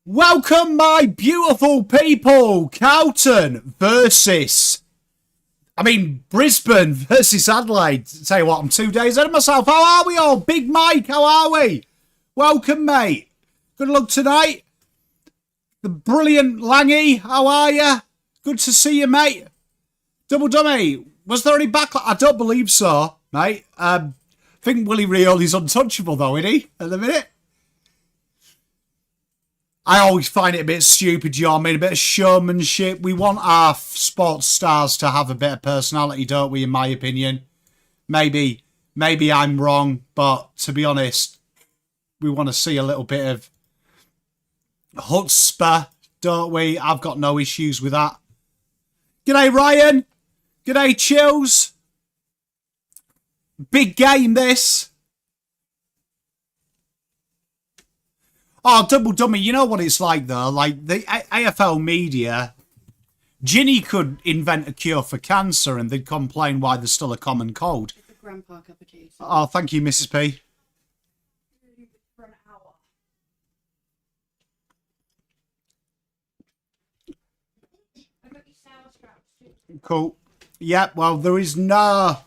Welcome, my beautiful people. Carlton versus... Brisbane versus Adelaide. Tell you what, I'm 2 days ahead of myself. How are we all? Big Mike, how are we? Welcome, mate. Good luck tonight. The brilliant Langy, how are you? Good to see you, mate. Double Dummy, was there any backlash? I don't believe so, mate. I think Willie Rioli's untouchable, though, isn't he, at the minute? I always find it a bit stupid, you know what I mean? A bit of showmanship. We want our sports stars to have a bit of personality, don't we, in my opinion? Maybe I'm wrong, but to be honest, we want to see a little bit of chutzpah, don't we? I've got no issues with that. G'day, Ryan. G'day, Chills. Big game, this. Oh, Double Dummy, you know what it's like, though? Like, the AFL media, Ginny could invent a cure for cancer and they'd complain why there's still a common cold. It's a grandpa cup of tea. Oh, thank you, Mrs. P. For an hour. I've got your sour scraps too. Cool. Yeah, well, there is no...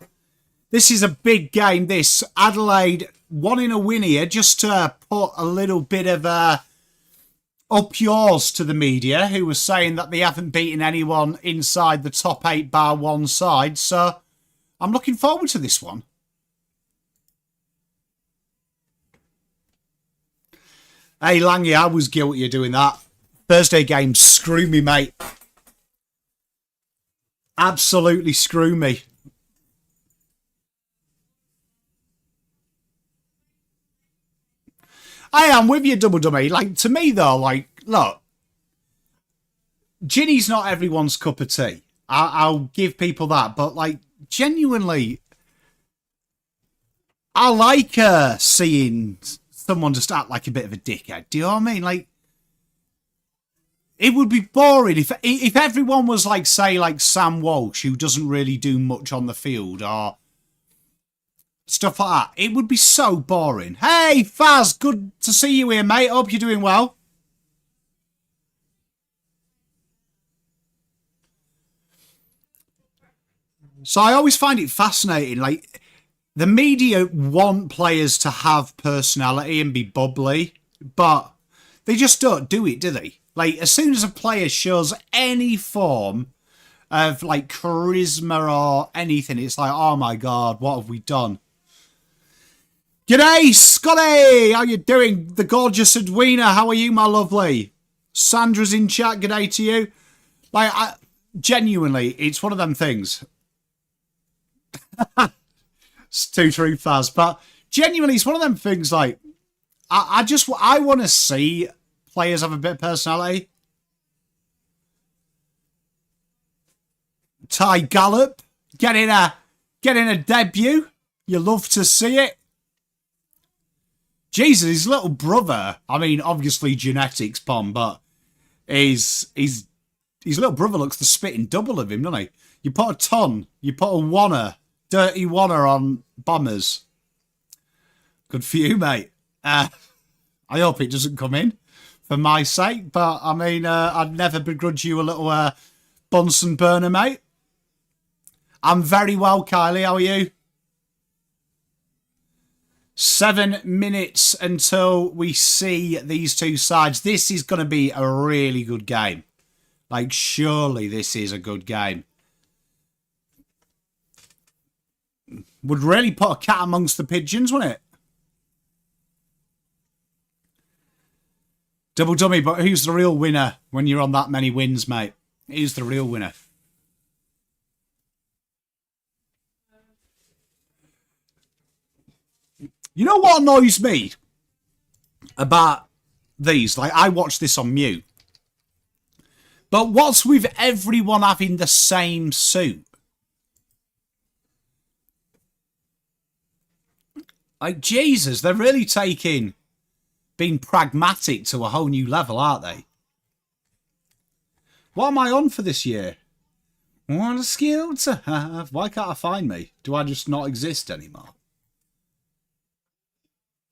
This is a big game, this. Adelaide wanting a win here, just to put a little bit of up yours to the media, who was saying that they haven't beaten anyone inside the top 8 bar one side. So I'm looking forward to this one. Hey, Langy, I was guilty of doing that. Thursday game, screw me, mate. Absolutely screw me. I am with you, Double Dummy. Like, to me, though, like, look, Ginny's not everyone's cup of tea. I'll give people that. But, like, genuinely, I like seeing someone just act like a bit of a dickhead. Do you know what I mean? Like, it would be boring if everyone was like, say, like Sam Walsh, who doesn't really do much on the field, or stuff like that. It would be so boring. Hey, Faz, good to see you here, mate. Hope you're doing well. So I always find it fascinating. Like, the media want players to have personality and be bubbly, but they just don't do it, do they? Like, as soon as a player shows any form of, like, charisma or anything, it's like, oh my God, what have we done? G'day, Scotty! How you doing? The gorgeous Edwina, how are you, my lovely? Sandra's in chat, g'day to you. Like, genuinely, it's one of them things. It's too true, Faz. But genuinely, it's one of them things, like, I want to see players have a bit of personality. Ty Gallop, getting a debut. You love to see it. Jesus, his little brother, I mean, obviously genetics, Pom, but his little brother looks the spitting double of him, doesn't he? You put a ton, you put a wanner, dirty wanner on Bombers. Good for you, mate. I hope it doesn't come in for my sake, but I mean, I'd never begrudge you a little Bunsen burner, mate. I'm very well, Kylie. How are you? 7 minutes until we see these two sides. This is going to be a really good game. Like, surely this is a good game. Would really put a cat amongst the pigeons, wouldn't it? Double Dummy, but who's the real winner when you're on that many wins, mate? Who's the real winner? You know what annoys me about these? Like, I watch this on mute. But what's with everyone having the same suit? Like, Jesus, they're really being pragmatic to a whole new level, aren't they? What am I on for this year? What a skill to have. Why can't I find me? Do I just not exist anymore?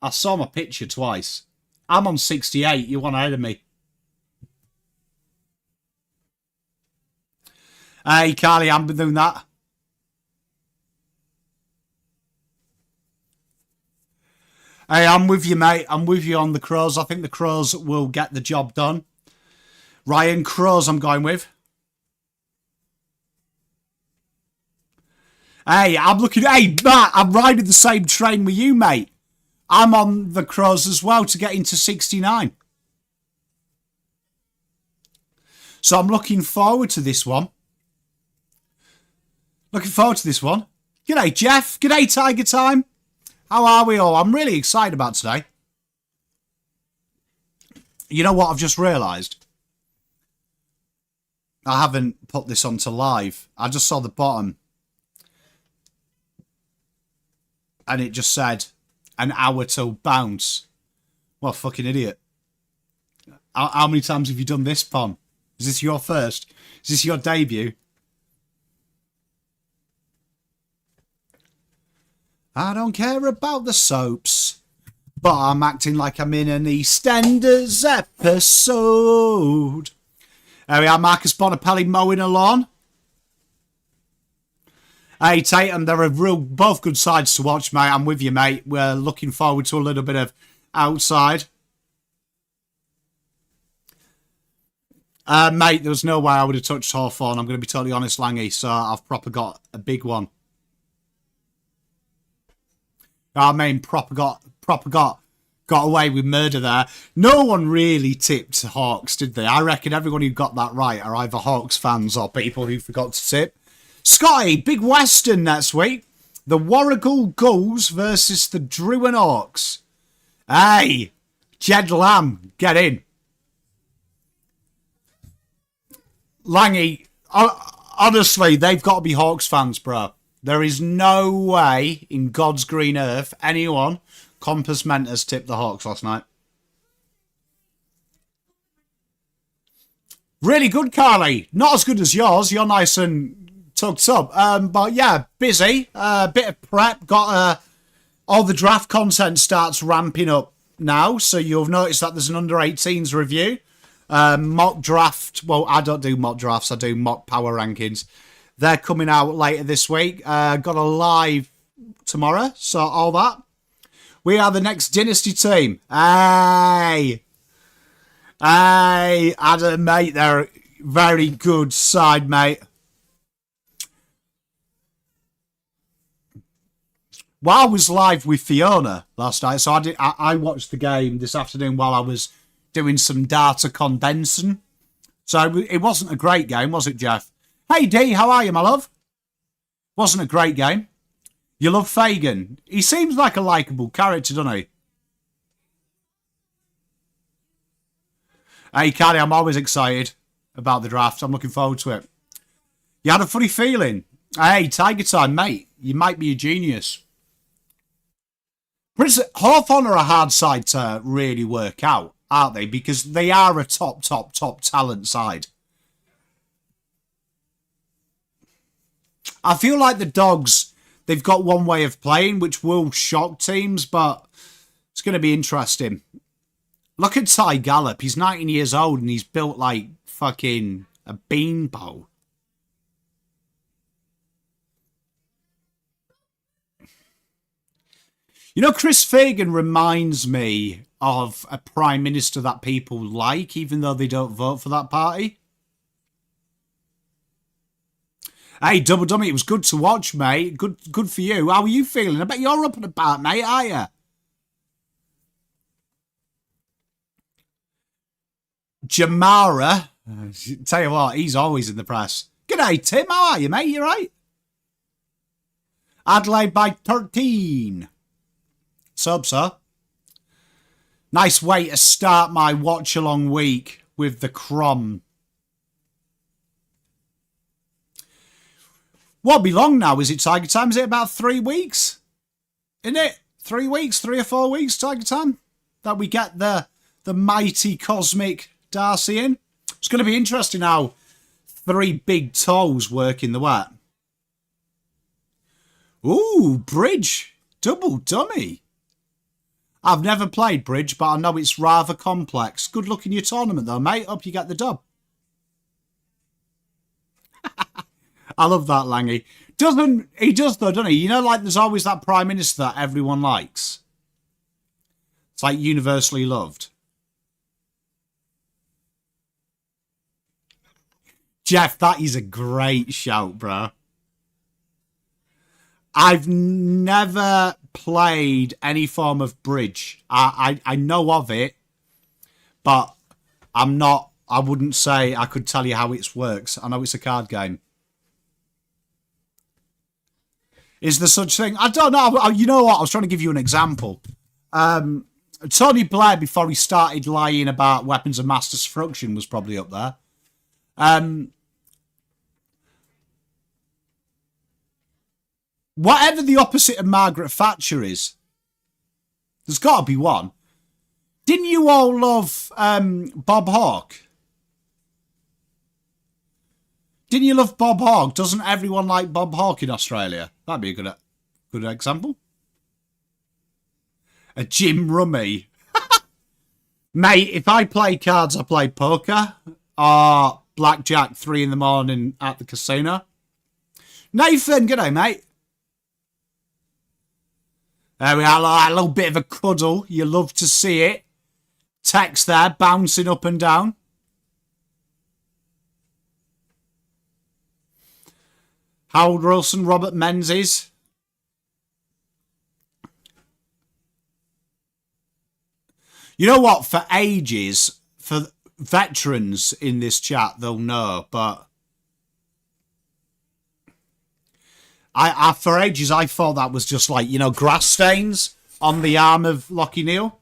I saw my picture twice. I'm on 68. You're one ahead of me. Hey, Carly, I'm doing that. Hey, I'm with you, mate. I'm with you on the Crows. I think the Crows will get the job done. Ryan, Crows I'm going with. Hey, I'm looking... Hey, Matt, I'm riding the same train with you, mate. I'm on the Crows as well to get into 69. So I'm looking forward to this one. Looking forward to this one. G'day, Jeff. G'day, Tiger Time. How are we all? I'm really excited about today. You know what I've just realised? I haven't put this onto live. I just saw the bottom. And it just said, an hour till bounce. What a fucking idiot. How many times have you done this, Pom? Is this your first? Is this your debut? I don't care about the soaps, but I'm acting like I'm in an EastEnders episode. There we are, Marcus Bonapelli mowing a lawn. Hey, Tatum, they're both good sides to watch, mate. I'm with you, mate. We're looking forward to a little bit of outside. Mate, there was no way I would have touched Hawthorn. I'm going to be totally honest, Langy. So I've proper got a big one. I mean, proper got away with murder there. No one really tipped Hawks, did they? I reckon everyone who got that right are either Hawks fans or people who forgot to tip. Scotty, big Western next week. The Warrigal Gulls versus the Druin Hawks. Hey, Jed Lamb, get in. Langy, honestly, they've got to be Hawks fans, bro. There is no way in God's green earth anyone Compass Mentors tipped the Hawks last night. Really good, Carly. Not as good as yours. You're nice and tucked up. But yeah, busy. Bit of prep. Got all the draft content starts ramping up now. So you'll notice that there's an under-18s review. Mock draft. Well, I don't do mock drafts. I do mock power rankings. They're coming out later this week. Got a live tomorrow. So all that. We are the next Dynasty team. Hey, Adam, mate. They're a very good side, mate. Well, I was live with Fiona last night, so I watched the game this afternoon while I was doing some data condensing. So it wasn't a great game, was it, Jeff? Hey, D, how are you, my love? Wasn't a great game. You love Fagan. He seems like a likeable character, doesn't he? Hey, Cardi, I'm always excited about the draft. I'm looking forward to it. You had a funny feeling. Hey, Tiger Time, mate. You might be a genius. Hawthorn are a hard side to really work out, aren't they? Because they are a top talent side. I feel like the Dogs, they've got one way of playing, which will shock teams, but it's going to be interesting. Look at Ty Gallop. He's 19 years old and he's built like fucking a beanpole. You know, Chris Fagan reminds me of a prime minister that people like, even though they don't vote for that party. Hey, Double Dummy, it was good to watch, mate. Good for you. How are you feeling? I bet you're up and about, mate, are you? Jamara. Tell you what, he's always in the press. G'day, Tim. How are you, mate? You right? Adelaide by 13. Sub, sir. Nice way to start my watch-along week with the Crom. Won't be long now, is it, Tiger Time? Is it about 3 weeks? Isn't it? 3 weeks? 3 or 4 weeks, Tiger Time? That we get the mighty cosmic Darcy in? It's going to be interesting how 3 big toes work in the wet. Ooh, bridge. Double dummy. I've never played bridge, but I know it's rather complex. Good luck in your tournament, though, mate. Hope you get the dub. I love that, Langy. Doesn't he? Does though, doesn't he? You know, like there's always that prime minister that everyone likes. It's like universally loved. Jeff, that is a great shout, bro. I've never played any form of bridge. I know of it, but I wouldn't say I could tell you how it works. I know it's a card game. Is there such thing? I don't know. You know what? I was trying to give you an example. Tony Blair, before he started lying about weapons of mass destruction, was probably up there. Whatever the opposite of Margaret Thatcher is, there's got to be one. Didn't you all love Bob Hawke? Didn't you love Bob Hawke? Doesn't everyone like Bob Hawke in Australia? That'd be a good example. A Jim Rummy. Mate, if I play cards, I play poker or blackjack 3 in the morning at the casino. Nathan, g'day, mate. There we are, a little bit of a cuddle. You love to see it. Text there, bouncing up and down. Howard Wilson, Robert Menzies. You know what? For ages, for veterans in this chat, they'll know, but for ages, I thought that was just like, you know, grass stains on the arm of Lockie Neal.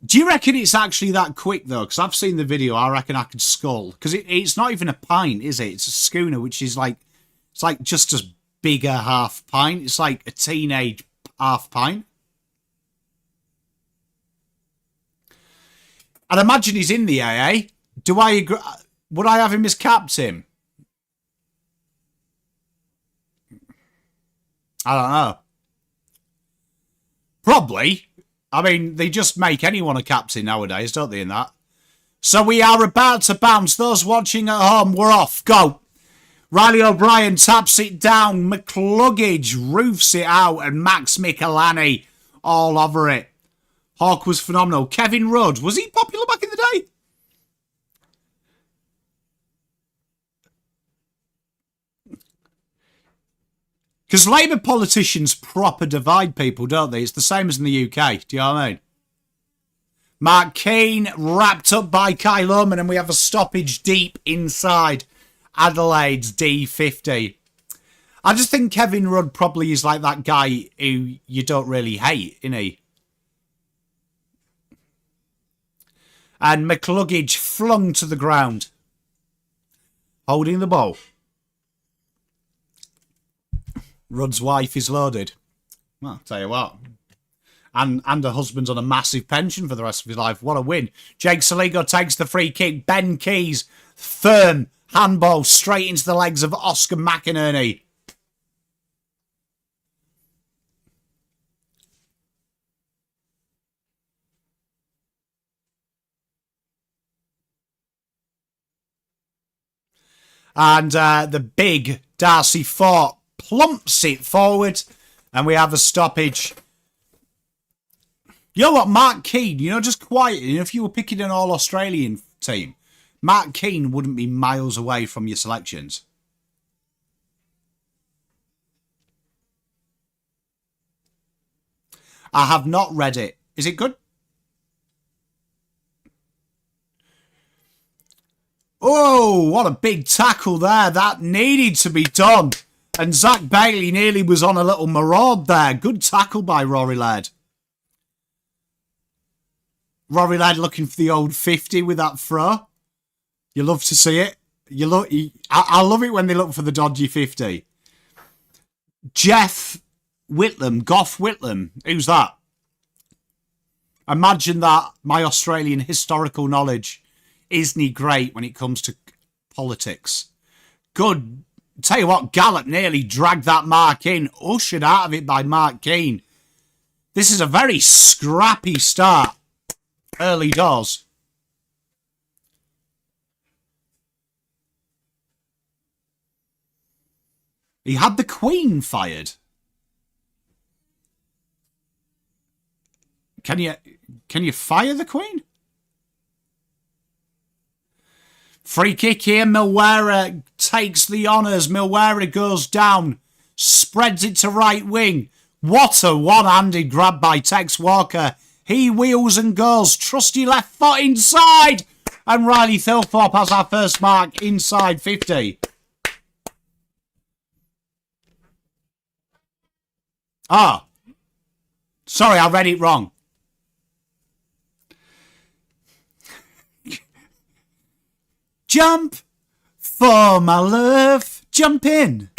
Do you reckon it's actually that quick, though? Because I've seen the video. I reckon I could scull. Because it's not even a pint, is it? It's a schooner, which is like, it's like just as big a half pint. It's like a teenage half pint. I'd imagine he's in the AA. Do I agree? Would I have him as captain? I don't know. Probably. I mean, they just make anyone a captain nowadays, don't they, in that? So we are about to bounce. Those watching at home, we're off. Go. Riley O'Brien taps it down. McCluggage roofs it out. And Max Michelani all over it. Hawke was phenomenal. Kevin Rudd, was he popular back in the day? Because Labour politicians proper divide people, don't they? It's the same as in the UK. Do you know what I mean? Mark Keane wrapped up by Kyle Oman, and we have a stoppage deep inside Adelaide's D50. I just think Kevin Rudd probably is like that guy who you don't really hate, isn't he? And McCluggage flung to the ground, holding the ball. Rudd's wife is loaded. Well, I'll tell you what. And her husband's on a massive pension for the rest of his life. What a win. Jake Saligo takes the free kick. Ben Keys, firm handball straight into the legs of Oscar McInerney. And the big Darcy Fort plumps it forward, and we have a stoppage. You know what, Mark Keane, you know, just quietly, if you were picking an all-Australian team, Mark Keane wouldn't be miles away from your selections. I have not read it. Is it good? Oh, what a big tackle there. That needed to be done. And Zach Bailey nearly was on a little maraud there. Good tackle by Rory Laird. Rory Laird looking for the old 50 with that throw. You love to see it. I love it when they look for the dodgy 50. Jeff Whitlam, Gough Whitlam. Who's that? Imagine that. My Australian historical knowledge isn't great when it comes to politics. Good. Tell you what, Gallup nearly dragged that mark in. Ushered out of it by Mark Keane. This is a very scrappy start. Early doors. He had the Queen fired. Can you fire the Queen? Free kick here. Milwera takes the honours. Milwera goes down. Spreads it to right wing. What a one-handed grab by Tex Walker. He wheels and goes. Trusty left foot inside. And Riley Thilthorpe has our first mark inside 50. Ah. Sorry, I read it wrong. Jump for my love. Jump in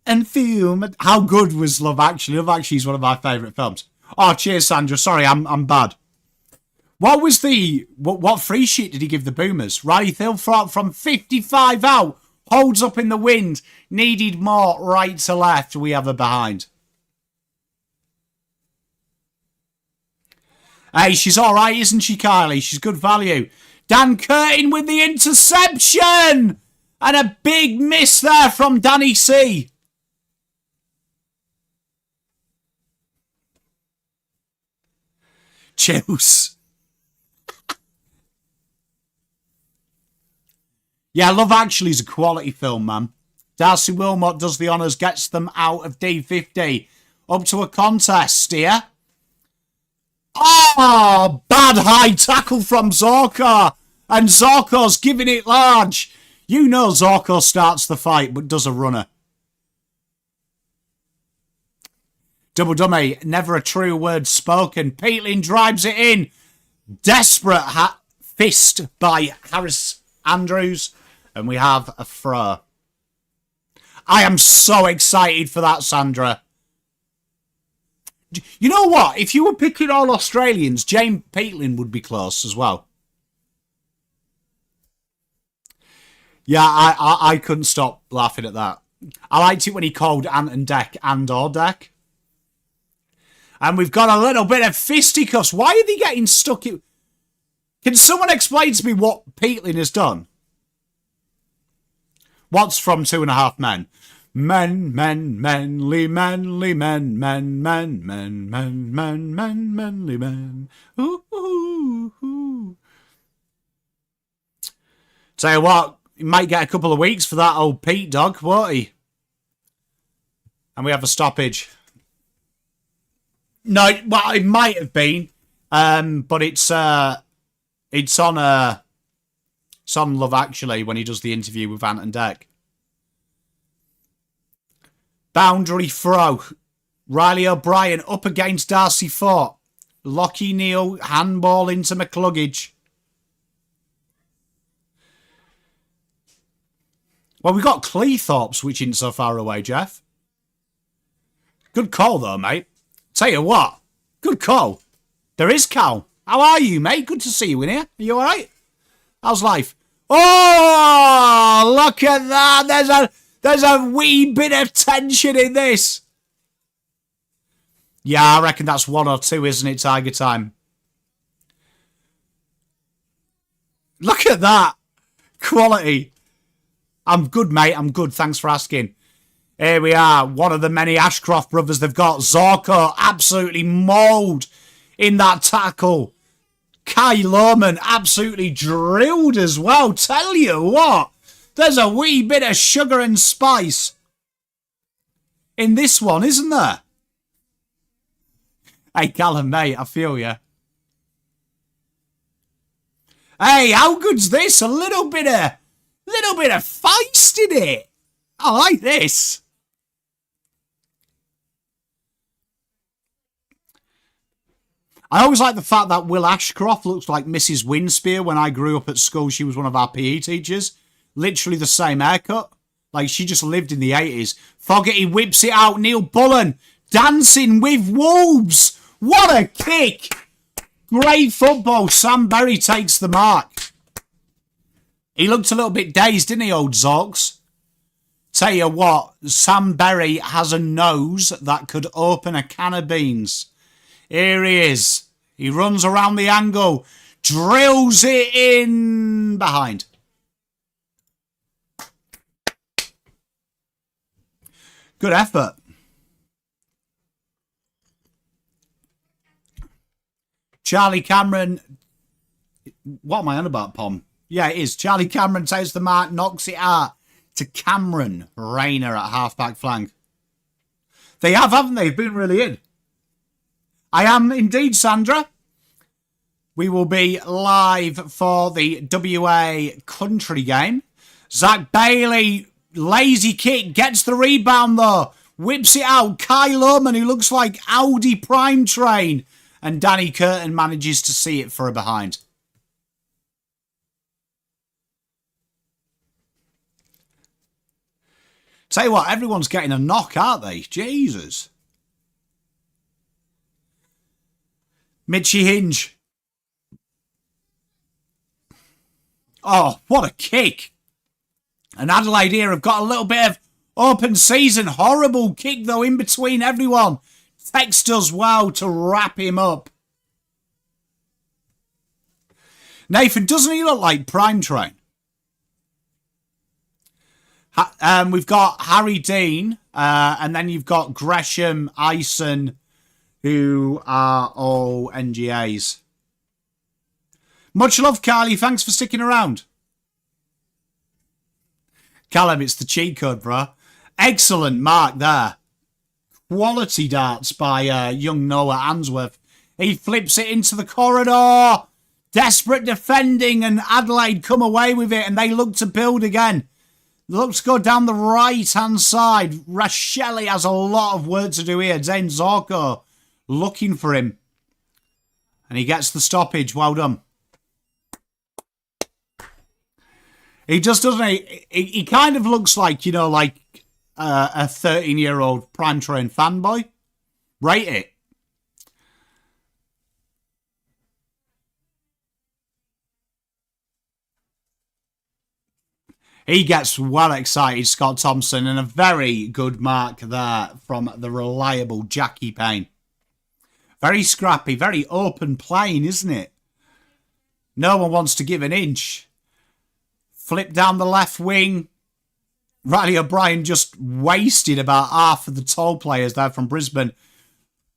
and feel my... How good was Love Actually? Love Actually is one of my favourite films. Oh, cheers, Sandra. Sorry, I'm bad. What was the... What free sheet did he give the Boomers? Riley Thilthorpe from 55 out. Holds up in the wind. Needed more right to left. We have a behind. Hey, she's all right, isn't she, Kylie? She's good value. Dan Curtin with the interception! And a big miss there from Danny C. Chills. Yeah, Love Actually is a quality film, man. Darcy Wilmot does the honours, gets them out of D50. Up to a contest here. Oh, bad high tackle from Zorko. And Zorko's giving it large. You know Zorko starts the fight, but does a runner. Double dummy, never a true word spoken. Peatling drives it in. Desperate fist by Harris Andrews. And we have a throw. I am so excited for that, Sandra. You know what? If you were picking all Australians, James Peatling would be close as well. Yeah, I couldn't stop laughing at that. I liked it when he called Ant and Dec and/or Dec. And we've got a little bit of fisticuffs. Why are they getting stuck in... Can someone explain to me what Peatling has done? What's from 2.5 Men? Men, manly men, manly men. Ooh, ooh, ooh. Tell you what, he might get a couple of weeks for that old Pete dog, won't he? And we have a stoppage. No, well, it might have been, but it's on Love Actually when he does the interview with Ant and Dec. Boundary throw. Riley O'Brien up against Darcy Fort. Lockie Neal handball into McCluggage. Well, we got Cleethorpe switching so far away, Jeff. Good call, though, mate. Tell you what, good call. There is Cal. How are you, mate? Good to see you in here. Are you all right? How's life? Oh, look at that. There's a wee bit of tension in this. Yeah, I reckon that's 1 or 2, isn't it, Tiger Time? Look at that. Quality. I'm good, mate. I'm good. Thanks for asking. Here we are. One of the many Ashcroft brothers they've got. Zorko absolutely mauled in that tackle. Kai Lohman absolutely drilled as well. Tell you what. There's a wee bit of sugar and spice in this one, isn't there? Hey, Callum, mate, I feel you. Hey, how good's this? A little bit of feist in it. I like this. I always like the fact that Will Ashcroft looks like Mrs. Winspear. When I grew up at school, she was one of our PE teachers. Literally the same haircut. Like, she just lived in the 80s. Fogarty whips it out. Neil Bullen dancing with Wolves. What a kick. Great football. Sam Berry takes the mark. He looked a little bit dazed, didn't he, old Zorks? Tell you what, Sam Berry has a nose that could open a can of beans. Here he is. He runs around the angle. Drills it in behind. Good effort. Charlie Cameron. What am I on about, Pom? Yeah, it is. Charlie Cameron takes the mark, knocks it out to Cameron Rayner at half-back flank. They have, haven't they? They've been really in. I am indeed, Sandra. We will be live for the WA country game. Zach Bailey, lazy kick, gets the rebound though. Whips it out. Kyle Oman, who looks like Audi Prime Train. And Danny Curtin manages to see it for a behind. Tell you what, everyone's getting a knock, aren't they? Jesus. Mitchie Hinge. Oh, what a kick. And Adelaide here have got a little bit of open season. Horrible kick, though, in between everyone. Text us well to wrap him up. Nathan, doesn't he look like Prime Train? We've got Harry Dean, and then you've got Gresham, Ison, who are all NGAs. Much love, Carly. Thanks for sticking around. Callum, it's the cheat code, bro. Excellent mark there. Quality darts by young Noah Answorth. He flips it into the corridor. Desperate defending, and Adelaide come away with it, and they look to build again. Look to go down the right-hand side. Rachele has a lot of work to do here. Zane Zorko looking for him. And he gets the stoppage. Well done. He just doesn't he kind of looks like, you know, like a 13-year-old Prime Train fanboy. Rate it. He gets well excited, Scott Thompson, and a very good mark there from the reliable Jackie Payne. Very scrappy, very open playing, isn't it? No one wants to give an inch. Flip down the left wing. Riley O'Brien just wasted about half of the tall players there from Brisbane.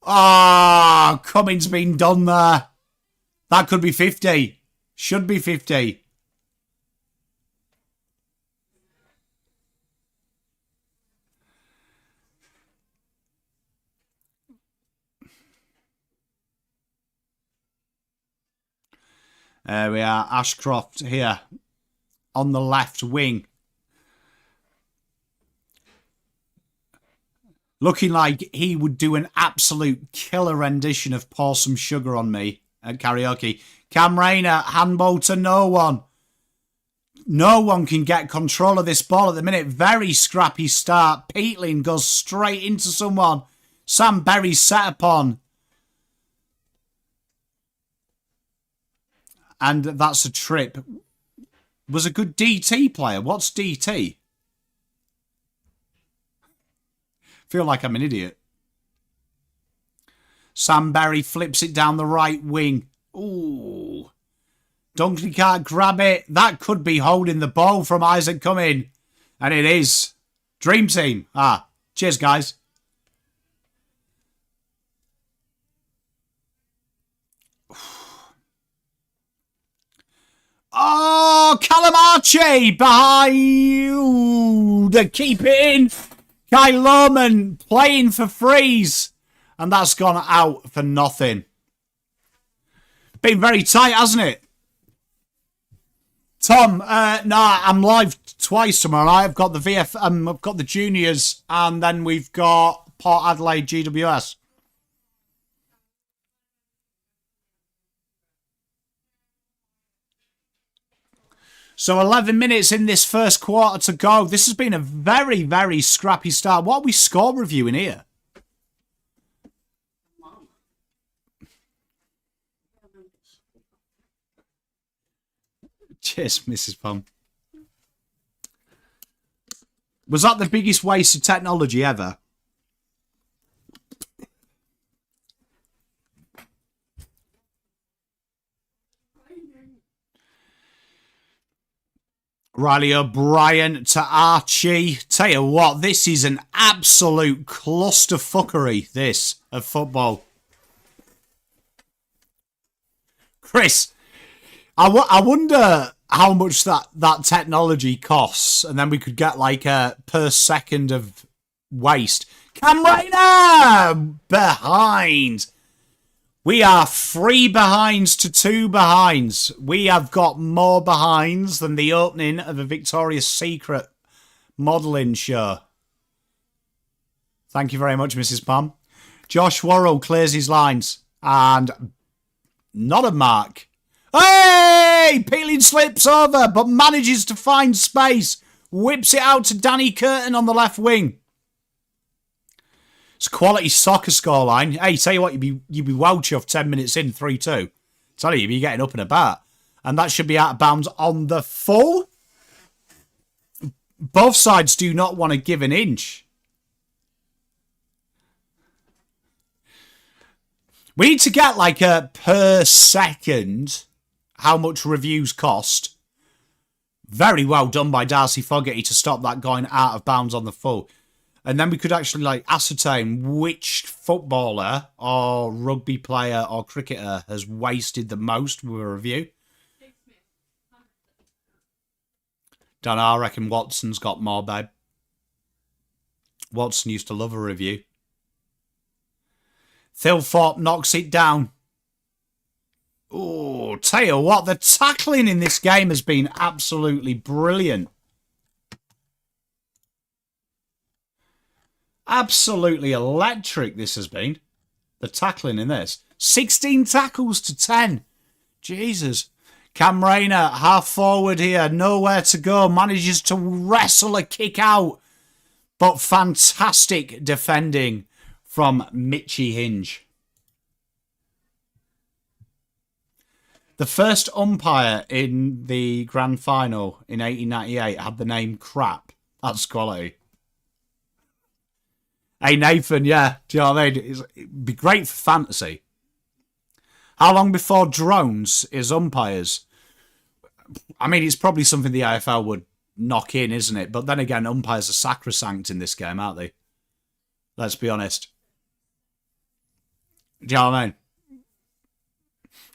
Ah, Cummins been done there. That could be 50. Should be 50. There we are, Ashcroft here on the left wing. Looking like he would do an absolute killer rendition of Pour Some Sugar on Me at karaoke. Cam Rayner, handball to no one. No one can get control of this ball at the minute. Very scrappy start. Peatling goes straight into someone. Sam Berry set upon. And that's a trip. Was a good DT player. What's DT? Feel like I'm an idiot. Sam Berry flips it down the right wing. Ooh. Dunkley can't grab it. That could be holding the ball from Isaac Cumming. And it is. Dream team. Cheers, guys. Oh, Callum Archie behind. They keep it in. Kyle Lohman playing for freeze. And that's gone out for nothing. Been very tight, hasn't it? Tom, I'm live twice tomorrow. I've got the I've got the juniors, and then we've got Port Adelaide GWS. So 11 minutes in this first quarter to go. This has been a very, very scrappy start. What are we score reviewing here? Cheers, Mrs. Pom. Was that the biggest waste of technology ever? Riley O'Brien to Archie. Tell you what, this is an absolute clusterfuckery, this, of football. Chris, I wonder how much that technology costs, and then we could get like a per second of waste. Cam Rayner behind. We are 3 behinds to 2 behinds. We have got more behinds than the opening of a Victoria's Secret modelling show. Thank you very much, Mrs. Pam. Josh Worrell clears his lines. And not a mark. Hey! Peeling slips over, but manages to find space. Whips it out to Danny Curtin on the left wing. It's quality soccer scoreline. Hey, tell you what, you'd be well chuffed 10 minutes in, 3-2. Tell you, you'd be getting up and about. And that should be out of bounds on the full. Both sides do not want to give an inch. We need to get like a per second how much reviews cost. Very well done by Darcy Fogarty to stop that going out of bounds on the full. And then we could actually like ascertain which footballer or rugby player or cricketer has wasted the most with a review. Don't know, I reckon Watson's got more, babe. Watson used to love a review. Thilthorpe knocks it down. Oh, tell you what, the tackling in this game has been absolutely brilliant. Absolutely electric this has been. The tackling in this. 16 tackles to 10. Jesus. Cam Rayner, half forward here. Nowhere to go. Manages to wrestle a kick out. But fantastic defending from Mitchy Hinge. The first umpire in the grand final in 1898 had the name Crap. That's quality. Hey, Nathan, yeah. Do you know what I mean? It'd be great for fantasy. How long before drones is umpires? I mean, it's probably something the AFL would knock in, isn't it? But then again, umpires are sacrosanct in this game, aren't they? Let's be honest. Do you know what I mean?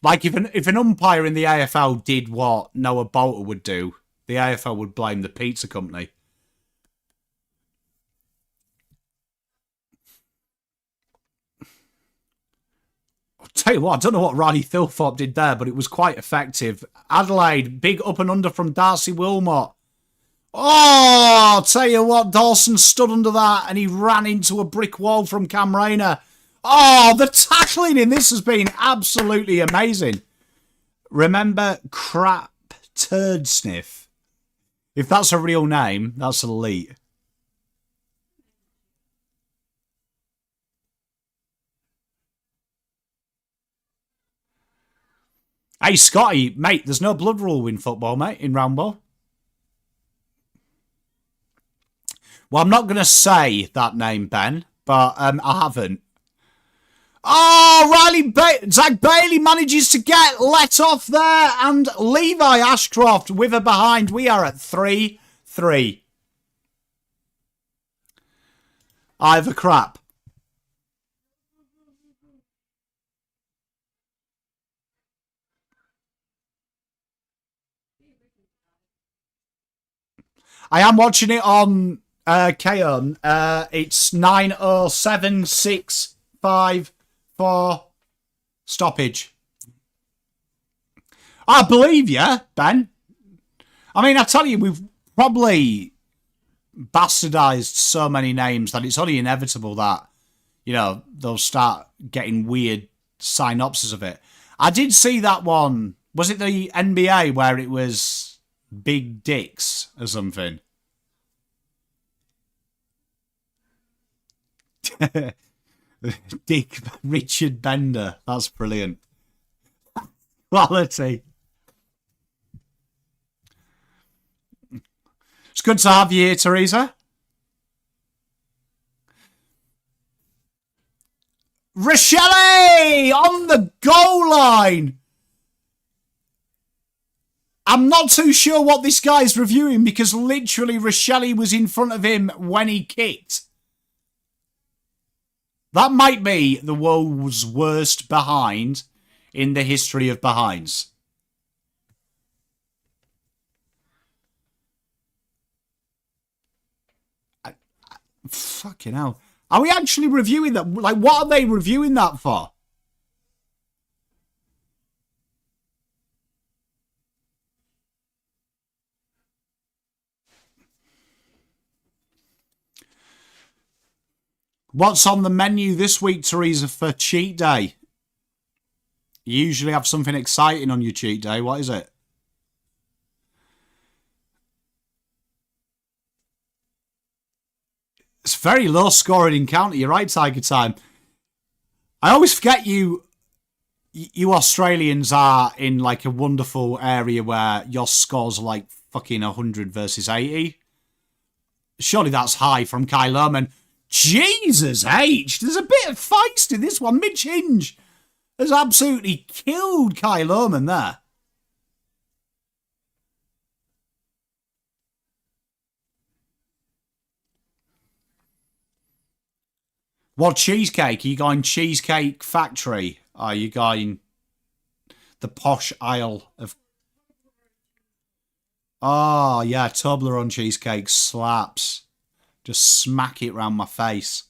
Like, if an umpire in the AFL did what Noah Bolter would do, the AFL would blame the pizza company. Tell you what, I don't know what Riley Thilthorpe did there, but it was quite effective. Adelaide, big up and under from Darcy Wilmot. Oh, I'll tell you what, Dawson stood under that and he ran into a brick wall from Cam Rayner. Oh, the tackling in this has been absolutely amazing. Remember Crap Turd Sniff? If that's a real name, that's elite. Hey, Scotty, mate, there's no blood rule in football, mate, in round ball. Well, I'm not going to say that name, Ben, but I haven't. Oh, Zach Bailey manages to get let off there, and Levi Ashcroft with her behind. We are at 3-3. Either crap. I am watching it on Kaon. It's 9:07.654 stoppage. I believe you, Ben. I mean, I tell you, we've probably bastardized so many names that it's only inevitable that, you know, they'll start getting weird synopses of it. I did see that one. Was it the NBA where it was Big Dicks or something? Dick Richard Bender. That's brilliant. Quality. It's good to have you here, Teresa. Rochelle on the goal line. I'm not too sure what this guy's reviewing because literally Rochelle was in front of him when he kicked. That might be the world's worst behind in the history of behinds. Fucking hell. Are we actually reviewing that? Like, what are they reviewing that for? What's on the menu this week, Teresa, for cheat day? You usually have something exciting on your cheat day. What is it? It's very low scoring encounter. You're right, Tiger Time. I always forget you Australians are in like a wonderful area where your scores are like fucking 100 versus 80. Surely that's high from Kyle Lerman. Jesus H! There's a bit of feist in this one. Mitch Hinge has absolutely killed Kyle Lerman there. What cheesecake? Are you going Cheesecake Factory? Are you going the posh aisle of... Oh, yeah, Toblerone cheesecake slaps. Just smack it round my face.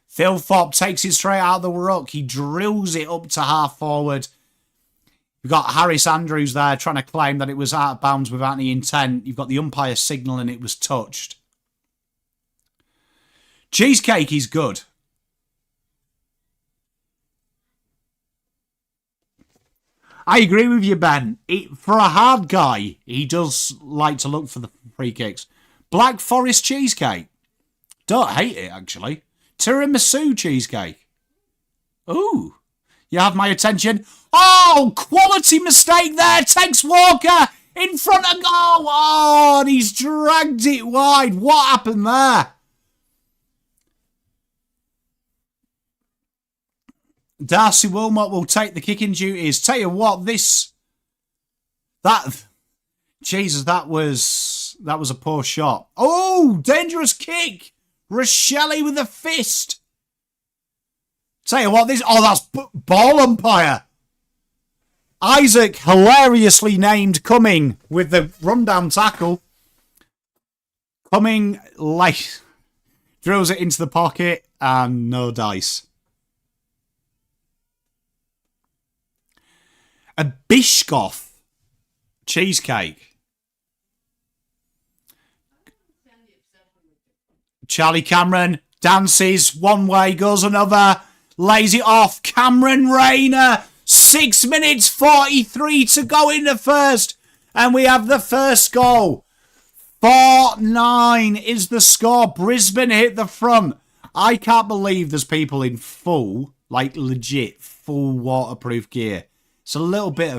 Thilthorpe takes it straight out of the ruck. He drills it up to half forward. You've got Harris Andrews there trying to claim that it was out of bounds without any intent. You've got the umpire signalling it was touched. Cheesecake is good. I agree with you, Ben. For a hard guy, he does like to look for the free kicks. Black Forest cheesecake. Don't hate it, actually. Tiramisu cheesecake. Ooh. You have my attention. Oh, quality mistake there. Takes Walker in front of goal. Oh, and he's dragged it wide. What happened there? Darcy Wilmot will take the kicking duties. Tell you what, Jesus, that was a poor shot. Oh, dangerous kick. Rochelle with a fist. Tell you what, that's ball umpire. Isaac, hilariously named Cumming with the rundown tackle. Cumming late. Drills it into the pocket and no dice. A Biscoff cheesecake. Charlie Cameron dances one way, goes another, lays it off. Cameron Rayner, 6 minutes 43 to go in the first, and we have the first goal. 4-9 is the score. Brisbane hit the front. I can't believe there's people in full, like legit full waterproof gear. It's a little bit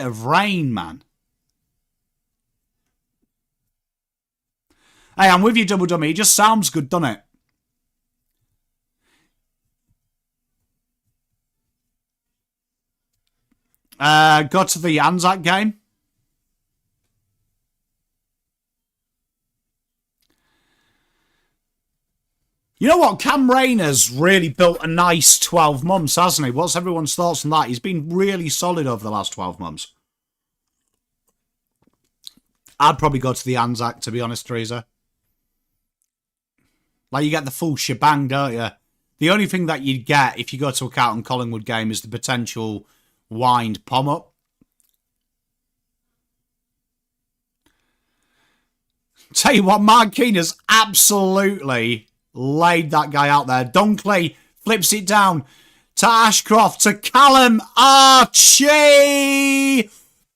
of rain, man. Hey, I'm with you, Double Dummy. It just sounds good, doesn't it? Go to the Anzac game. You know what? Cam Rayner's really built a nice 12 months, hasn't he? What's everyone's thoughts on that? He's been really solid over the last 12 months. I'd probably go to the Anzac, to be honest, Teresa. Like, you get the full shebang, don't you? The only thing that you'd get if you go to a Carlton Collingwood game is the potential wind pom up. Tell you what, Mark Keane has absolutely laid that guy out there. Dunkley flips it down to Ashcroft, to Callum Archie.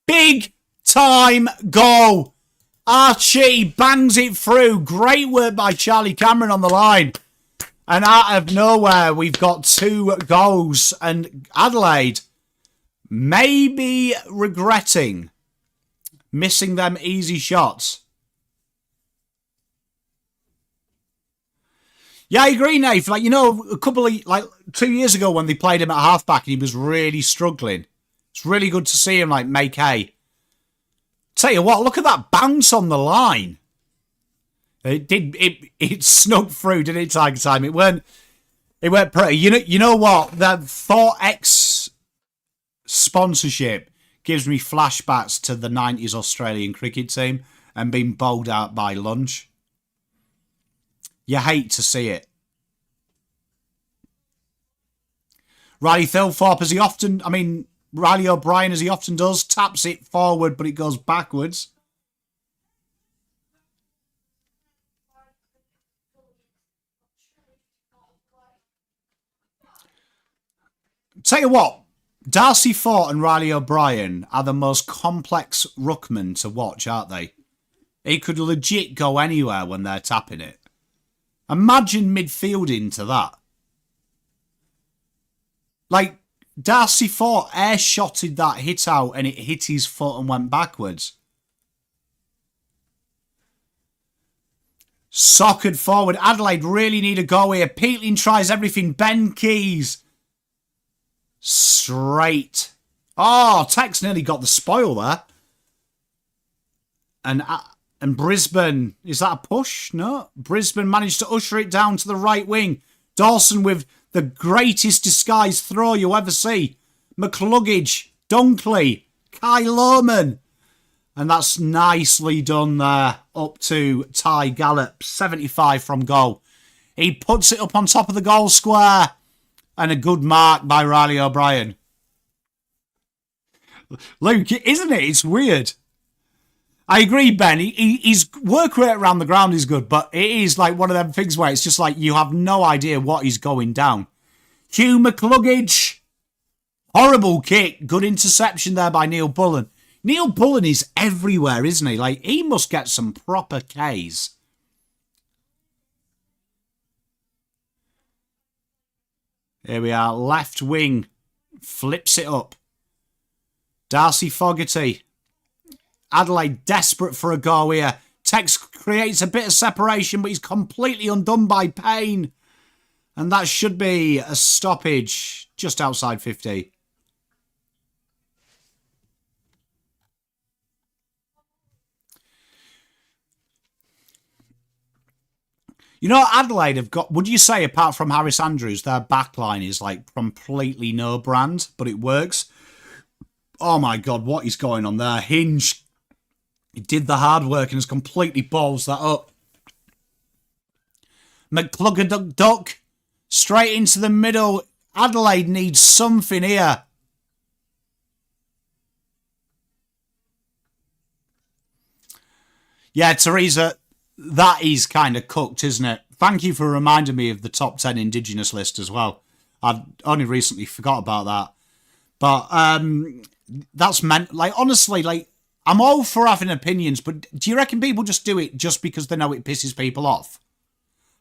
Big time goal. Archie bangs it through. Great work by Charlie Cameron on the line. And out of nowhere, we've got 2 goals. And Adelaide maybe regretting missing them easy shots. Yeah, I agree, Nate. Like, you know, a couple of, like, 2 years ago when they played him at halfback and he was really struggling. It's really good to see him like make hay. Tell you what, look at that bounce on the line. It snuck through, didn't it, Tiger Time? It weren't pretty. You know what? That Thought X sponsorship gives me flashbacks to the 90s Australian cricket team and being bowled out by lunch. You hate to see it. Riley Thilthorpe, Riley O'Brien, as he often does, taps it forward, but it goes backwards. Tell you what, Darcy Fort and Riley O'Brien are the most complex ruckmen to watch, aren't they? He could legit go anywhere when they're tapping it. Imagine midfielding to that. Like, Darcy Fort air-shotted that hit out and it hit his foot and went backwards. Soccard forward. Adelaide really need a go here. Peatling tries everything. Ben Keys. Straight. Oh, Tex nearly got the spoil there. And Brisbane, is that a push? No. Brisbane managed to usher it down to the right wing. Dawson with the greatest disguise throw you ever see. McCluggage, Dunkley, Kai Lohman. And that's nicely done there. Up to Ty Gallop, 75 from goal. He puts it up on top of the goal square. And a good mark by Riley O'Brien. Luke, isn't it? It's weird. I agree, Ben. His work rate around the ground is good, but it is like one of them things where it's just like you have no idea what is going down. Hugh McCluggage. Horrible kick. Good interception there by Neil Bullen. Neil Bullen is everywhere, isn't he? Like, he must get some proper Ks. Here we are. Left wing. Flips it up. Darcy Fogarty. Adelaide desperate for a go here. Tex creates a bit of separation, but he's completely undone by Payne. And that should be a stoppage just outside 50. You know, Adelaide have got, would you say, apart from Harris Andrews, their backline is like completely no brand, but it works? Oh my God, what is going on there? Hinge, he did the hard work and has completely balls that up. McClugger straight into the middle. Adelaide needs something here. Yeah, Teresa, that is kind of cooked, isn't it? Thank you for reminding me of the top 10 Indigenous list as well. I'd only recently forgot about that. But that's meant, like, honestly, like, I'm all for having opinions, but do you reckon people just do it just because they know it pisses people off?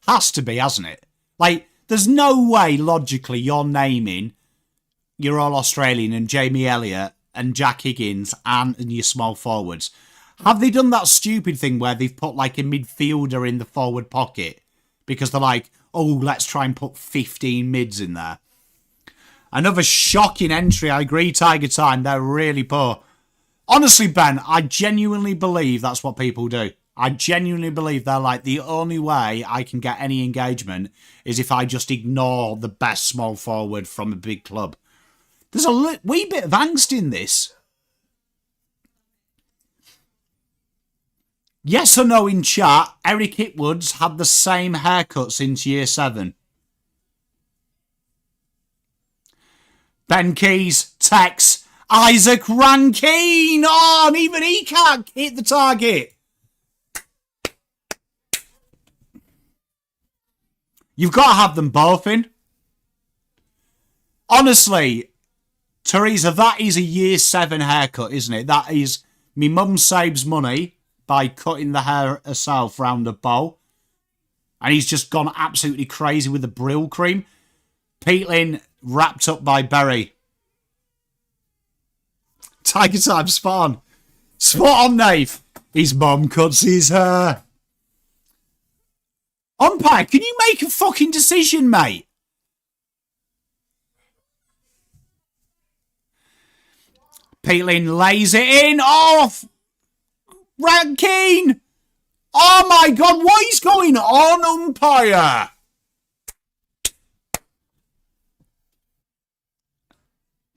Has to be, hasn't it? Like, there's no way, logically, you're naming your All-Australian and Jamie Elliott and Jack Higgins and your small forwards. Have they done that stupid thing where they've put, like, a midfielder in the forward pocket? Because they're like, oh, let's try and put 15 mids in there. Another shocking entry. I agree, Tiger Time. They're really poor. Honestly, Ben, I genuinely believe that's what people do. I genuinely believe they're like, the only way I can get any engagement is if I just ignore the best small forward from a big club. There's a wee bit of angst in this. Yes or no in chat, Eric Hitwoods had the same haircut since year 7. Ben Keys, Tex, Isaac Rankine. Oh, and even he can't hit the target. You've got to have them both in. Honestly, Teresa, that is a year 7 haircut, isn't it? That is, me mum saves money by cutting the hair herself round a bow. And he's just gone absolutely crazy with the Brill cream. Peatling wrapped up by Berry. Tiger Time spawn. Spot on, Nave. His mum cuts his hair. Umpire, can you make a fucking decision, mate? Peatling lays it in. Off. Rankine. Oh my God, what is going on, umpire?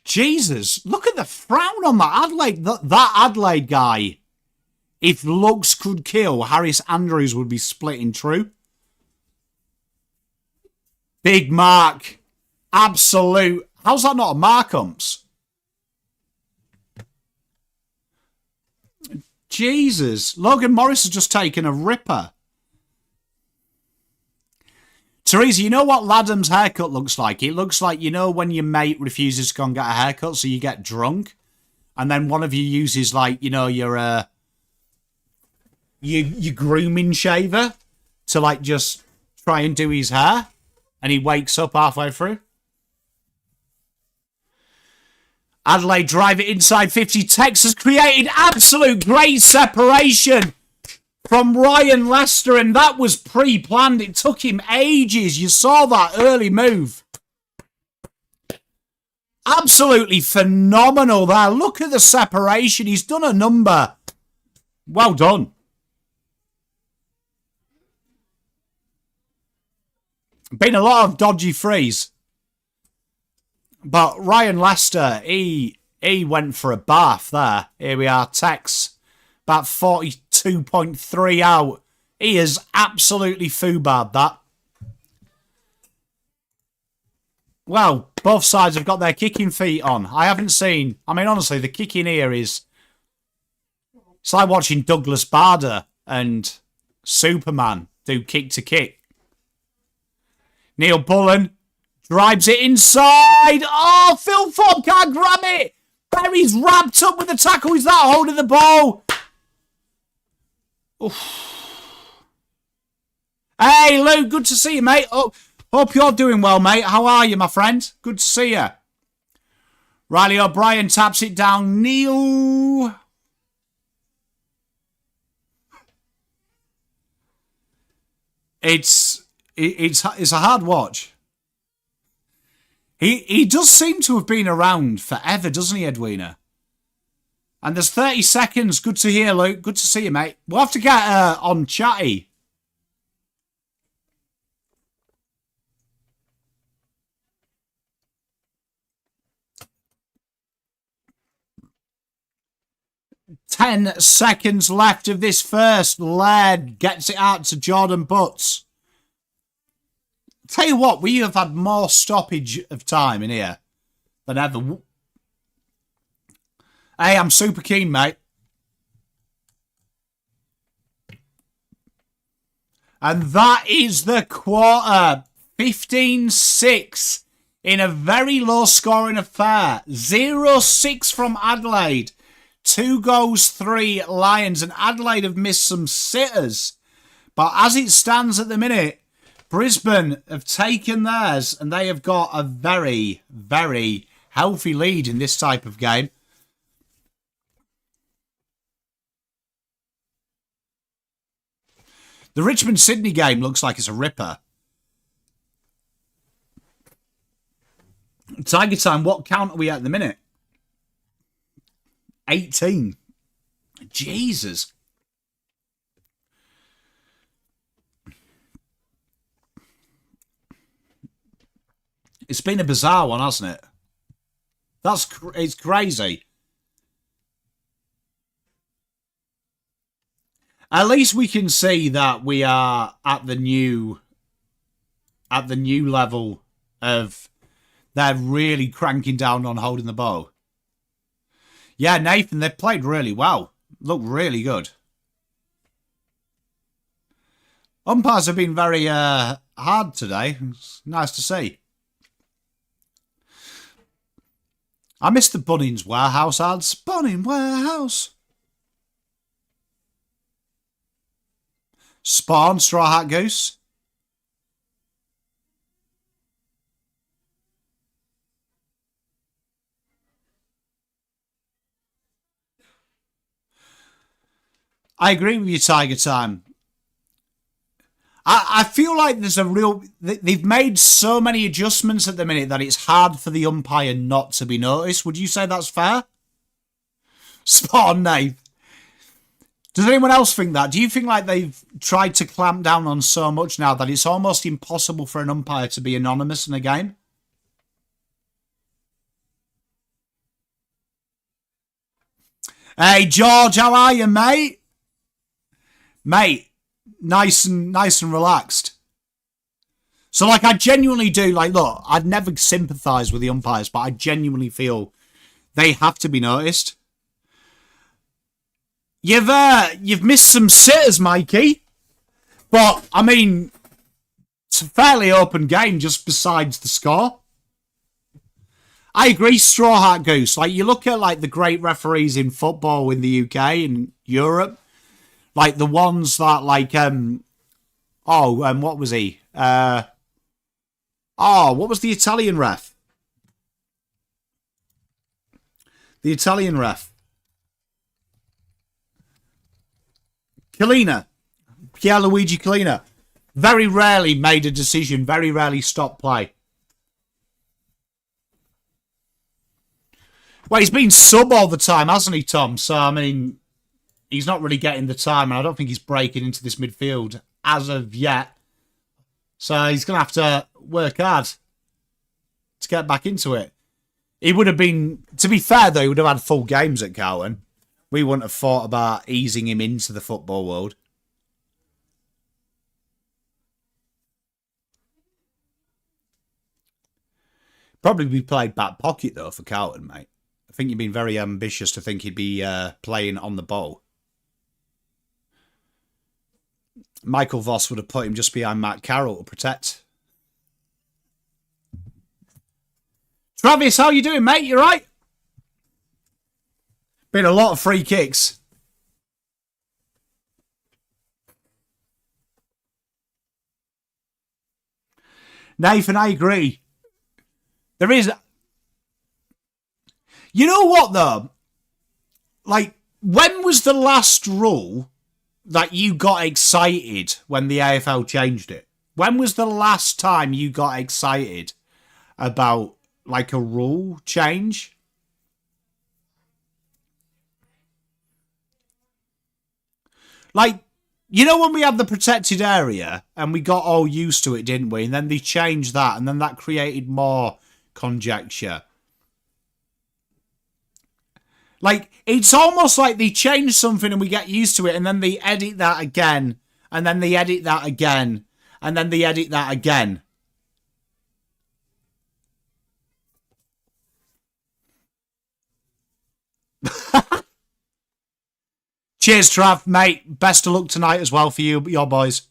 Jesus, look at the frown on that Adelaide. That Adelaide guy. If looks could kill, Harris Andrews would be split in two. Big mark. Absolute. How's that not a mark, umps? Jesus. Logan Morris has just taken a ripper. Teresa, you know what Ladham's haircut looks like? It looks like, you know, when your mate refuses to go and get a haircut, so you get drunk, and then one of you uses, like, you know, your grooming shaver to, like, just try and do his hair, and he wakes up halfway through. Adelaide drive it inside 50. Texas created absolute great separation from Ryan Lester, and that was pre-planned. It took him ages. You saw that early move. Absolutely phenomenal there. Look at the separation. He's done a number. Well done. Been a lot of dodgy frees. But Ryan Lester, he went for a bath there. Here we are, Tex. About 42.3 out. He is absolutely foobarred that. Well, both sides have got their kicking feet on. I haven't seen... I mean, honestly, the kicking here is... It's like watching Douglas Bader and Superman do kick to kick. Neil Bullen drives it inside. Oh, Phil Ford can't grab it. Berry's wrapped up with the tackle. He's that holding the ball. Oof. Hey, Luke, good to see you, mate. Oh, hope you're doing well, mate. How are you, my friend? Good to see you. Riley O'Brien taps it down. Neil. It's a hard watch. He does seem to have been around forever, doesn't he, Edwina? And there's 30 seconds. Good to hear, Luke. Good to see you, mate. We'll have to get on chatty. Ten seconds left of this first. Laird gets it out to Jordan Butts. Tell you what, we have had more stoppage of time in here than ever. Hey, I'm super keen, mate. And that is the quarter. 15-6 in a very low-scoring affair. 0-6 from Adelaide. 2 goals, 3 Lions. And Adelaide have missed some sitters. But as it stands at the minute, Brisbane have taken theirs, and they have got a very, very healthy lead in this type of game. The Richmond-Sydney game looks like it's a ripper. Tiger Time, what count are we at the minute? 18. Jesus. It's been a bizarre one, hasn't it? It's crazy. At least we can see that we are at the new level of they're really cranking down on holding the ball. Yeah, Nathan, they played really well. Looked really good. Umpires have been very hard today. It's nice to see. I miss the Bunnings Warehouse ads. Bunning Warehouse. Spawn, Straw Hat Goose. I agree with you, Tiger Time. I feel like there's a real... They've made so many adjustments at the minute that it's hard for the umpire not to be noticed. Would you say that's fair? Spot on, Nate. Does anyone else think that? Do you think like they've tried to clamp down on so much now that it's almost impossible for an umpire to be anonymous in a game? Hey, George, how are you, mate? Mate, nice and relaxed. So, like, I genuinely do, like, look, I'd never sympathise with the umpires, but I genuinely feel they have to be noticed. You've missed some sitters, Mikey. But, I mean, it's a fairly open game just besides the score. I agree, Straw Hat Goose. Like, you look at, like, the great referees in football in the UK and Europe. Like, the ones that, like, what was he? What was the Italian ref? The Italian ref. Chiellina. Pierluigi Chiellina. Very rarely made a decision. Very rarely stopped play. Well, he's been sub all the time, hasn't he, Tom? So, I mean, he's not really getting the time, and I don't think he's breaking into this midfield as of yet. So he's going to have to work hard to get back into it. He would have been, to be fair, though, he would have had full games at Carlton. We wouldn't have thought about easing him into the football world. Probably be played back pocket, though, for Carlton, mate. I think you've been very ambitious to think he'd be playing on the ball. Michael Voss would have put him just behind Matt Carroll to protect. Travis, how you doing, mate? You right? Been a lot of free kicks. Nathan, I agree. There is... You know what, though? Like, when was the last rule that you got excited when the AFL changed it? When was the last time you got excited about, like, a rule change? Like, you know when we had the protected area and we got all used to it, didn't we? And then they changed that and then that created more conjecture. Like, it's almost like they change something and we get used to it and then they edit that again. And then they edit that again. And then they edit that again. Cheers, Trav, mate. Best of luck tonight as well for you, your boys.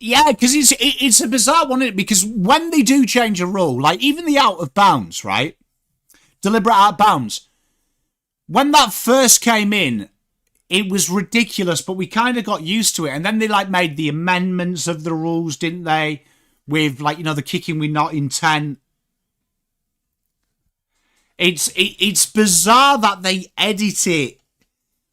Yeah, because it's a bizarre one, isn't it? Because when they do change a rule, like even the out of bounds, right? Deliberate out of bounds. When that first came in, it was ridiculous, but we kind of got used to it. And then they like made the amendments of the rules, didn't they? With like, you know, the kicking with not intent. It's bizarre that they edit it,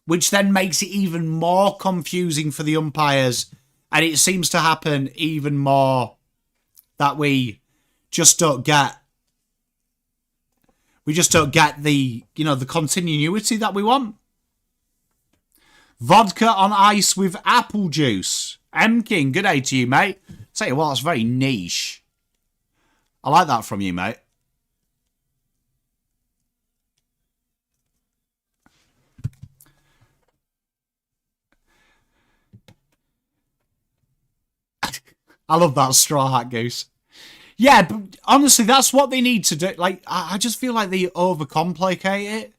which then makes it even more confusing for the umpires. And it seems to happen even more that we just don't get. We just don't get the, you know, the continuity that we want. Vodka on ice with apple juice. M King, good day to you, mate. Tell you what, that's very niche. I like that from you, mate. I love that Straw Hat Goose. Yeah, but honestly, that's what they need to do. Like, I just feel like they overcomplicate it.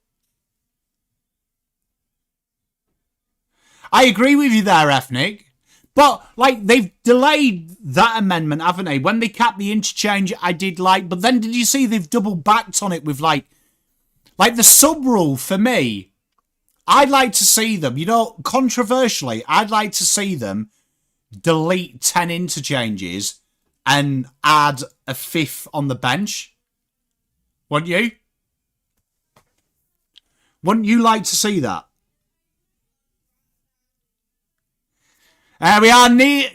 I agree with you there, Ethnic. But, like, they've delayed that amendment, haven't they? When they capped the interchange, I did like... But then did you see they've double backed on it with, like the sub-rule for me? I'd like to see them, you know, controversially, I'd like to see them delete 10 interchanges and add a 5th on the bench. Wouldn't you? Wouldn't you like to see that? There we are.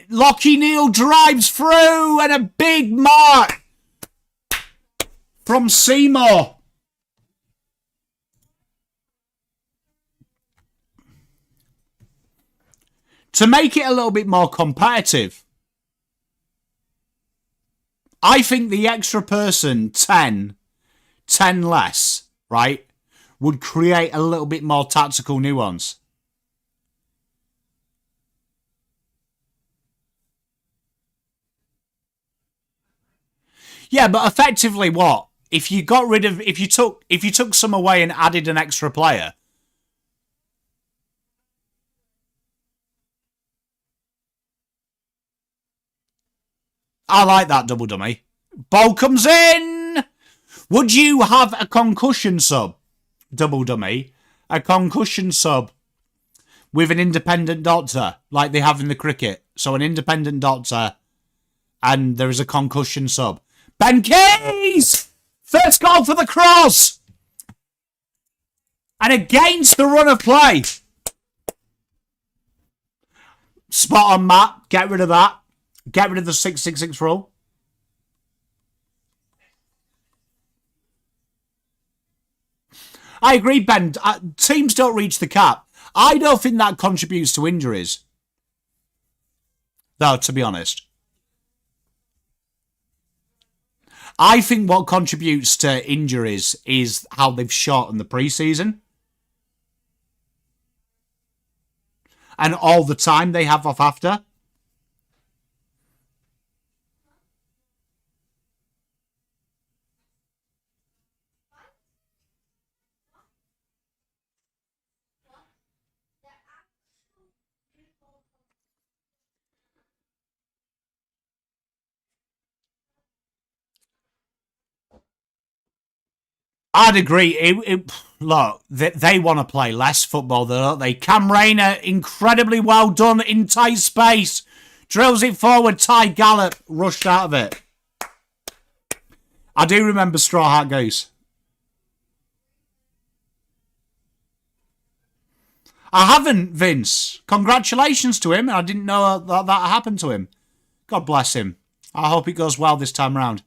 Lockie Neal drives through and a big mark. From Seymour. To make it a little bit more competitive, I think the extra person, 10 less, right, would create a little bit more tactical nuance. Yeah, but effectively what? If you took some away and added an extra player. I like that double dummy. Ball comes in! Would you have a concussion sub? Double dummy. A concussion sub with an independent doctor, like they have in the cricket. So an independent doctor, and there is a concussion sub. Ben Keys! First goal for the Crows! And against the run of play. Spot on, Matt. Get rid of that. Get rid of the 666 rule. I agree, Ben. Teams don't reach the cap. I don't think that contributes to injuries. Though, to be honest. I think what contributes to injuries is how they've shortened the preseason. And all the time they have off after. I'd agree. Look, they want to play less football, don't they? Cam Rayner, incredibly well done in tight space. Drills it forward. Ty Gallop rushed out of it. I do remember Straw Hat Goose. I haven't, Vince. Congratulations to him. I didn't know that happened to him. God bless him. I hope it goes well this time round.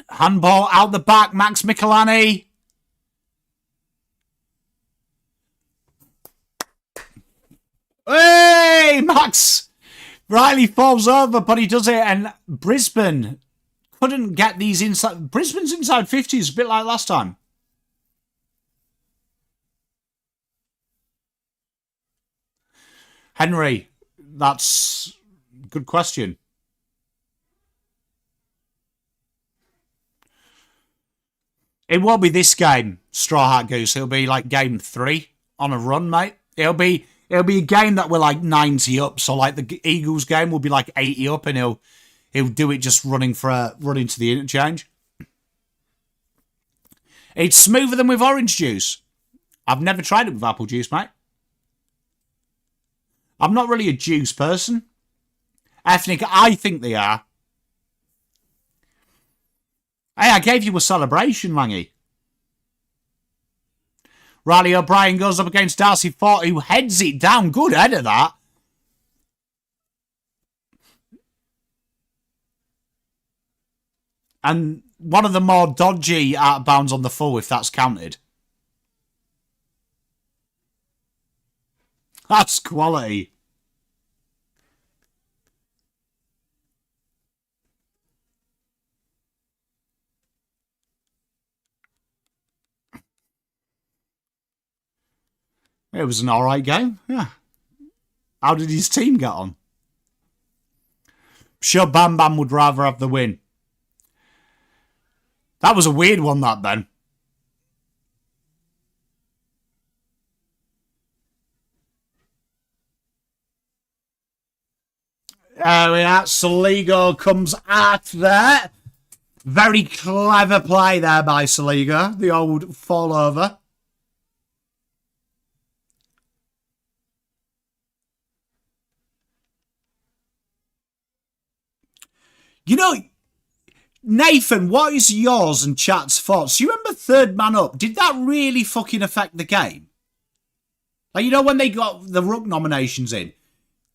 Handball out the back, Max Michelani. Hey, Max! Riley falls over, but he does it, and Brisbane couldn't get these inside. Brisbane's inside 50s, a bit like last time. Henry, that's a good question. It won't be this game, Straw Hat Goose. It'll be like game 3 on a run, mate. It'll be a game that we're like 90 up. So like the Eagles game will be like 80 up, and he'll do it just running to the interchange. It's smoother than with orange juice. I've never tried it with apple juice, mate. I'm not really a juice person. Ethnic, I think they are. Hey, I gave you a celebration, Langy. Riley O'Brien goes up against Darcy Fort, who heads it down. Good head of that. And one of the more dodgy out of bounds on the full, if that's counted. That's quality. It was an alright game, yeah. How did his team get on? Sure, Bam Bam would rather have the win. That was a weird one, that, Ben. There we are. Saligo comes at there. Very clever play there by Saligo. The old fall over. You know, Nathan, what is yours and chat's thoughts? You remember third man up? Did that really fucking affect the game? Like, you know, when they got the Rook nominations in,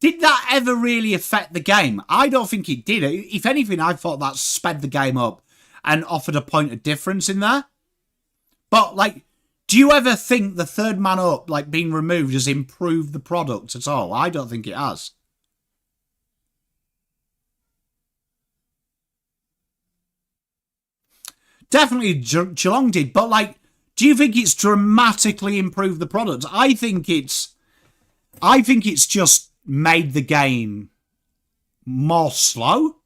Did that ever really affect the game? I don't think it did. If anything, I thought that sped the game up and offered a point of difference in there. But, like, do you ever think the third man up, like, being removed has improved the product at all? I don't think it has. Definitely Geelong did, but, like, do you think it's dramatically improved the product? I think it's just made the game more slow.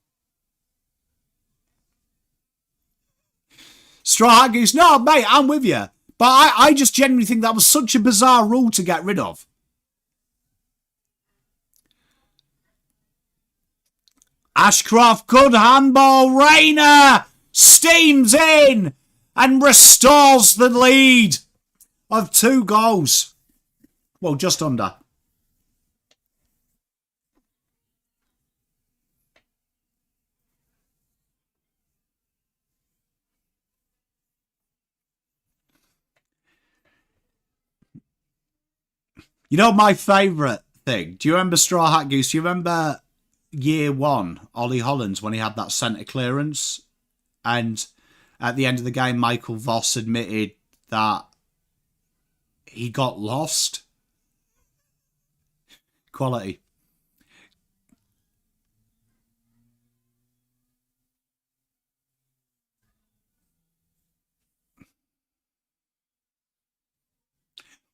Straw Hat Goose, no, mate, I'm with you. But I just genuinely think that was such a bizarre rule to get rid of. Ashcroft, good handball. Rayner steams in and restores the lead of 2 goals. Well, just under. You know my favourite thing? Do you remember Straw Hat Goose? Do you remember year 1, Ollie Hollands, when he had that centre clearance? And at the end of the game, Michael Voss admitted that he got lost. Quality.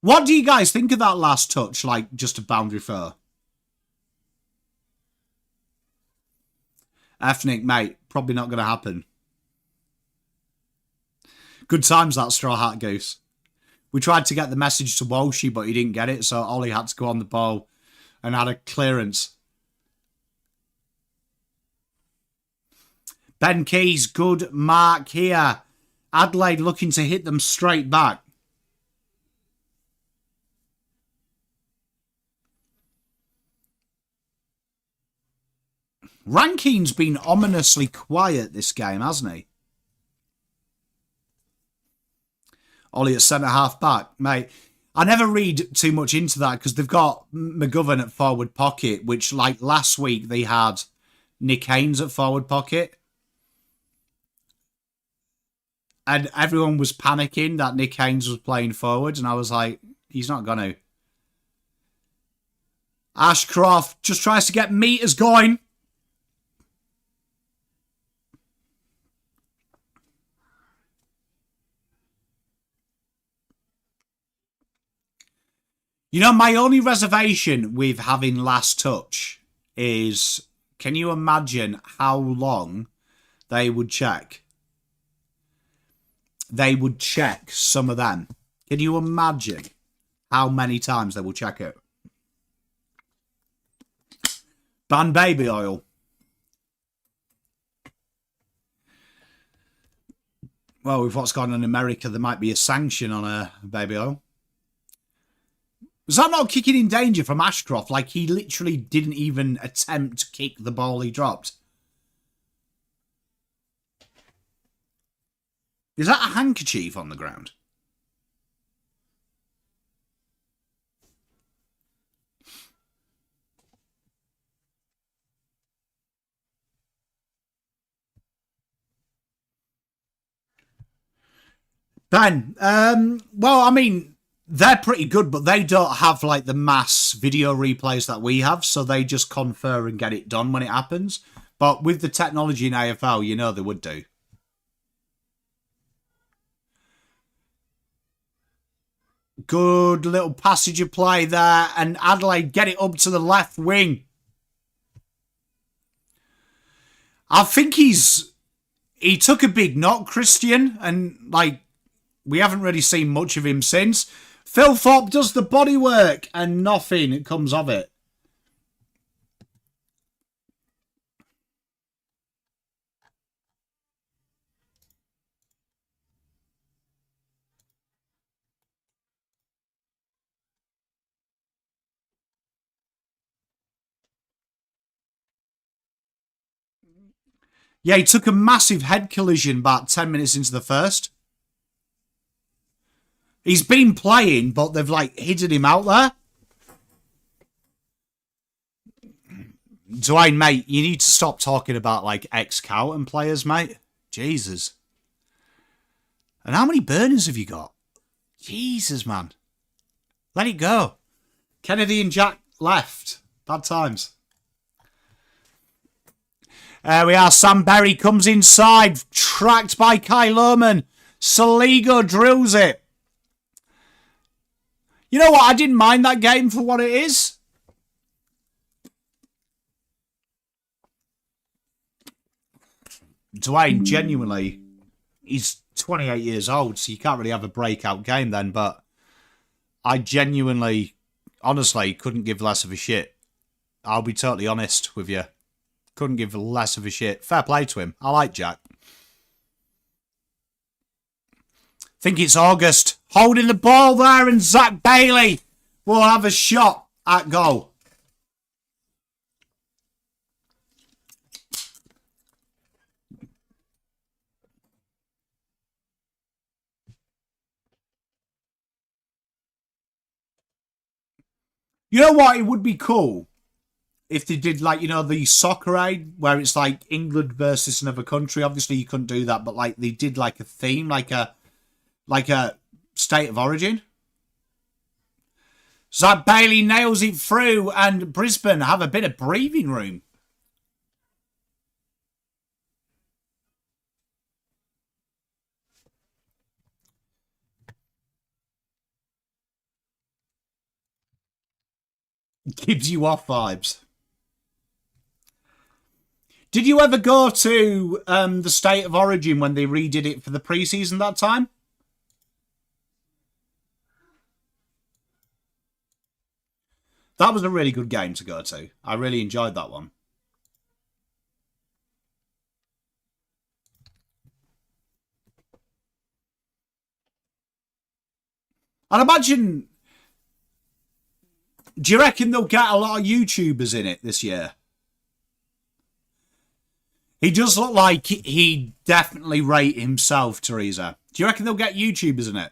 What do you guys think of that last touch? Like, just a boundary throw? Ethnic, mate, probably not going to happen. Good times, that Straw Hat Goose. We tried to get the message to Walshy, but he didn't get it, so Ollie had to go on the ball and had a clearance. Ben Keys, good mark here. Adelaide looking to hit them straight back. Rankine's been ominously quiet this game, hasn't he? Ollie at centre-half back. Mate, I never read too much into that because they've got McGovern at forward pocket, which, like, last week they had Nick Haynes at forward pocket. And everyone was panicking that Nick Haynes was playing forward, and I was like, he's not going to. Ashcroft just tries to get meters going. You know, my only reservation with having last touch is, can you imagine how long they would check? They would check some of them. Can you imagine how many times they will check it? Ban baby oil. Well, with what's gone on in America, there might be a sanction on a baby oil. Was that not kicking in danger from Ashcroft? Like, he literally didn't even attempt to kick the ball he dropped. Is that a handkerchief on the ground? Ben, well, I mean, they're pretty good, but they don't have, like, the mass video replays that we have, so they just confer and get it done when it happens. But with the technology in AFL, you know they would do. Good little passage of play there, and Adelaide get it up to the left wing. I think he took a big knock, Christian, and, like, we haven't really seen much of him since. Phil Thorpe does the body work and nothing comes of it. Yeah, he took a massive head collision about 10 minutes into the first. He's been playing, but they've, like, hidden him out there. Dwayne, mate, you need to stop talking about, like, ex-Carlton players, mate. Jesus. And how many burners have you got? Jesus, man. Let it go. Kennedy and Jack left. Bad times. There we are. Sam Berry comes inside. Tracked by Kai Lohman. Saligo drills it. You know what? I didn't mind that game for what it is. Dwayne, genuinely, he's 28 years old, so you can't really have a breakout game then, but I genuinely, honestly, couldn't give less of a shit. I'll be totally honest with you. Couldn't give less of a shit. Fair play to him. I like Jack. Think it's August. Holding the ball there, and Zach Bailey will have a shot at goal. You know what? It would be cool if they did, like, you know, the Soccer Aid, where it's like England versus another country. Obviously, you couldn't do that, but like they did like a theme, like a state of origin. Zach Bailey nails it through, and Brisbane have a bit of breathing room. Gives you off vibes. Did you ever go to the State of Origin when they redid it for the pre-season that time? That was a really good game to go to. I really enjoyed that one. I'd imagine... Do you reckon they'll get a lot of YouTubers in it this year? He does look like he'd definitely rate himself, Teresa. Do you reckon they'll get YouTubers in it?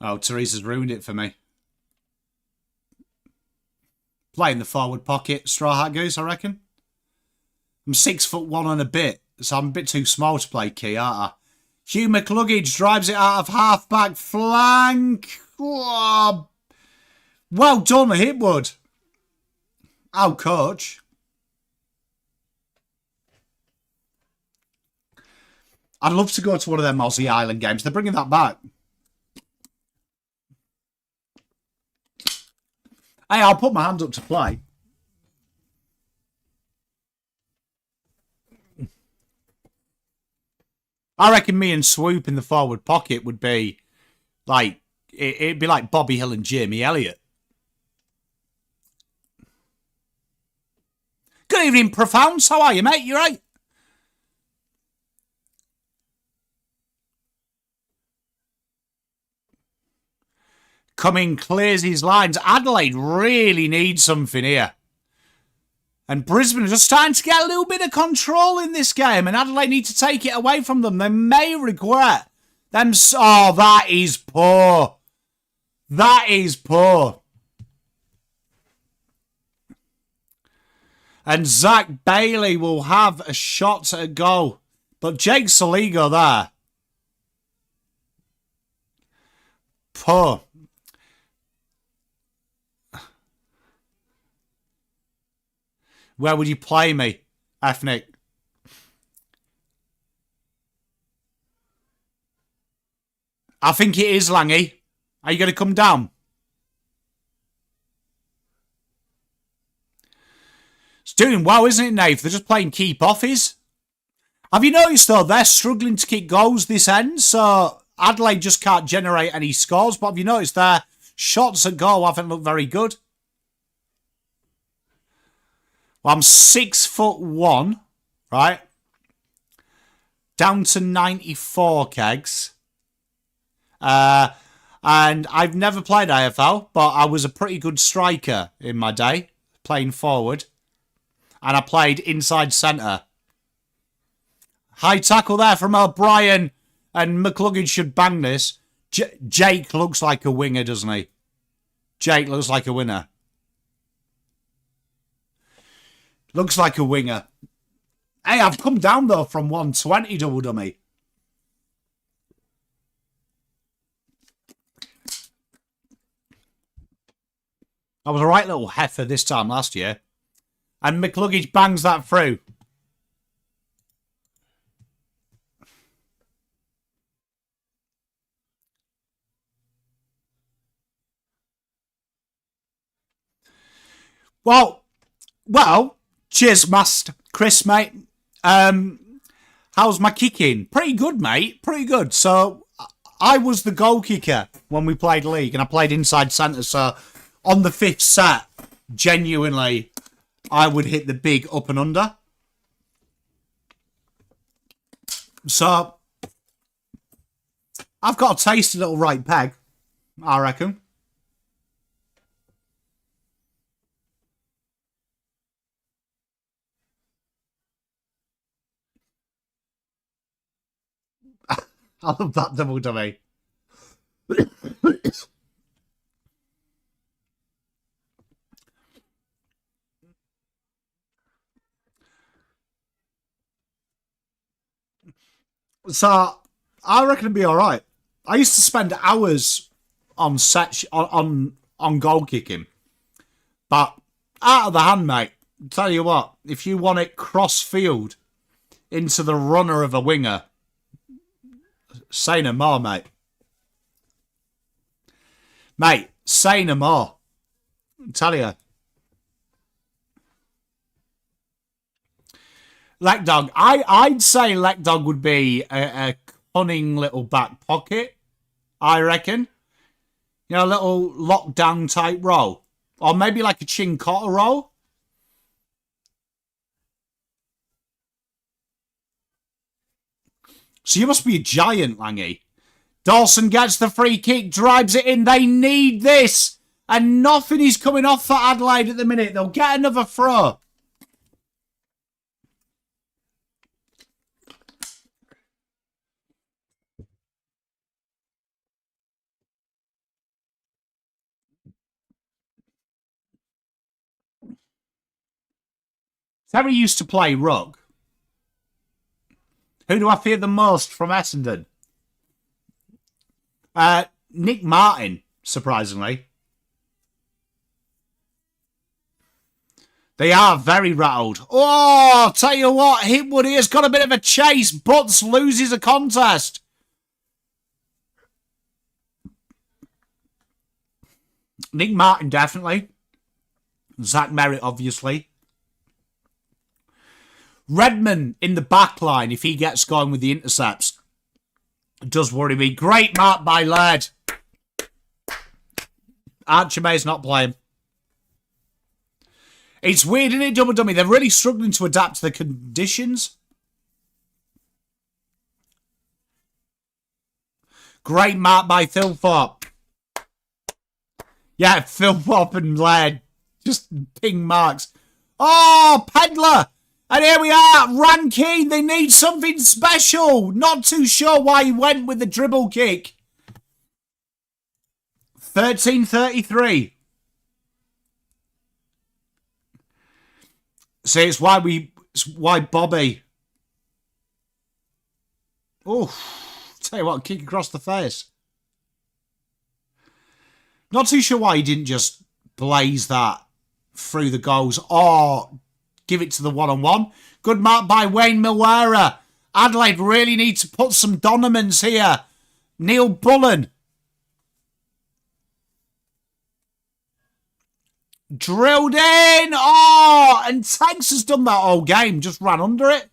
Oh, Teresa's ruined it for me. Playing the forward pocket, Straw Hat Goose, I reckon. I'm 6'1" and a bit, so I'm a bit too small to play key, aren't I? Hugh McCluggage drives it out of half-back flank. Oh, well done, Hipwood. Oh, coach. I'd love to go to one of them Aussie Island games. They're bringing that back. Hey, I'll put my hand up to play. I reckon me and Swoop in the forward pocket would be like, it'd be like Bobby Hill and Jamie Elliott. Good evening, Profounds. How are you, mate? You right? Cumming clears his lines. Adelaide really needs something here. And Brisbane are just starting to get a little bit of control in this game. And Adelaide need to take it away from them. They may regret them. Oh, that is poor. That is poor. And Zach Bailey will have a shot at a goal. But Jake Saligo there. Poor. Where would you play me, Ethnic? I think it is, Langy. Are you going to come down? It's doing well, isn't it, Nave? They're just playing keep offies. Have you noticed, though, they're struggling to kick goals this end, so Adelaide just can't generate any scores, but have you noticed their shots at goal haven't looked very good? Well, I'm 6'1", right? Down to 94 kegs. And I've never played AFL, but I was a pretty good striker in my day, playing forward. And I played inside centre. High tackle there from O'Brien. And McCluggage should bang this. Jake looks like a winger, doesn't he? Jake looks like a winner. Looks like a winger. Hey, I've come down, though, from 120 double dummy. I was a right little heifer this time last year. And McCluggage bangs that through. Well, cheers, Master Chris, mate. How's my kicking? Pretty good, mate. Pretty good. So, I was the goal kicker when we played league, and I played inside centre. So, on the 5th set, genuinely, I would hit the big up and under. So, I've got a tasty little right peg, I reckon. I love that double dummy. So, I reckon it'd be all right. I used to spend hours on on goal kicking, but out of the hand, mate. Tell you what, if you want it cross field into the runner of a winger, say no more, mate. Mate, say no more. Tell you. Leckdog. I'd say Leckdog would be a cunning little back pocket, I reckon. You know, a little lockdown type role. Or maybe like a Chincotta role. So you must be a giant, Langy. Dawson gets the free kick, drives it in. They need this. And nothing is coming off for Adelaide at the minute. They'll get another throw. Terry used to play rug. Who do I fear the most from Essendon? Nick Martin, surprisingly. They are very rattled. Oh, tell you what, Hitwood here's got a bit of a chase. Butts loses a contest. Nick Martin, definitely. Zach Merritt, obviously. Redman in the back line, if he gets going with the intercepts, does worry me. Great mark by Laird. Archie May's not playing. It's weird, isn't it, Double Dummy? They're really struggling to adapt to the conditions. Great mark by Philthorpe. Yeah, Philthorpe and Laird. Just ping marks. Oh, Pedler! And here we are, Rankine. They need something special. Not too sure why he went with the dribble kick. 13:33. See, it's why Bobby. Oh, tell you what, kick across the face. Not too sure why he didn't just blaze that through the goals or give it to the one-on-one. Good mark by Wayne Milwera. Adelaide really need to put some dominance here. Neil Bullen. Drilled in. Oh, and Tanks has done that all game. Just ran under it.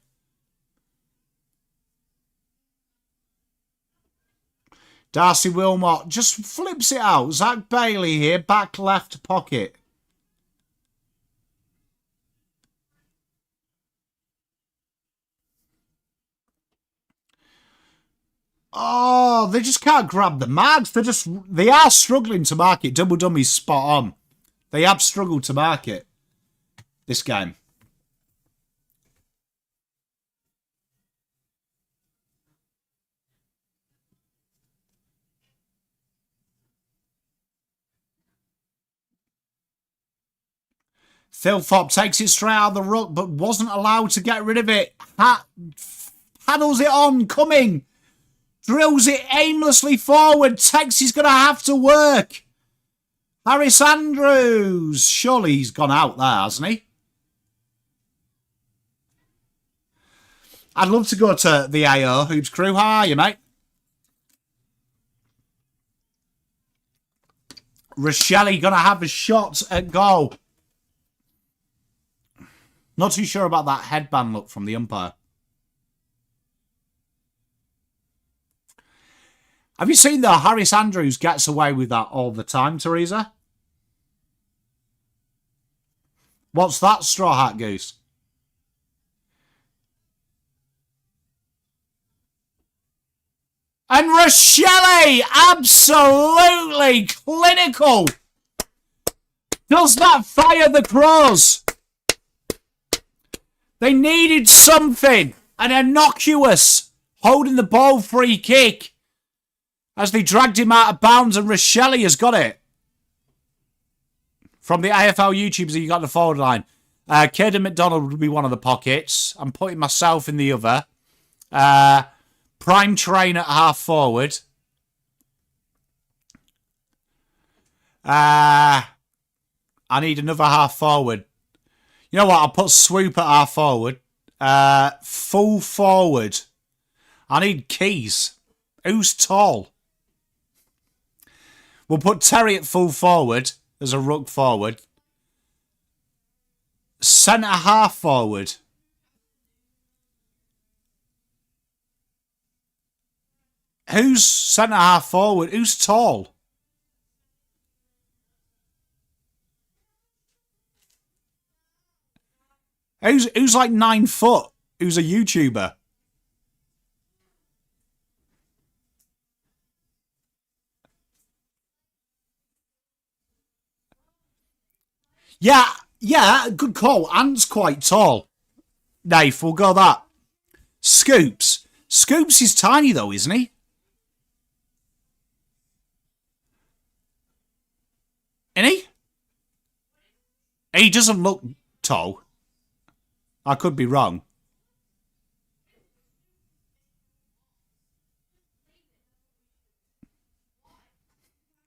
Darcy Wilmot just flips it out. Zach Bailey here, back left pocket. Oh, they just can't grab the marks. They are struggling to mark it. Double Dummy's spot on. They have struggled to mark it this game. Thilthorpe takes it straight out of the ruck, but wasn't allowed to get rid of it. Paddles it on, coming. Drills it aimlessly forward. Tex is going to have to work. Harris Andrews. Surely he's gone out there, hasn't he? I'd love to go to the AO Hoops crew. How are you, mate? Rochelle going to have a shot at goal. Not too sure about that headband look from the umpire. Have you seen that Harris Andrews gets away with that all the time, Teresa? What's that, Straw Hat Goose? And Rochelle, absolutely clinical. Does that fire the Crows? They needed something. An innocuous holding the ball free kick. As they dragged him out of bounds, and Rochelle has got it. From the AFL YouTubers, you got the forward line. Caden McDonald would be one of the pockets. I'm putting myself in the other. Prime Train at half forward. I need another half forward. You know what? I'll put Swoop at half forward. Full forward. I need Keys. Who's tall? We'll put Terry at full forward as a ruck forward. Centre half forward. Who's centre half forward? Who's tall? Who's like 9 foot? Who's a YouTuber? Yeah, good call. Ant's quite tall. Dave, we'll go that. Scoops. Scoops is tiny though, isn't he? Isn't he? He doesn't look tall. I could be wrong.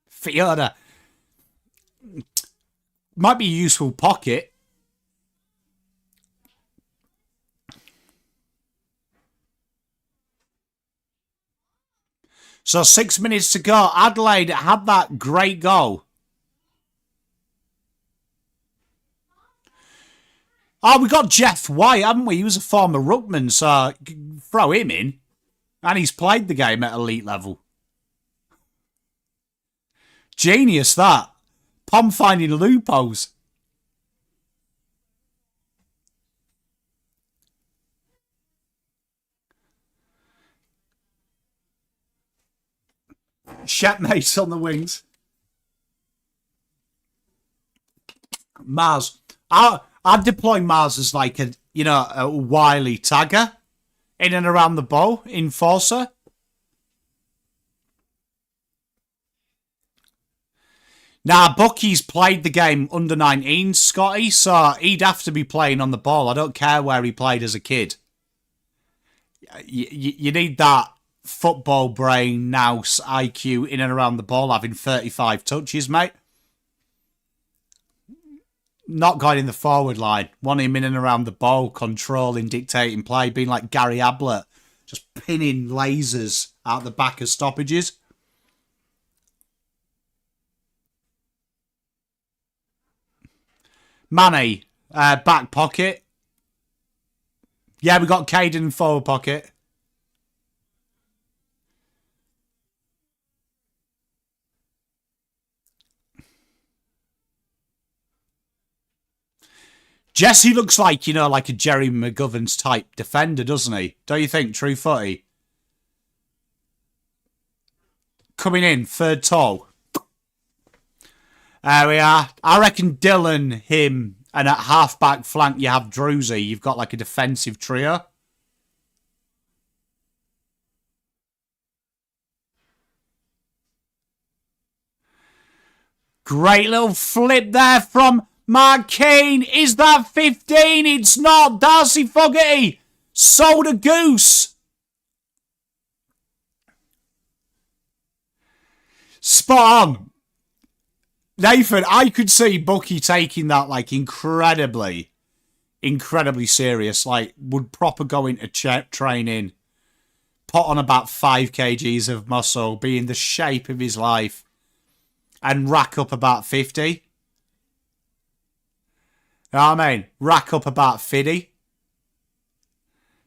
Fiona. Might be a useful pocket. So 6 minutes to go. Adelaide had that great goal. Oh, we got Jeff White, haven't we? He was a former ruckman, so throw him in. And he's played the game at elite level. Genius, that. Pom finding loopholes. Shepmates on the wings. Mars. I'd deploy Mars as like a wily tagger in and around the ball, enforcer. Now, Bucky's played the game under 19, Scotty, so he'd have to be playing on the ball. I don't care where he played as a kid. You need that football brain, nous, IQ in and around the ball, having 35 touches, mate. Not going in the forward line. Want him in and around the ball, controlling, dictating play, being like Gary Ablett, just pinning lasers out the back of stoppages. Manny, back pocket. Yeah, we got Caden in forward pocket. Jesse looks like, like a Jerry McGovern's type defender, doesn't he? Don't you think, True Footy? Coming in, third tall. There we are. I reckon Dylan, him, and at half-back flank you have Druzy. You've got like a defensive trio. Great little flip there from Mark Kane, is that 15? It's not. Darcy Fogarty sold a goose. Spot on. Nathan, I could see Bucky taking that like incredibly serious. Like, would proper go into training, put on about 5 kgs of muscle, be in the shape of his life, and rack up about 50. You know what I mean? Rack up about 50.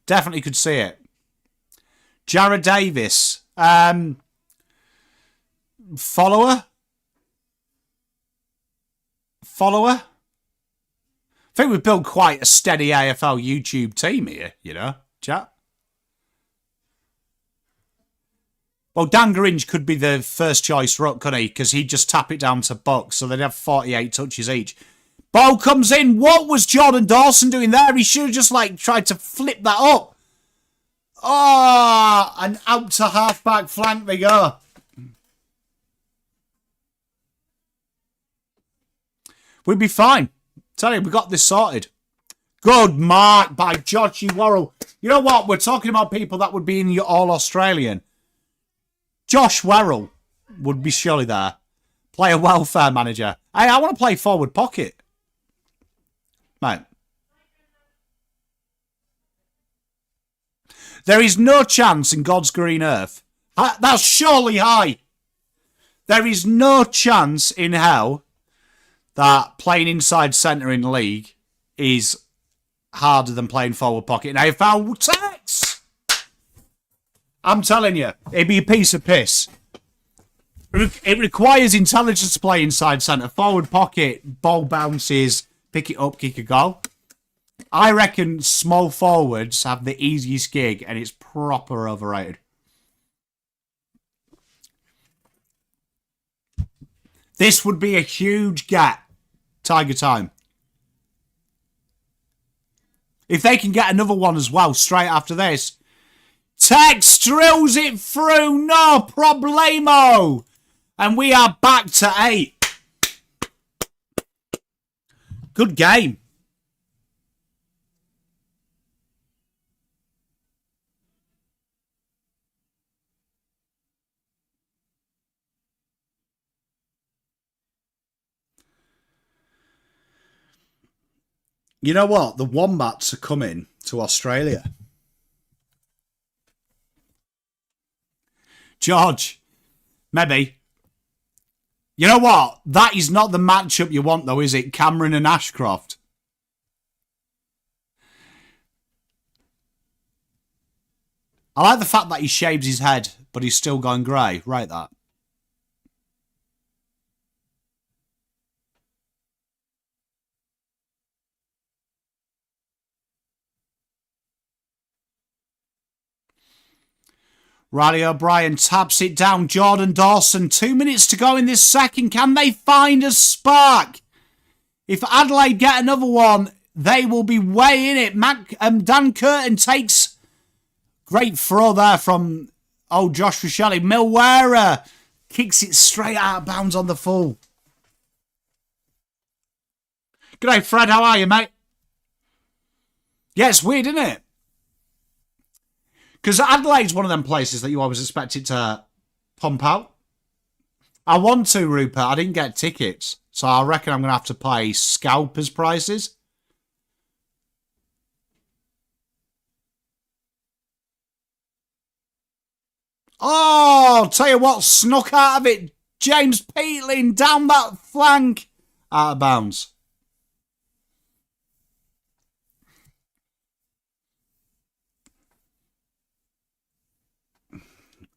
Definitely could see it. Jared Davis. Follower? I think we've built quite a steady AFL YouTube team here, you know, chat. Well, Dan Gringe could be the first choice ruck, couldn't he? Because he'd just tap it down to Bucks, so they'd have 48 touches each. Ball comes in. What was Jordan Dawson doing there? He should have just, like, tried to flip that up. Oh, and out to half-back flank they go. We'd be fine. Tell you, we got this sorted. Good mark by Joshie Worrell. You know what? We're talking about people that would be in your All-Australian. Josh Worrell would be surely there. Player welfare manager. Hey, I want to play forward pocket. Mate. There is no chance in God's green earth. That's surely high. There is no chance in hell that playing inside centre in league is harder than playing forward pocket in AFL Tex. I'm telling you, it'd be a piece of piss. It requires intelligence to play inside centre. Forward pocket, ball bounces, pick it up, kick a goal. I reckon small forwards have the easiest gig and it's proper overrated. This would be a huge gap. Tiger time. If they can get another one as well straight after this. Tex drills it through. No problemo. And we are back to 8. Good game. You know what? The Wombats are coming to Australia. George, maybe. You know what? That is not the matchup you want, though, is it? Cameron and Ashcroft. I like the fact that he shaves his head, but he's still going grey. Right, that. Riley O'Brien taps it down. Jordan Dawson, 2 minutes to go in this second. Can they find a spark? If Adelaide get another one, they will be way in it. Dan Curtin takes... Great throw there from Josh Rochelli. Milwera kicks it straight out of bounds on the full. Good day, Fred. How are you, mate? Yeah, it's weird, isn't it? Because Adelaide's one of them places that you always expect it to pump out. I want to, Rupert. I didn't get tickets. So I reckon I'm going to have to pay scalpers prices. Oh, tell you what, snuck out of it. James Peatling down that flank. Out of bounds.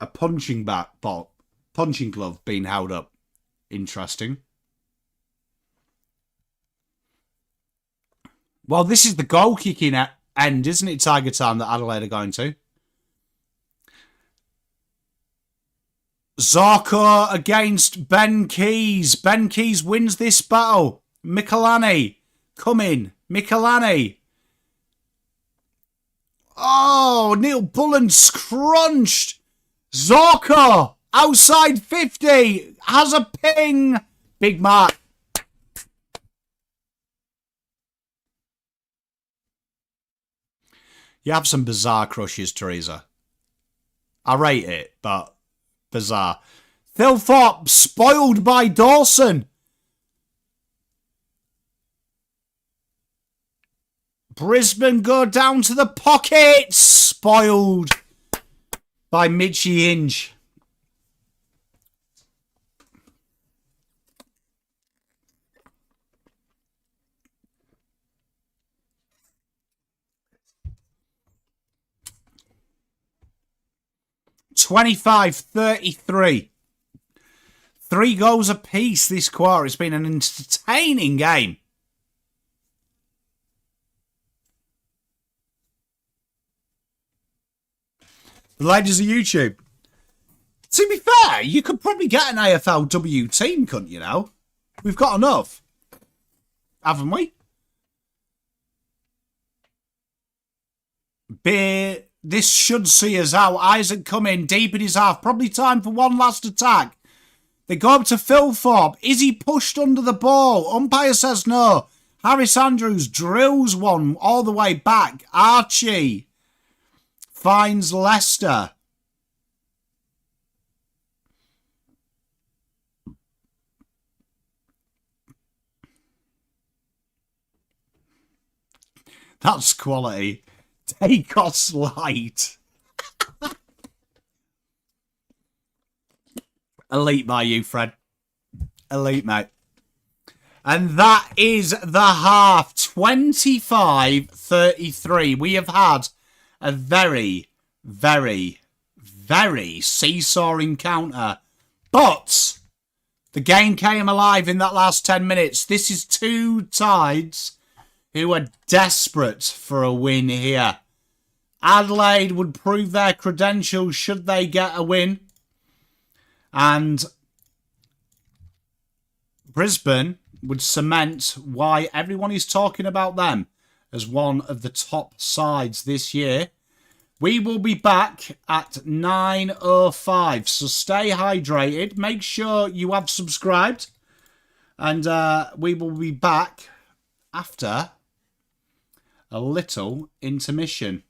A punching glove being held up. Interesting. Well, this is the goal kicking end, isn't it, Tiger Time, that Adelaide are going to? Zorko against Ben Keys. Ben Keys wins this battle. Michelani. Come in. Michelani. Oh, Neil Bullen scrunched. Zorko. Outside 50. Has a ping. Big mark. You have some bizarre crushes, Teresa. I rate it, but bizarre. Thilthorpe spoiled by Dawson. Brisbane go down to the pocket. Spoiled by Mitchie Hinge. (25-33). 3 goals apiece this quarter. It's been an entertaining game. The ladies of YouTube. To be fair, you could probably get an AFLW team, couldn't you now? We've got enough. Haven't we? Beer. This should see us out. Isaac come in deep in his half. Probably time for one last attack. They go up to Thilthorpe. Is he pushed under the ball? Umpire says no. Harris Andrews drills one all the way back. Archie finds Leicester. That's quality. Take or slide. Elite by you, Fred. Elite, mate. And that is the half. 25-33. We have had a very, very, very seesaw encounter. But the game came alive in that last 10 minutes. This is two sides who are desperate for a win here. Adelaide would prove their credentials should they get a win. And Brisbane would cement why everyone is talking about them as one of the top sides this year. We will be back at 9:05. So stay hydrated. Make sure you have subscribed. And we will be back after a little intermission.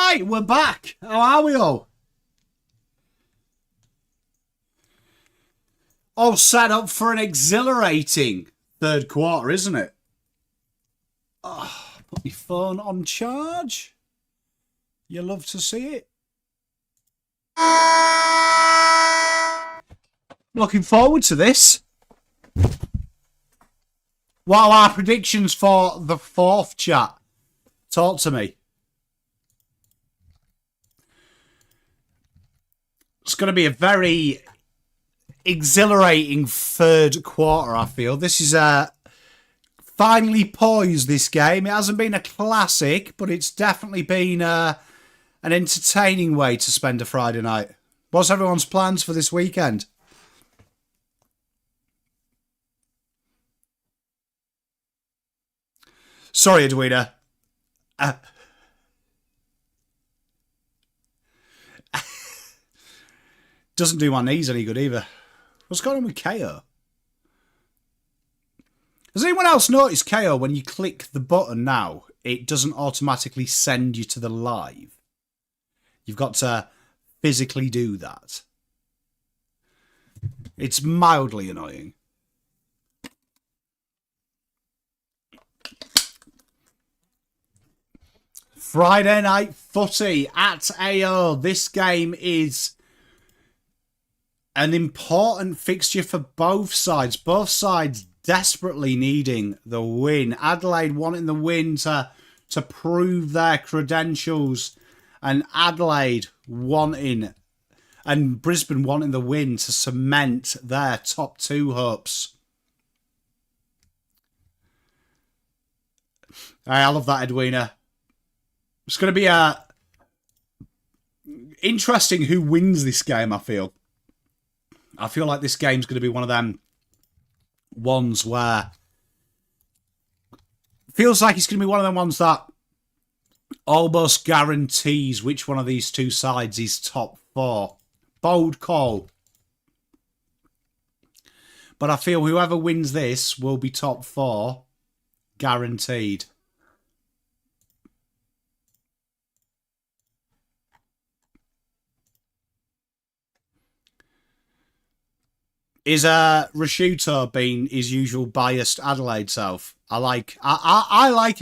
right, we're back. How are we all? All set up for an exhilarating third quarter, isn't it? Oh, put my phone on charge. You love to see it. Looking forward to this. What are our predictions for the fourth, chat? Talk to me. It's going to be a very exhilarating third quarter, I feel. This is finally poised, this game. It hasn't been a classic, but it's definitely been an entertaining way to spend a Friday night. What's everyone's plans for this weekend? Sorry, Edwina. Doesn't do my knees any good either. What's going on with KO? Has anyone else noticed, KO, when you click the button now, it doesn't automatically send you to the live? You've got to physically do that. It's mildly annoying. Friday night footy at AO. This game is an important fixture for both sides. Both sides desperately needing the win. Adelaide wanting the win to prove their credentials, and Adelaide wanting, and Brisbane wanting the win to cement their top two hopes. I love that, Edwina. It's going to be interesting who wins this game, I feel. I feel like this game's going to be one of them ones where feels like it's going to be one of them ones that almost guarantees which one of these two sides is top four. Bold call. But I feel whoever wins this will be top four, guaranteed. Is Rashuto being his usual biased Adelaide self? I like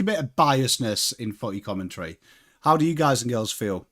a bit of biasness in footy commentary. How do you guys and girls feel?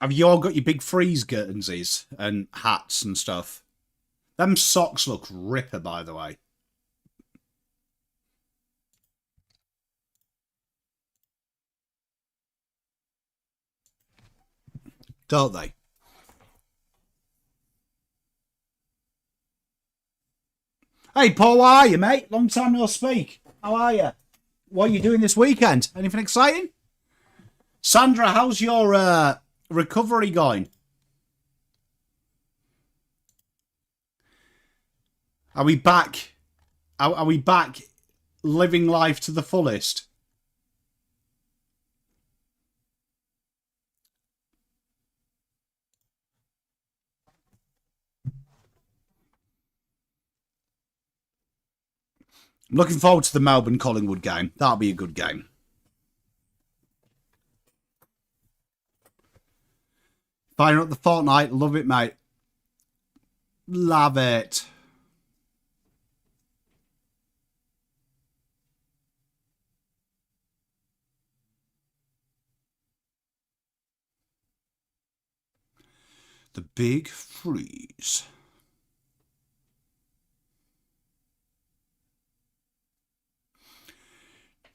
Have you all got your big freeze Guernsey's and hats and stuff? Them socks look ripper, by the way. Don't they? Hey, Paul, how are you, mate? Long time no speak. How are you? What are you doing this weekend? Anything exciting? Sandra, how's your recovery going? Are we back? Are we back living life to the fullest? I'm looking forward to the Melbourne-Collingwood game. That'll be a good game. Firing up the fortnight. Love it, mate. Love it. The big freeze.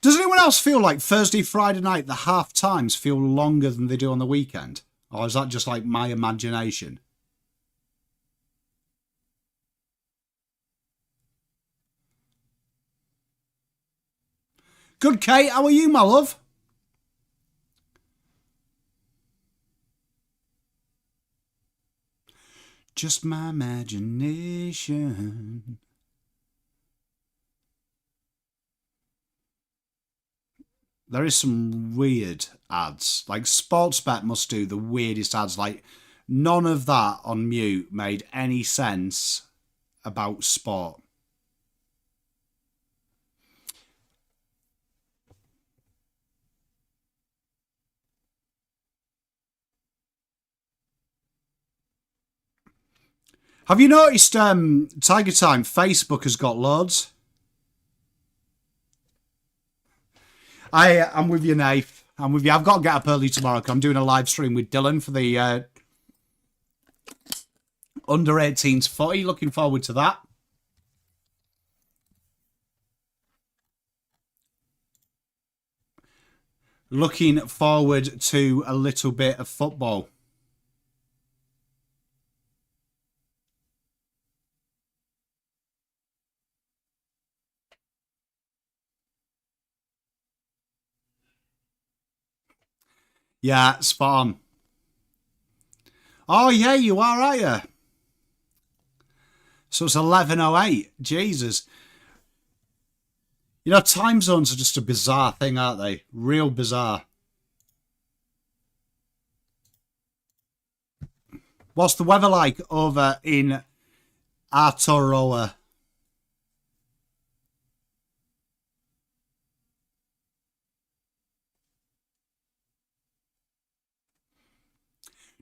Does anyone else feel like Thursday, Friday night, the half times feel longer than they do on the weekend? Or is that just like my imagination? Good, Kate. How are you, my love? Just my imagination. There is some weird ads. Like, Sportsbet must do the weirdest ads. Like, none of that on mute made any sense about sport. Have you noticed Tiger Time Facebook has got loads? I'm with you, Nath. I'm with you. I've got to get up early tomorrow because I'm doing a live stream with Dylan for the under 18s footy. Looking forward to that. Looking forward to a little bit of football. Yeah, spot on. Oh, yeah, you are, are you? So it's 11:08. Jesus. You know, time zones are just a bizarre thing, aren't they? Real bizarre. What's the weather like over in Aotearoa?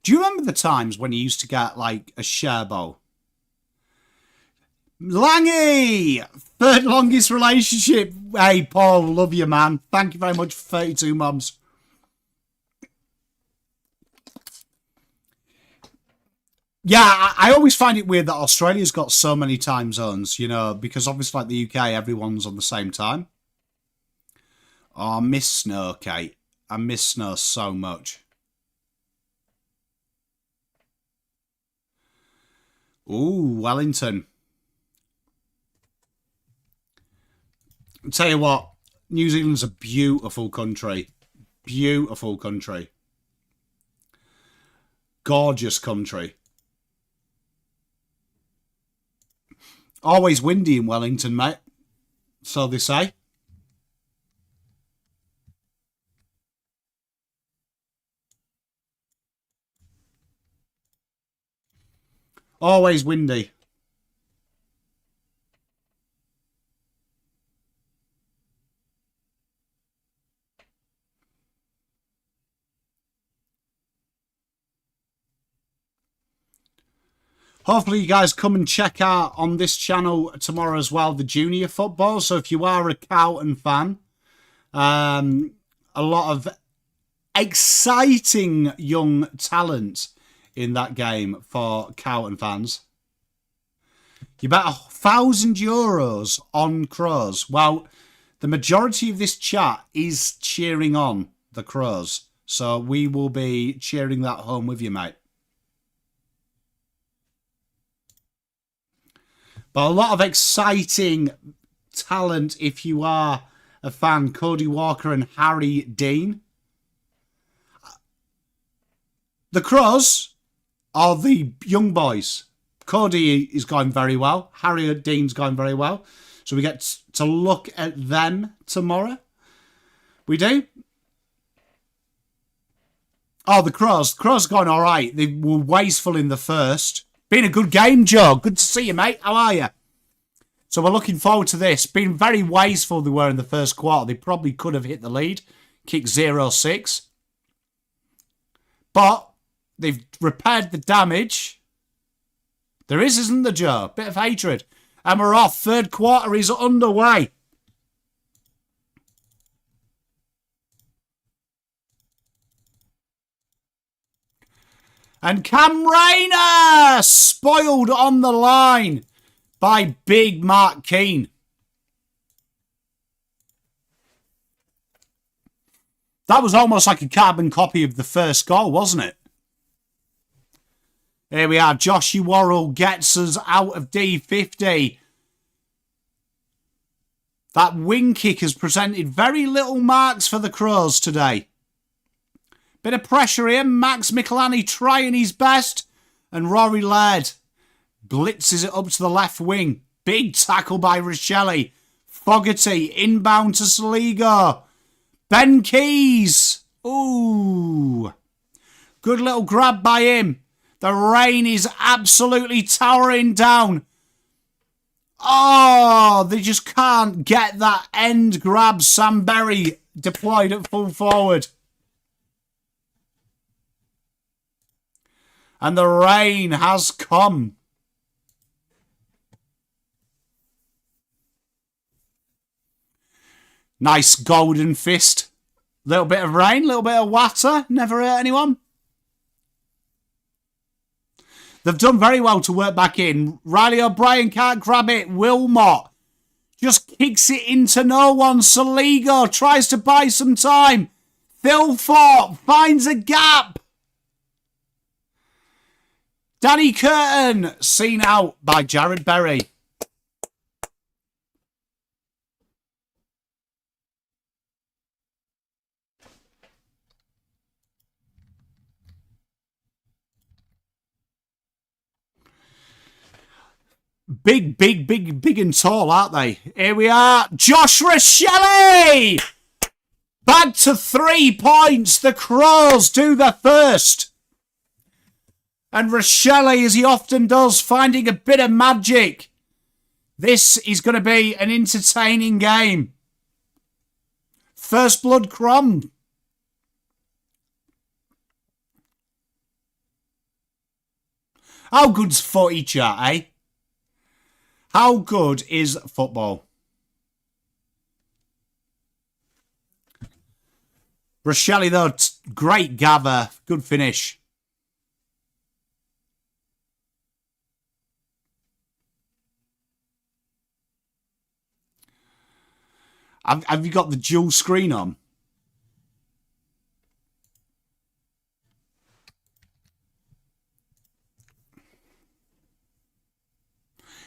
Do you remember the times when you used to get, like, a share bowl? Langy! Third longest relationship. Hey, Paul, love you, man. Thank you very much for 32 mums. Yeah, I always find it weird that Australia's got so many time zones, you know, because obviously, like the UK, everyone's on the same time. Oh, I miss snow, Kate. I miss snow so much. Ooh, Wellington. I'll tell you what, New Zealand's a beautiful country. Beautiful country. Gorgeous country. Always windy in Wellington, mate. So they say. Always windy. Hopefully you guys come and check out on this channel tomorrow as well, the junior football. So if you are a Carlton fan, a lot of exciting young talent in that game for Carlton fans. You bet €1,000 on Crows. Well, the majority of this chat is cheering on the Crows. So we will be cheering that home with you, mate. But a lot of exciting talent if you are a fan. Cody Walker and Harry Dean. The Crows are the young boys. Cody is going very well. Harry Dean's going very well. So we get to look at them tomorrow. We do. Oh, the Crows. The Crows are going all right. They were wasteful in the first. Been a good game, Joe. Good to see you, mate. How are you? So we're looking forward to this. Been very wasteful they were in the first quarter. They probably could have hit the lead. Kicked 0-6. But they've repaired the damage. There is, isn't there, Joe? Bit of hatred. And we're off. Third quarter is underway. And Cam Rayner spoiled on the line by big Mark Keane. That was almost like a carbon copy of the first goal, wasn't it? Here we are. Joshy Worrell gets us out of D50. That wing kick has presented very little marks for the Crows today. Bit of pressure here. Max Michelani trying his best. And Rory Laird blitzes it up to the left wing. Big tackle by Rochelle. Fogarty inbound to Saligo. Ben Keys. Ooh. Good little grab by him. The rain is absolutely towering down. Oh, they just can't get that end grab. Sam Berry deployed at full forward. And the rain has come. Nice golden fist. Little bit of rain, little bit of water. Never hurt anyone. They've done very well to work back in. Riley O'Brien can't grab it. Wilmot just kicks it into no one. Saligo tries to buy some time. Thilthorpe finds a gap. Danny Curtin seen out by Jared Berry. Big and tall, aren't they? Here we are. Josh Rochelle! Back to 3 points. The Crows do their first. And Rochelle, as he often does, finding a bit of magic. This is going to be an entertaining game. First blood crumb. How good's footy, chat, eh? How good is football? Rochelle, though, great gather. Good finish. Have you got the dual screen on?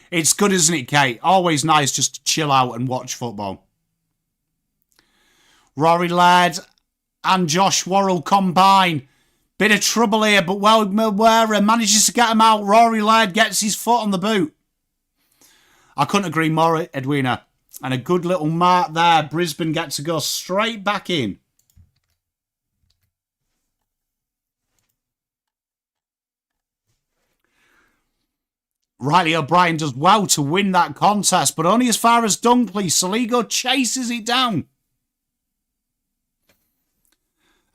It's good, isn't it, Kate? Always nice just to chill out and watch football. Rory Laird and Josh Worrell combine. Bit of trouble here, but Mulwera manages to get him out. Rory Laird gets his foot on the boot. I couldn't agree more, Edwina. And a good little mark there. Brisbane get to go straight back in. Riley O'Brien does well to win that contest, but only as far as Dunkley. Saligo chases it down.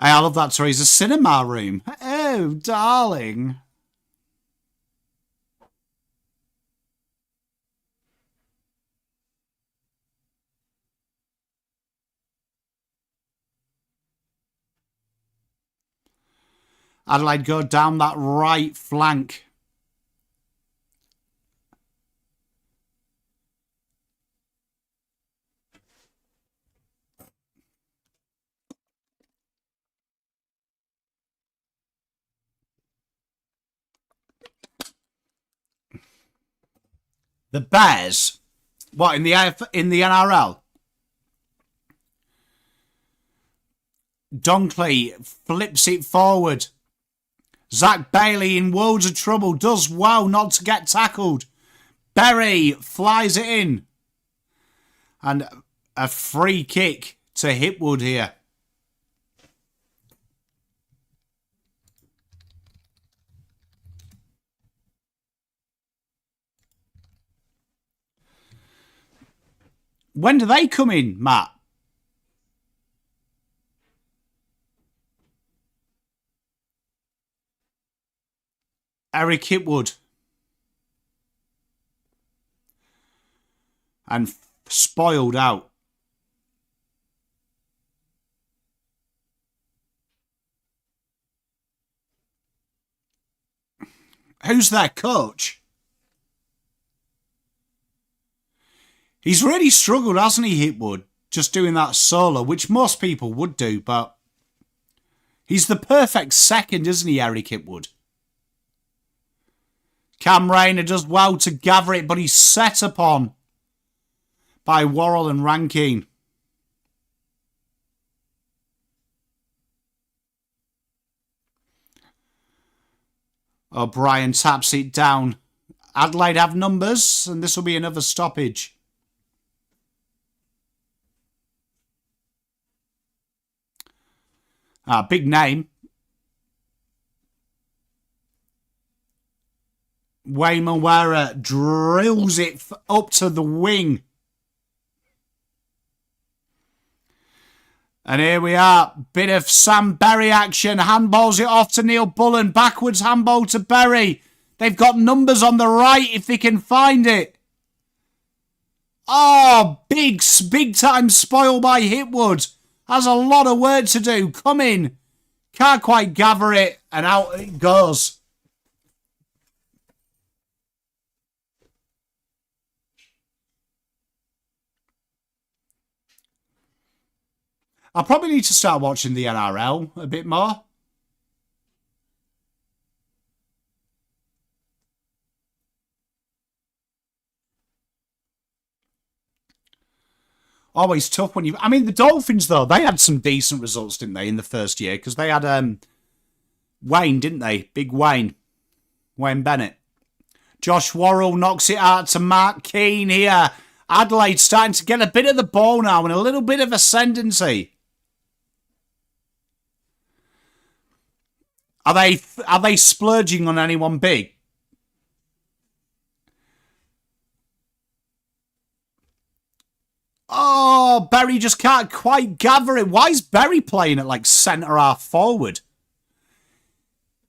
Hey, I love that, Teresa. Cinema room. Oh, darling. Adelaide go down that right flank. The Bears, what, in the NRL? Dunkley flips it forward. Zach Bailey in loads of trouble, does well not to get tackled. Berry flies it in. And a free kick to Hipwood here. When do they come in, Matt? Eric Hipwood. And spoiled out. Who's their coach? He's really struggled, hasn't he, Hipwood? Just doing that solo, which most people would do, but he's the perfect second, isn't he, Eric Hipwood? Cam Rayner does well to gather it, but he's set upon by Worrell and Rankine. O'Brien taps it down. Adelaide have numbers, and this will be another stoppage. Big name. Wayne Mawera drills it up to the wing. And here we are. Bit of Sam Berry action. Handballs it off to Neil Bullen. Backwards handball to Berry. They've got numbers on the right if they can find it. Oh, big time spoil by Hipwood. Has a lot of work to do. Come in. Can't quite gather it. And out it goes. I probably need to start watching the NRL a bit more. Always tough when you... I mean, the Dolphins, though, they had some decent results, didn't they, in the first year? Because they had Wayne, didn't they? Big Wayne. Wayne Bennett. Josh Worrell knocks it out to Mark Keane here. Adelaide starting to get a bit of the ball now and a little bit of ascendancy. Are they splurging on anyone big? Oh, Berry just can't quite gather it. Why is Berry playing at like centre half forward?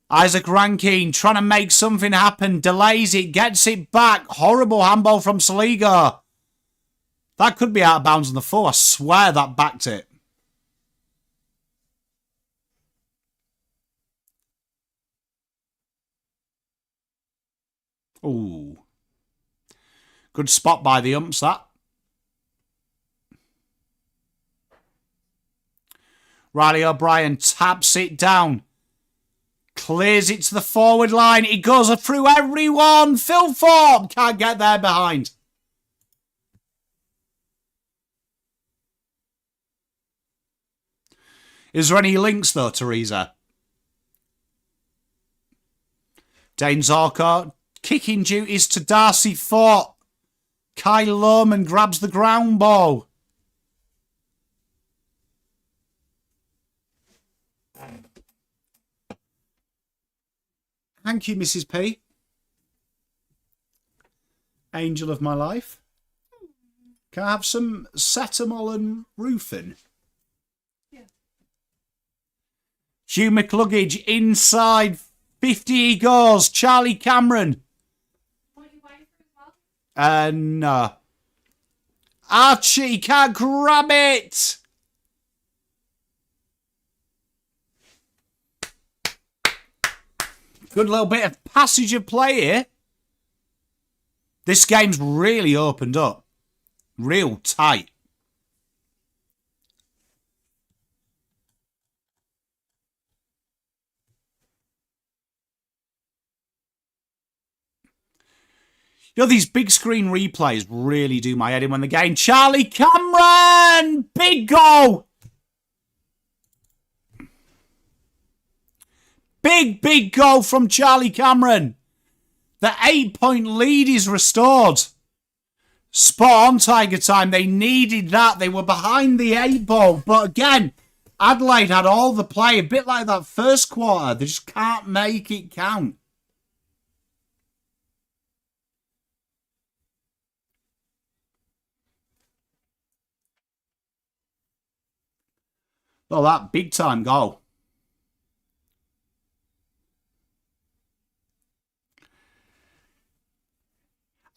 Isaac Rankine trying to make something happen. Delays it, gets it back. Horrible handball from Saligo. That could be out of bounds on the full. I swear that backed it. Ooh. Good spot by the umps, that. Riley O'Brien taps it down. Clears it to the forward line. It goes through everyone. Phil Thorpe can't get there behind. Is there any links, though, Teresa? Dane Zorko. Kicking duties to Darcy Fort. Kyle Lohman grabs the ground ball. Thank you, Mrs. P. Angel of my life. Can I have some Cetamol and Roofing? Yeah. Hugh McLuggage inside. 50 he goes. Charlie Cameron. No. Archie can't grab it. Good little bit of passage of play here. This game's really opened up. Real tight. You know, these big screen replays really do my head in when the game. Charlie Cameron! Big goal! Big goal from Charlie Cameron. The 8-point lead is restored. Spot on, Tiger time. They needed that. They were behind the 8 ball. But again, Adelaide had all the play. A bit like that first quarter. They just can't make it count. Oh, that big time goal.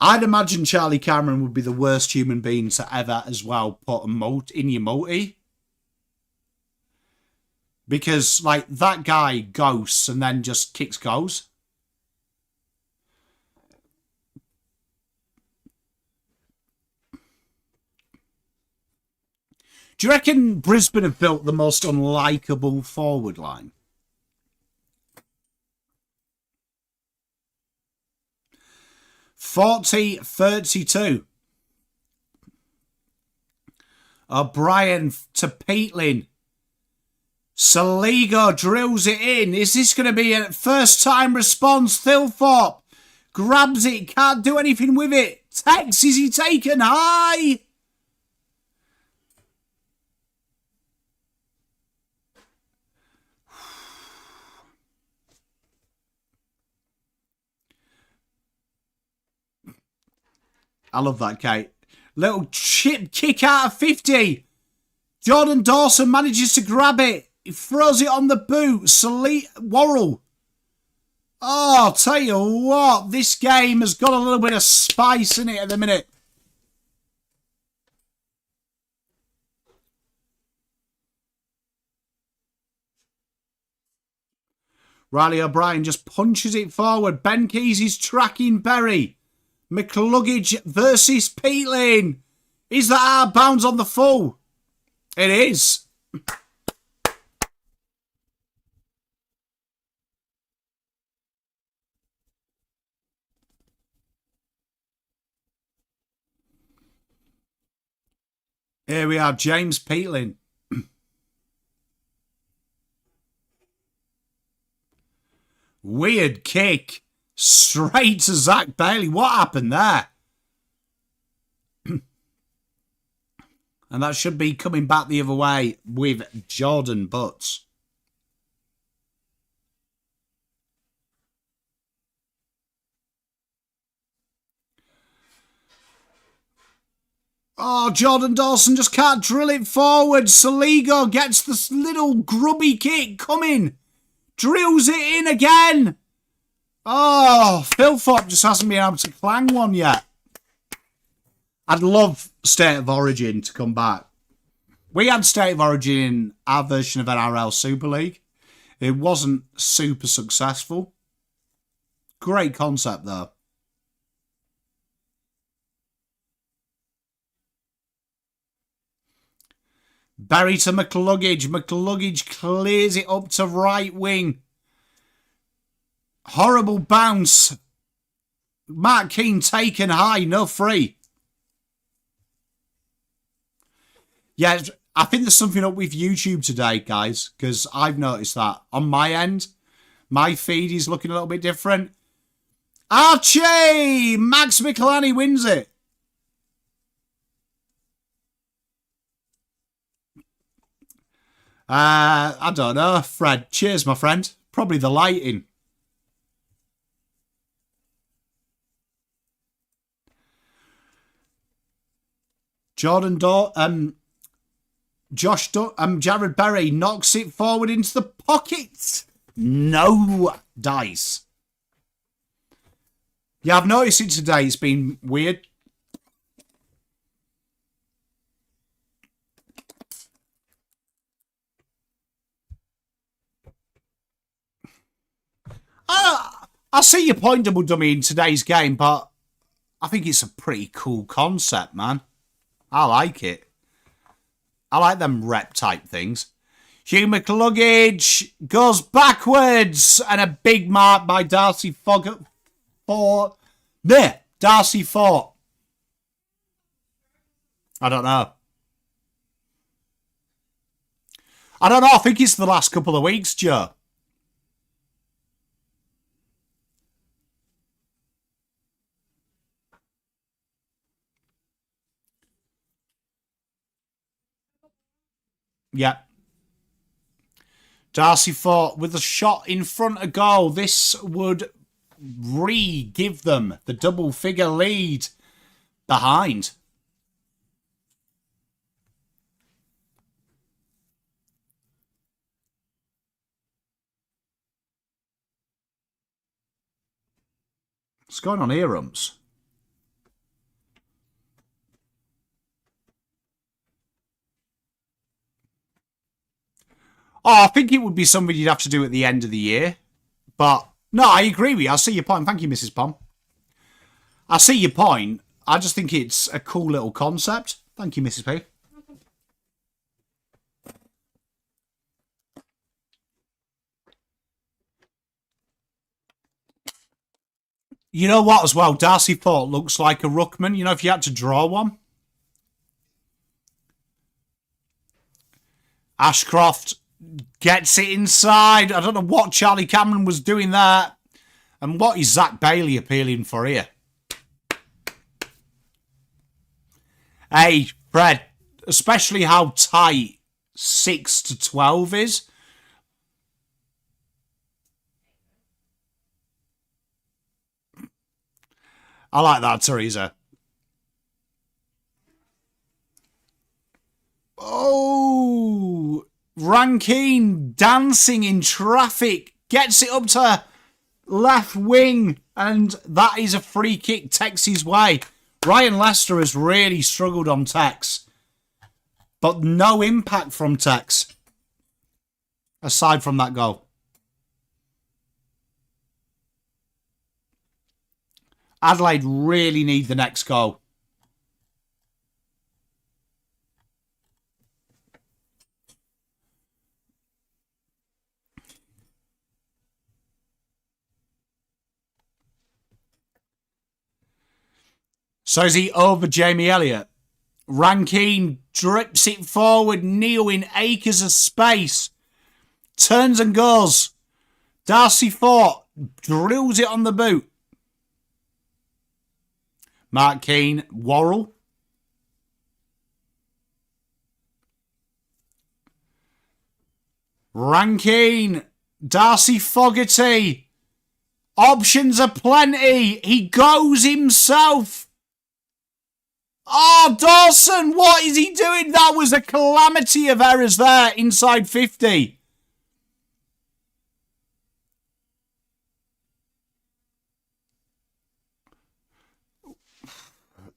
I'd imagine Charlie Cameron would be the worst human being to ever as well put a moat in your multi. Because, like, that guy ghosts and then just kicks goals. Do you reckon Brisbane have built the most unlikable forward line? $40-32. O'Brien to Peatling. Saligo drills it in. Is this going to be a first-time response? Thilthorpe grabs it, can't do anything with it. Tex, is he taken high? I love that, Kate. Little chip kick out of 50. Jordan Dawson manages to grab it. He throws it on the boot. Worrell. Oh, I'll tell you what. This game has got a little bit of spice in it at the minute. Riley O'Brien just punches it forward. Ben Kesey's tracking Berry. McCluggage versus Peatling. Is that out of bounds on the full? It is. Here we have James Peatling. Weird kick. Straight to Zach Bailey. What happened there? And that should be coming back the other way with Jordan Butts. Oh, Jordan Dawson just can't drill it forward. Saligo gets this little grubby kick coming. Drills it in again. Oh, Philthorpe just hasn't been able to clang one yet. I'd love State of Origin to come back. We had State of Origin in our version of NRL Super League. It wasn't super successful. Great concept, though. Barry to McCluggage. McCluggage clears it up to right wing. Horrible bounce. Mark Keane taken high, no free. Yeah, I think there's something up with YouTube today, guys, because I've noticed that on my end, my feed is looking a little bit different. Archie! Max Michelani wins it. I don't know, Fred. Cheers, my friend. Probably the lighting. Jared Berry knocks it forward into the pocket. No dice. Yeah, I've noticed it today. It's been weird. I see your point, Double Dummy, in today's game, but I think it's a pretty cool concept, man. I like it. I like them rep type things. Hugh McCluggage goes backwards, and a big mark by Darcy Fort. Darcy Fort. I don't know. I think it's the last couple of weeks, Joe. Yeah. Darcy Fort with a shot in front of goal. This would give them the double figure lead behind. What's going on here, Umps? Oh, I think it would be something you'd have to do at the end of the year. But, no, I agree with you. I see your point. Thank you, Mrs. Pom. I see your point. I just think it's a cool little concept. Thank you, Mrs. P. You know what, as well? Darcy Fort looks like a ruckman. You know, if you had to draw one. Ashcroft gets it inside. I don't know what Charlie Cameron was doing there. And what is Zach Bailey appealing for here? Hey, Fred, especially how tight 6 to 12 is. I like that, Teresa. Oh, Rankine dancing in traffic. Gets it up to left wing. And that is a free kick Tex's way. Ryan Lester has really struggled on Tex. But no impact from Tex. Aside from that goal. Adelaide really need the next goal. So is he over Jamie Elliott? Rankine drips it forward. Neil in acres of space. Turns and goes. Darcy Fort drills it on the boot. Mark Keane, Worrell. Rankine, Darcy Fogarty. Options are plenty. He goes himself. Oh, Dawson, what is he doing? That was a calamity of errors there inside 50.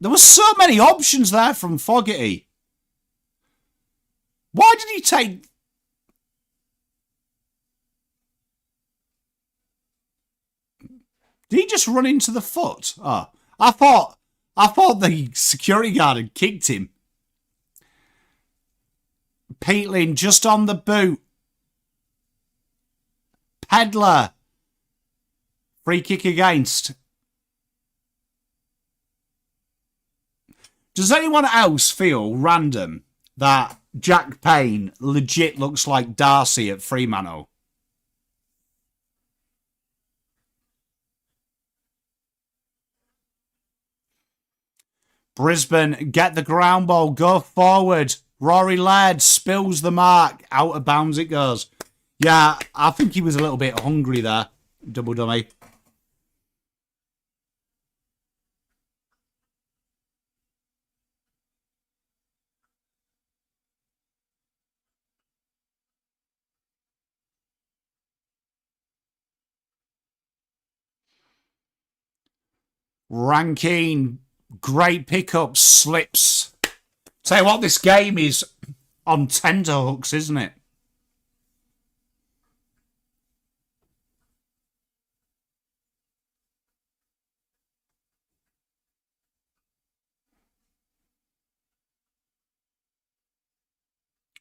There were so many options there from Fogarty. Why did he take... Did he just run into the foot? Oh, I thought the security guard had kicked him. Peatling just on the boot. Pedler. Free kick against. Does anyone else feel random that Jack Payne legit looks like Darcy at Fremantle? Brisbane get the ground ball, go forward. Rory Laird spills the mark. Out of bounds it goes. Yeah, I think he was a little bit hungry there. Double dummy. Rankine, great pickup, slips. Tell you what, this game is on tenterhooks, isn't it?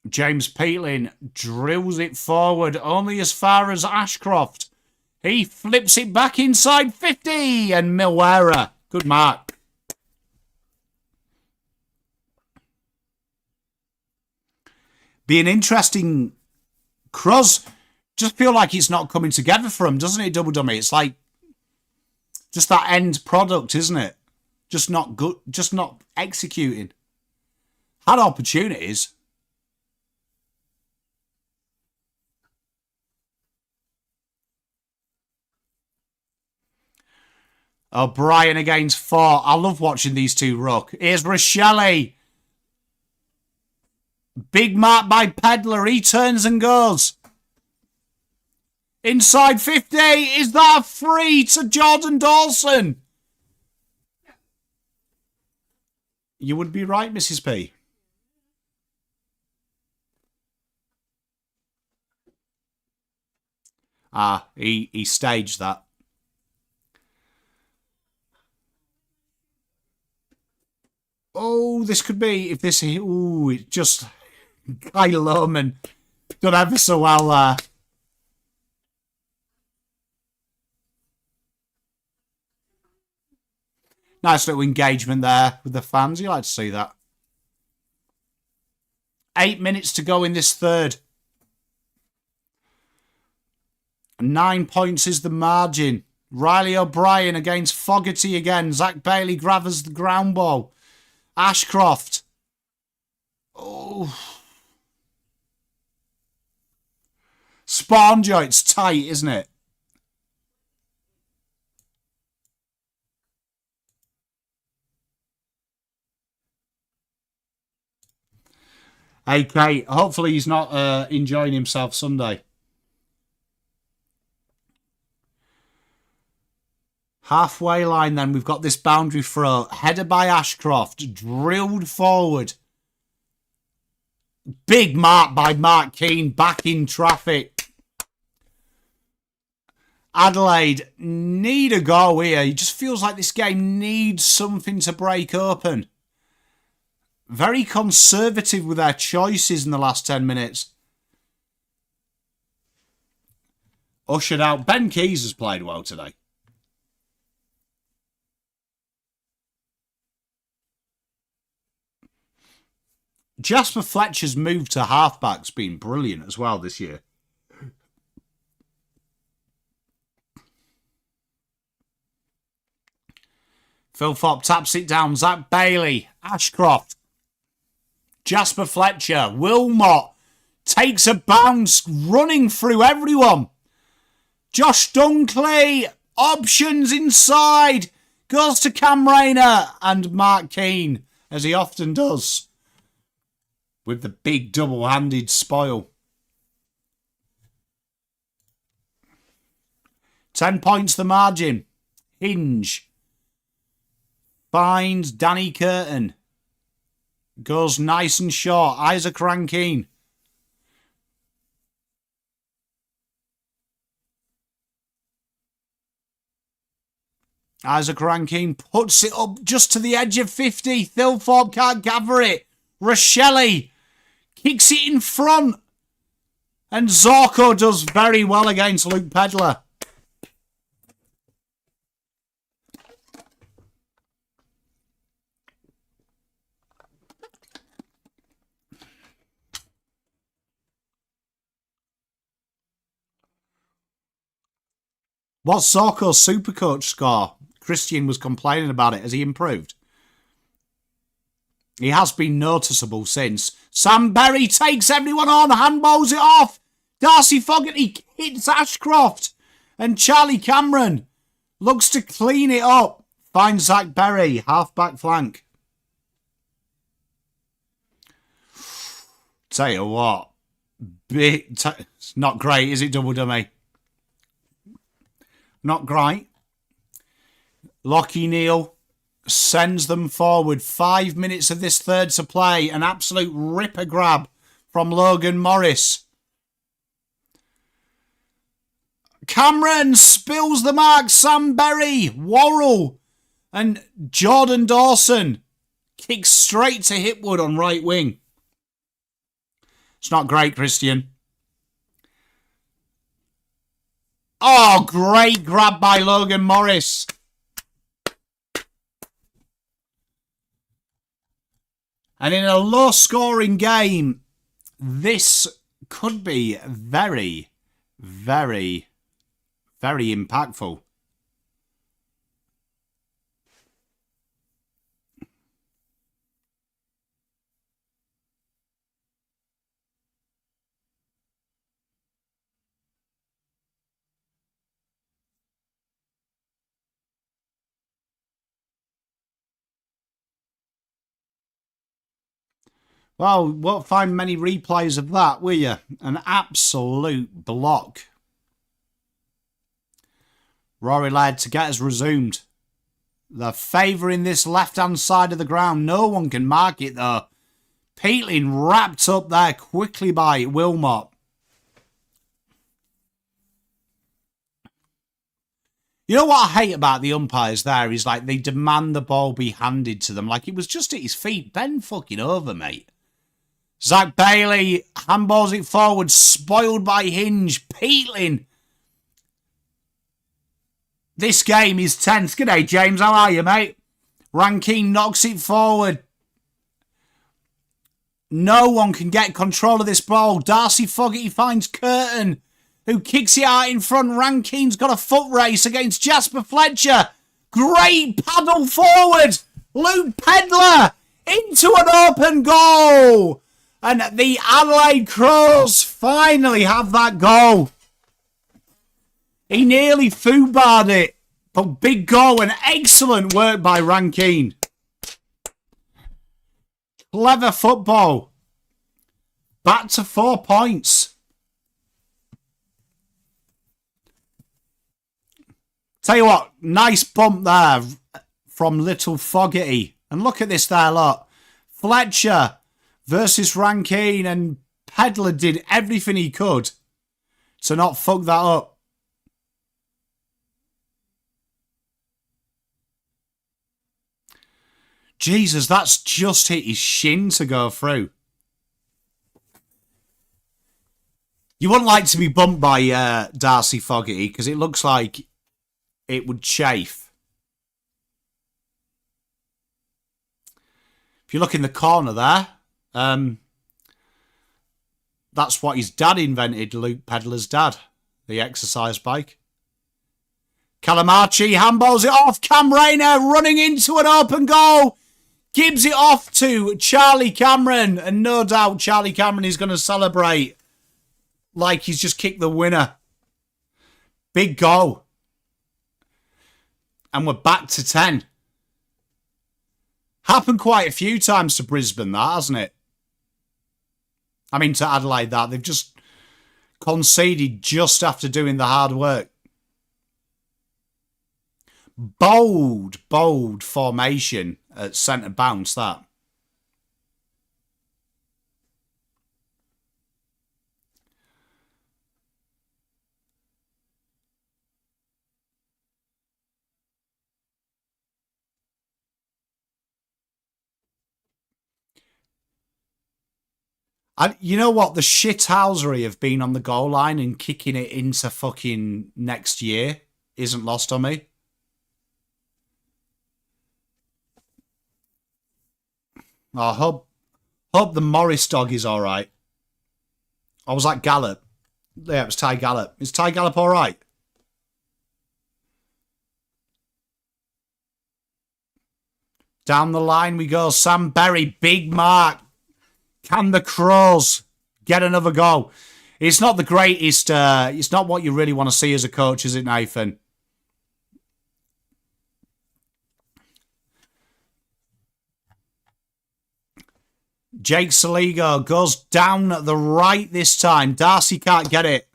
James Peatling drills it forward only as far as Ashcroft. He flips it back inside 50 and Milwera. Good mark. Be an interesting... Cross just feel like it's not coming together for him, doesn't it, Double Dummy? It's like just that end product, isn't it? Just not good, just not executing. Had opportunities. O'Brien against Fort. I love watching these two ruck. Here's Rochelle. Big mark by Pedler. He turns and goes. Inside 50. Is that a free to Jordan Dawson? You would be right, Mrs. P. Ah, he staged that. Oh, this could be, if this... Ooh, it just... Kyle Lohman done ever so well there. Nice little engagement there with the fans. You like to see that. 8 minutes to go in this third. 9 points is the margin. Riley O'Brien against Fogarty again. Zach Bailey grabs the ground ball. Ashcroft. Oh. Sponjo, it's tight, isn't it? Hey, Kate, hopefully he's not enjoying himself Sunday. Halfway line then, we've got this boundary throw. Header by Ashcroft, drilled forward. Big mark by Mark Keane, back in traffic. Adelaide need a goal here. It just feels like this game needs something to break open. Very conservative with their choices in the last 10 minutes. Ushered out. Ben Keys has played well today. Jasper Fletcher's move to halfback's been brilliant as well this year. Phil Fopp taps it down. Zach Bailey. Ashcroft. Jasper Fletcher. Wilmot takes a bounce, running through everyone. Josh Dunkley. Options inside. Goes to Cam Rayner and Mark Keane, as he often does, with the big double-handed spoil. 10 points the margin. Hinge finds Danny Curtin. Goes nice and short. Isaac Rankine. Isaac Rankine puts it up just to the edge of 50. Thilthorpe can't gather it. Rochelle kicks it in front. And Zorko does very well against Luke Pedler. What's Zorko's Supercoach score? Christian was complaining about it. Has he improved? He has been noticeable since. Sam Berry takes everyone on, handballs it off. Darcy Fogarty hits Ashcroft. And Charlie Cameron looks to clean it up. Finds Zach Berry, half-back flank. Tell you what. It's not great, is it, Double Dummy? Not great. Lockie Neal sends them forward. 5 minutes of this third to play. An absolute ripper grab from Logan Morris. Cameron spills the mark. Sam Berry, Worrell, and Jordan Dawson kicks straight to Hipwood on right wing. It's not great, Christian. Oh, great grab by Logan Morris. And in a low-scoring game, this could be very, very, very impactful. Well, won't find many replays of that, will you? An absolute block. Rory Laird to get us resumed. They're favouring this left-hand side of the ground. No one can mark it, though. Peatling wrapped up there quickly by Wilmot. You know what I hate about the umpires there is, like, they demand the ball be handed to them. Like, it was just at his feet. Bend fucking over, mate. Zach Bailey handballs it forward, spoiled by Hinge. Peatling. This game is tense. G'day, James. How are you, mate? Rankine knocks it forward. No one can get control of this ball. Darcy Fogarty finds Curtin, who kicks it out in front. Rankine's got a foot race against Jasper Fletcher. Great paddle forward. Luke Pedler into an open goal. And the Adelaide Crows finally have that goal. He nearly foobarred it. But big goal and excellent work by Rankine. Clever football. Back to 4 points. Tell you what, nice bump there from little Fogarty. And look at this there, look. Fletcher versus Rankine, and Pedler did everything he could to not fuck that up. Jesus, that's just hit his shin to go through. You wouldn't like to be bumped by Darcy Fogarty because it looks like it would chafe. If you look in the corner there, that's what his dad invented, Luke Pedler's dad, the exercise bike. Calamachi handballs it off. Cam Rayner running into an open goal. Gives it off to Charlie Cameron. And no doubt Charlie Cameron is going to celebrate like he's just kicked the winner. Big goal. And we're back to 10. Happened quite a few times to Brisbane, that, hasn't it? I mean, to Adelaide, that. They've just conceded just after doing the hard work. Bold formation at centre bounce, that. And you know what? The shithousery of being on the goal line and kicking it into fucking next year isn't lost on me. I hope the Morris dog is all right. Or was that Gallop? Yeah, it was Ty Gallop. Is Ty Gallop all right? Down the line we go. Sam Berry, big mark. Can the Crows get another goal? It's not the greatest. It's not what you really want to see as a coach, is it, Nathan? Jake Saligo goes down the right this time. Darcy can't get it.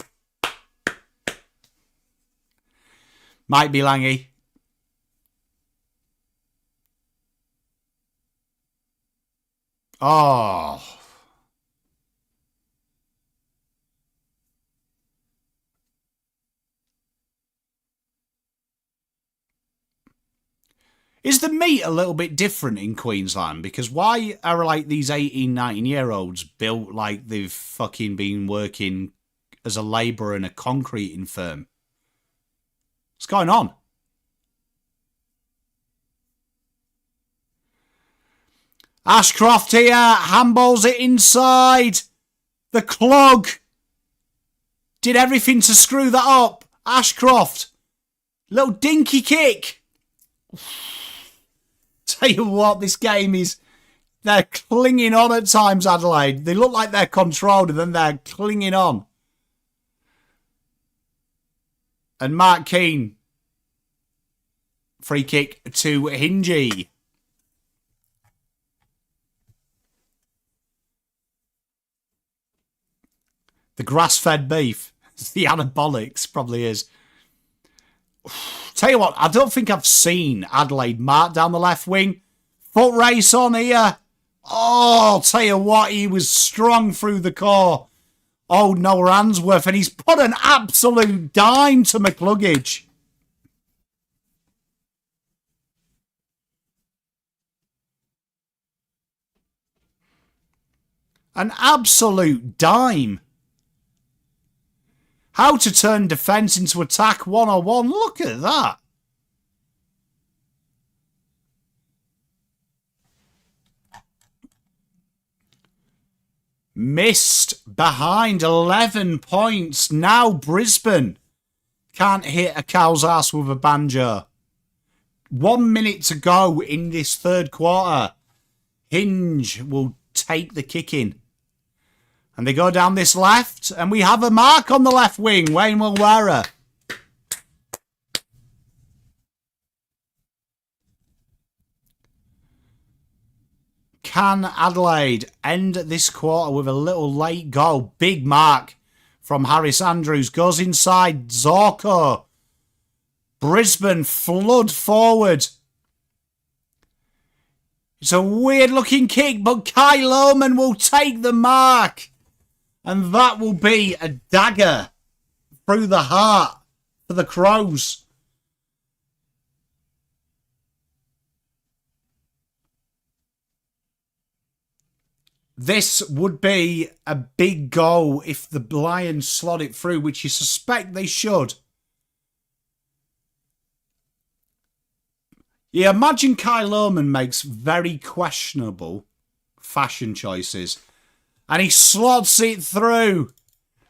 Might be Langy. Oh. Is the meat a little bit different in Queensland? Because why are like these 18, 19-year-olds built like they've fucking been working as a labourer in a concreting firm? What's going on? Ashcroft here, handballs it inside. The Clog did everything to screw that up. Ashcroft, little dinky kick. Tell you what, this game is... They're clinging on at times, Adelaide. They look like they're controlled and then they're clinging on. And Mark Keane. Free kick to Hingy. The grass-fed beef. The anabolics probably is. Tell you what, I don't think I've seen Adelaide mark down the left wing. Foot race on here. Oh, tell you what, he was strong through the core. Oh, Noah Answorth, and he's put an absolute dime to McCluggage. An absolute dime. How to turn defence into attack 101. Look at that. Missed behind 11 points. Now Brisbane can't hit a cow's ass with a banjo. 1 minute to go in this third quarter. Hinge will take the kicking. And they go down this left. And we have a mark on the left wing. Wayne Wilwera. Can Adelaide end this quarter with a little late goal? Big mark from Harris Andrews. Goes inside. Zorko. Brisbane flood forward. It's a weird looking kick, but Kai Lohman will take the mark. And that will be a dagger through the heart for the Crows. This would be a big goal if the Lions slot it through, which you suspect they should. You imagine Kai Lohman makes very questionable fashion choices. And he slots it through.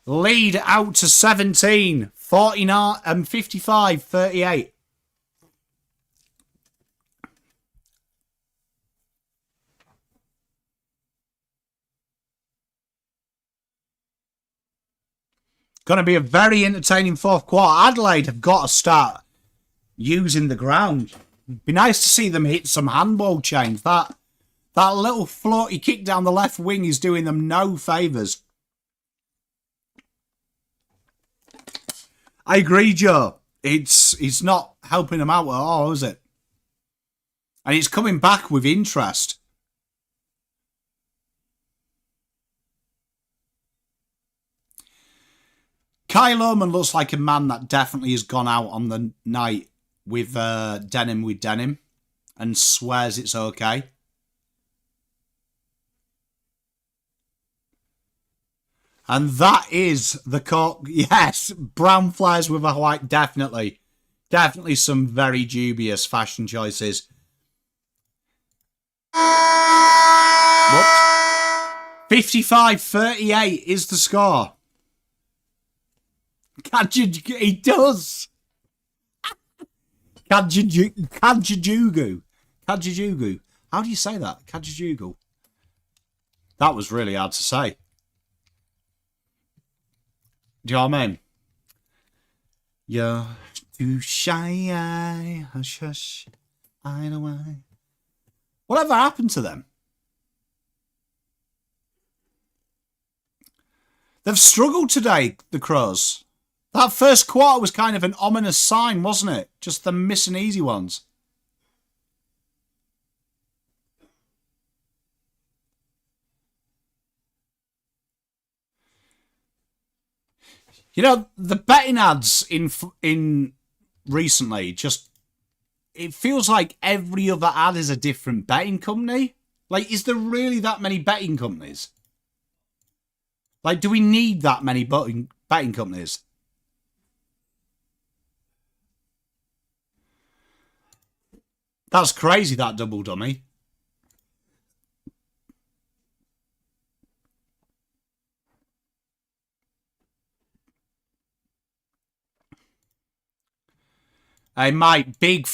Lead out to 17. 49 and 55, 38. Going to be a very entertaining fourth quarter. Adelaide have got to start using the ground. Be nice to see them hit some handball chains. That little floaty kick down the left wing is doing them no favours. I agree, Joe. It's not helping them out at all, is it? And it's coming back with interest. Kai Lohman looks like a man that definitely has gone out on the night with denim and swears it's okay. And that is the court. Yes, brown flares with a white, definitely. Definitely some very dubious fashion choices. Whoops. 55-38 is the score. He does. Kajajugu. How do you say that? Kajajugu. That was really hard to say. Do you know what I mean? You're too shy. Hush, hush. I know why. Whatever happened to them? They've struggled today, the Crows. That first quarter was kind of an ominous sign, wasn't it? Just the missing easy ones. You know, the betting ads in recently, just, it feels like every other ad is a different betting company. Like, is there really that many betting companies? Like, do we need that many betting companies? That's crazy, that double dummy. Hey, mate, big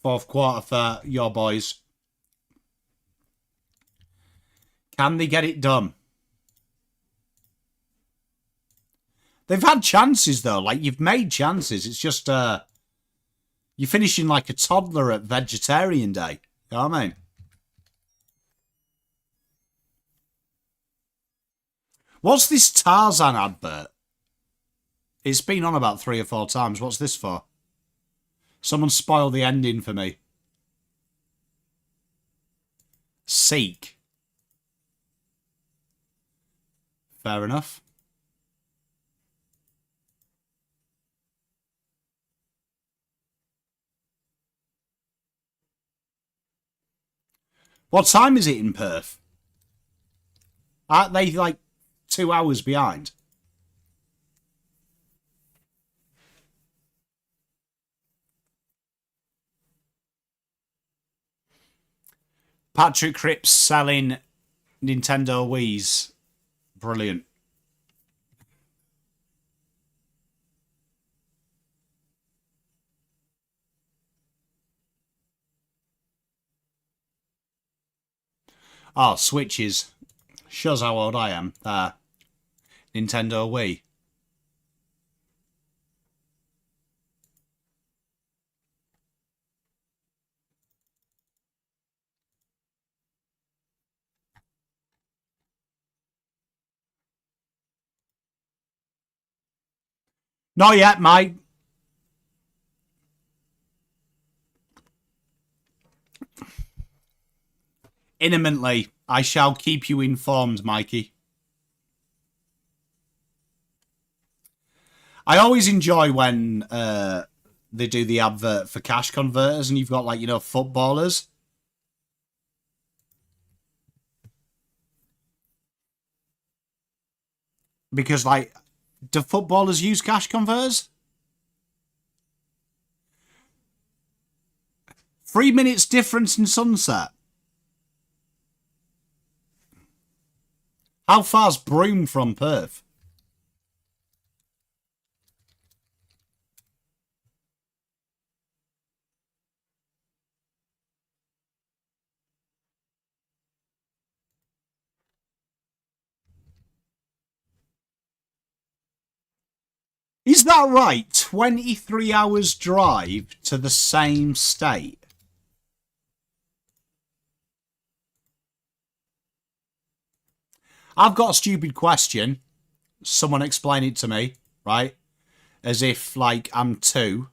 fourth quarter for your boys. Can they get it done? They've had chances, though. Like, you've made chances. It's just, you're finishing like a toddler at Vegetarian Day. You know what I mean? What's this Tarzan advert? It's been on about 3 or 4 times. What's this for? Someone spoiled the ending for me. Seek. Fair enough. What time is it in Perth? Aren't they like 2 hours behind? Patrick Cripps selling Nintendo Wii's brilliant. Oh, Switches. Shows how old I am. Nintendo Wii. Not yet, mate. Imminently, I shall keep you informed, Mikey. I always enjoy when they do the advert for cash converters and you've got, like, you know, footballers. Because, like, do footballers use cash converters? 3 minutes difference in sunset. How far's Broome from Perth? Is that right? 23 hours drive to the same state? I've got a stupid question. Someone explain it to me, right? As if, like, I'm 2.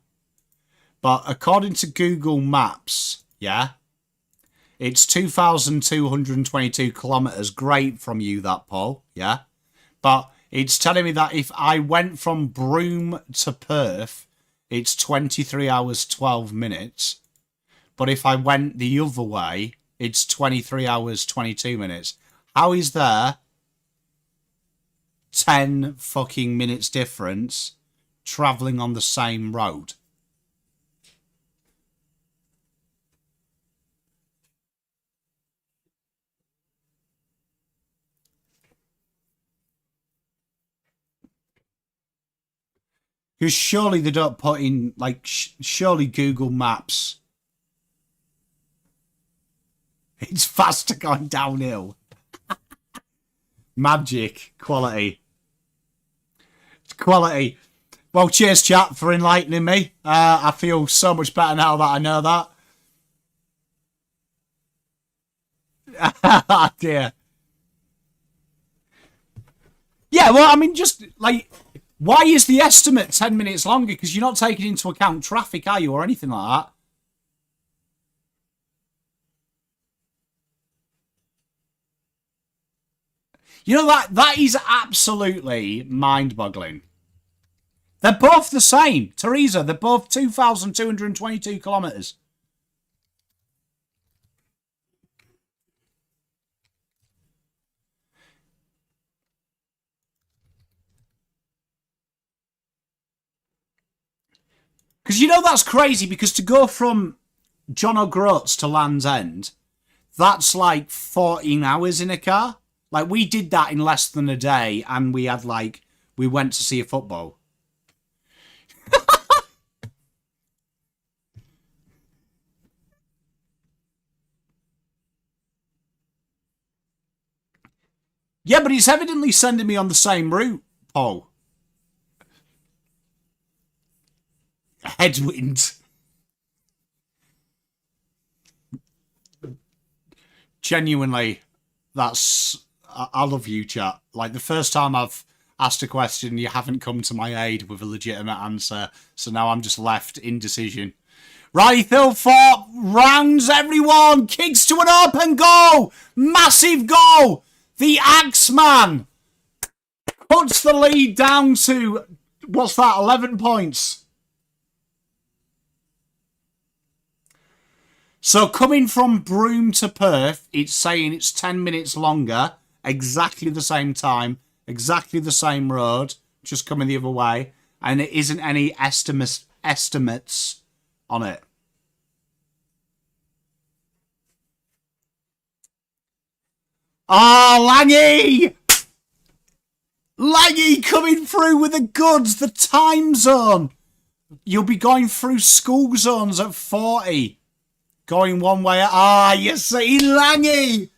But according to Google Maps, yeah, it's 2,222 kilometres. Great from you, that, Paul, yeah? But it's telling me that if I went from Broome to Perth, it's 23 hours, 12 minutes. But if I went the other way, it's 23 hours, 22 minutes. How is there 10 fucking minutes difference travelling on the same road? Because surely they don't put in, like, surely Google Maps. It's faster going downhill. Magic. Quality. Quality. Well, cheers, chat, for enlightening me. I feel so much better now that I know that. Dear. Yeah, well, I mean, just, like, why is the estimate 10 minutes longer? Because you're not taking into account traffic, are you, or anything like that? You know, that is absolutely mind-boggling. They're both the same. Teresa, they're both 2,222 kilometres. Because you know that's crazy, because to go from John O'Groats to Land's End, that's like 14 hours in a car. Like, we did that in less than a day, and we had, like, we went to see a football. Yeah, but it's evidently sending me on the same route, Paul. Headwind. Genuinely, that's... I love you, chat. Like, the first time I've asked a question, you haven't come to my aid with a legitimate answer, so now I'm just left indecision. Right, Thilthorpe rounds everyone, kicks to an open goal, massive goal. The Axeman puts the lead down to, what's that, 11 points. So coming from Broome to Perth, it's saying it's 10 minutes longer, exactly the same time, exactly the same road, just coming the other way, and it isn't any estimates on it. Oh, Langy! Langy coming through with the goods. The time zone. You'll be going through school zones at 40. Going one way. Ah, you see, Langy!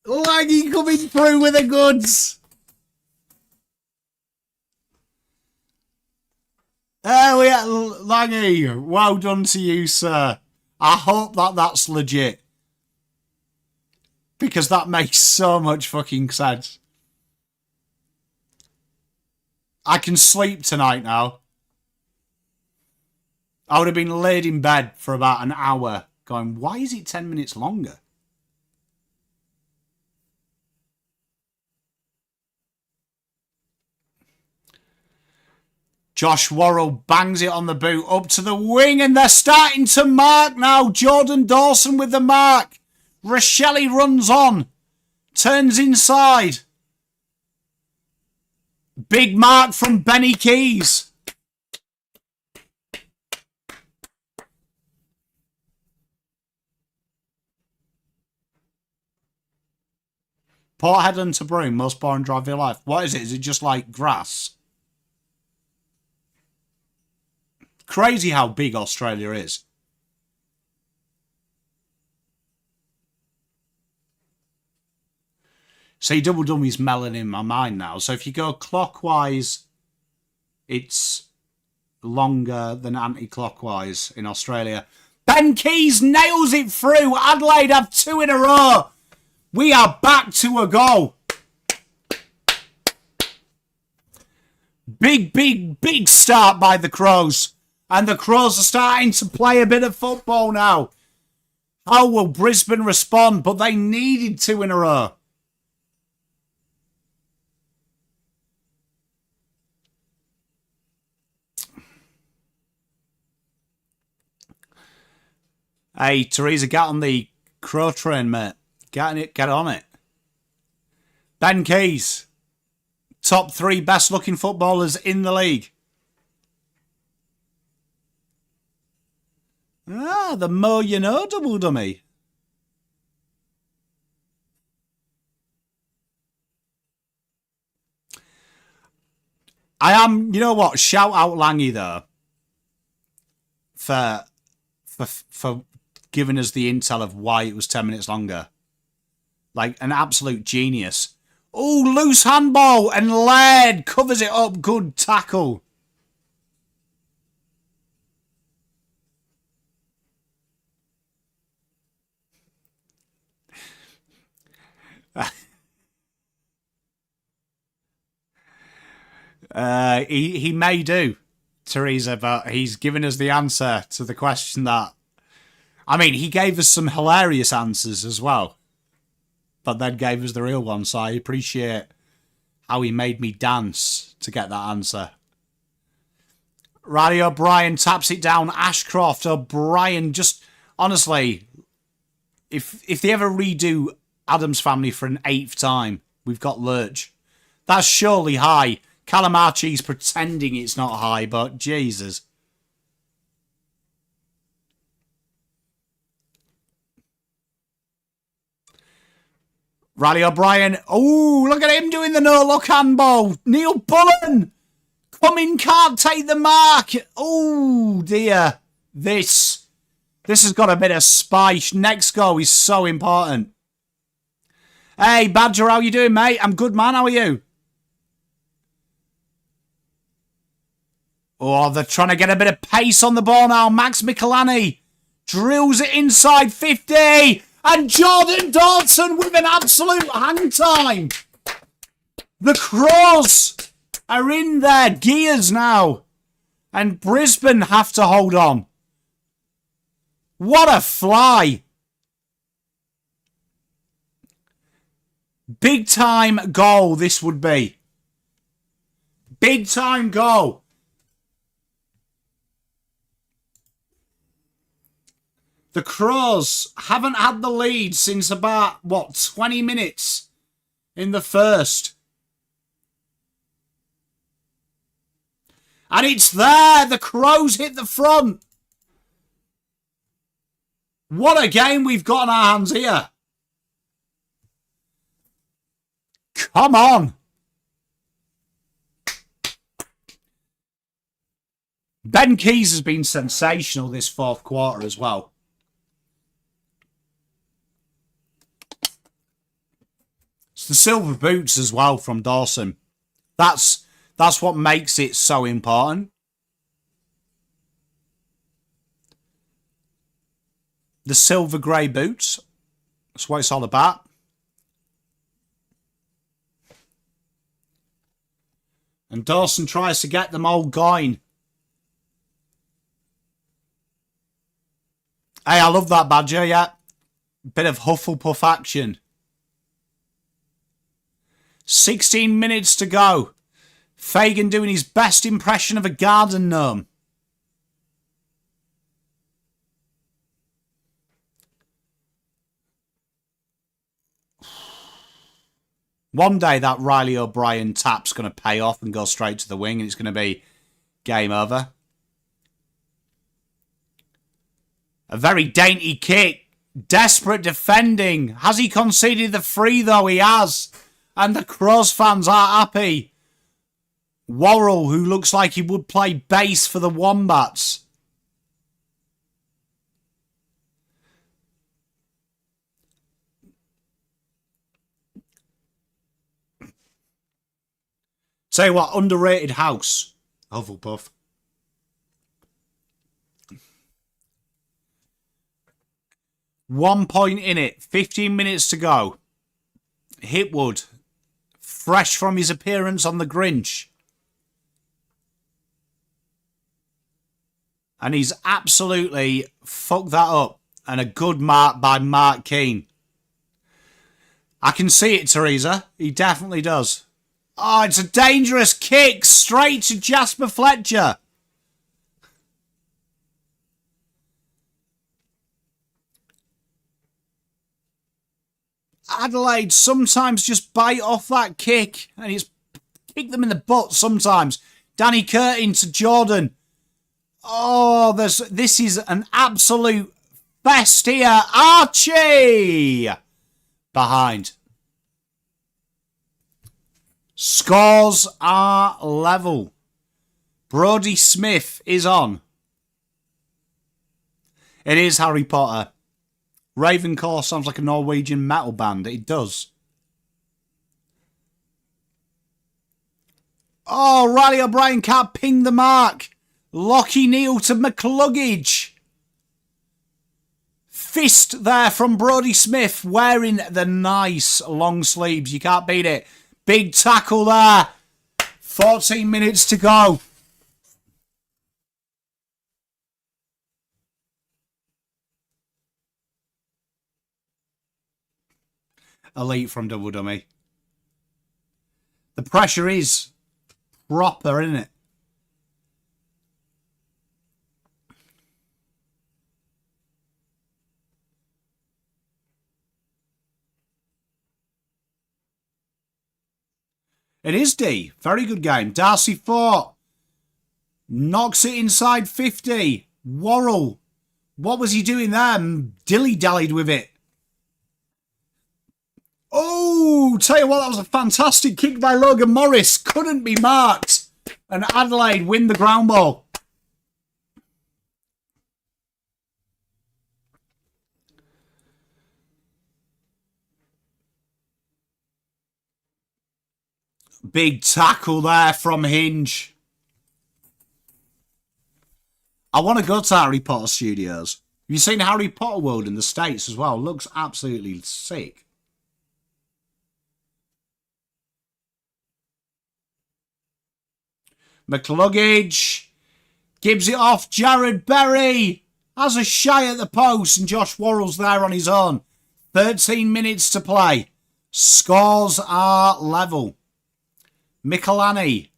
Langy coming through with the goods. There we are, Langy. Well done to you, sir. I hope that's legit. Because that makes so much fucking sense. I can sleep tonight now. I would have been laid in bed for about an hour going, why is it 10 minutes longer? Josh Worrell bangs it on the boot up to the wing and they're starting to mark now. Jordan Dawson with the mark. Rochelle runs on. Turns inside. Big mark from Benny Keys. Port Hedland to Broome, most boring drive of your life. What is it? Is it just like grass? Crazy how big Australia is. See, double dummy's melon in my mind now. So if you go clockwise, it's longer than anti-clockwise in Australia. Ben Keys nails it through. Adelaide have 2 in a row. We are back to a goal. Big start by the Crows. And the Crows are starting to play a bit of football now. How will Brisbane respond? But they needed 2 in a row. Hey, Teresa, get on the Crow train, mate. Get on it. Ben Keys. Top 3 best looking footballers in the league. Ah, the more you know, double dummy. I am, you know what? Shout out Langy though. For giving us the intel of why it was 10 minutes longer. Like an absolute genius. Oh, loose handball and Laird covers it up. Good tackle. He may do, Teresa, but he's given us the answer to the question that... I mean, he gave us some hilarious answers as well, but then gave us the real one, so I appreciate how he made me dance to get that answer. Riley O'Brien taps it down. Ashcroft, O'Brien, just... Honestly, if they ever redo Adam's Family for an 8th time, we've got Lurch. That's surely high. Callum Archie's pretending it's not high, but Jesus. Riley O'Brien. Oh, look at him doing the no-look handball. Neil Bullen. Cumming can't take the mark. Oh, dear. This has got a bit of spice. Next goal is so important. Hey, Badger, how you doing, mate? I'm good, man. How are you? Oh, they're trying to get a bit of pace on the ball now. Max Michelani drills it inside 50. And Jordan Dawson with an absolute hang time. The Crows are in their gears now. And Brisbane have to hold on. What a fly. Big time goal this would be. Big time goal. The Crows haven't had the lead since about, 20 minutes in the first. And it's there. The Crows hit the front. What a game we've got on our hands here. Come on. Ben Keys has been sensational this fourth quarter as well. It's the silver boots as well from Dawson. That's what makes it so important. The silver grey boots. That's what it's all about. And Dawson tries to get them all going. Hey, I love that Badger, yeah. Bit of Hufflepuff action. 16 minutes to go. Fagan doing his best impression of a garden gnome. One day that Riley O'Brien tap's going to pay off and go straight to the wing and it's going to be game over. A very dainty kick. Desperate defending. Has he conceded the free though? He has. And the Crows fans are happy. Worrell, who looks like he would play bass for the Wombats. Tell you what, underrated house. Hufflepuff. One point in it. 15 minutes to go. Hipwood. Fresh from his appearance on the Grinch. And he's absolutely fucked that up. And a good mark by Mark Keane. I can see it, Teresa. He definitely does. Oh, it's a dangerous kick straight to Jasper Fletcher. Adelaide sometimes just bite off that kick and it's kick them in the butt sometimes. Danny Curtin to Jordan. Oh, this is an absolute fest here. Archie! Behind. Scores are level. Brodie Smith is on. It is Harry Potter. Ravenclaw sounds like a Norwegian metal band. It does. Oh, Riley O'Brien can't ping the mark. Lockie Neal to McCluggage. Fist there from Brodie Smith wearing the nice long sleeves. You can't beat it. Big tackle there. 14 minutes to go. Elite from Double Dummy. The pressure is proper, isn't it? It is D. Very good game. Darcy Fort. Knocks it inside 50. Worrell. What was he doing there? Dilly-dallied with it. Oh, tell you what, that was a fantastic kick by Logan Morris. Couldn't be marked. And Adelaide win the ground ball. Big tackle there from Hinge. I want to go to Harry Potter Studios. Have you seen Harry Potter World in the States as well? Looks absolutely sick. McCluggage gives it off. Jared Berry has a shy at the post and Josh Worrell's there on his own. 13 minutes to play. Scores are level. Michelani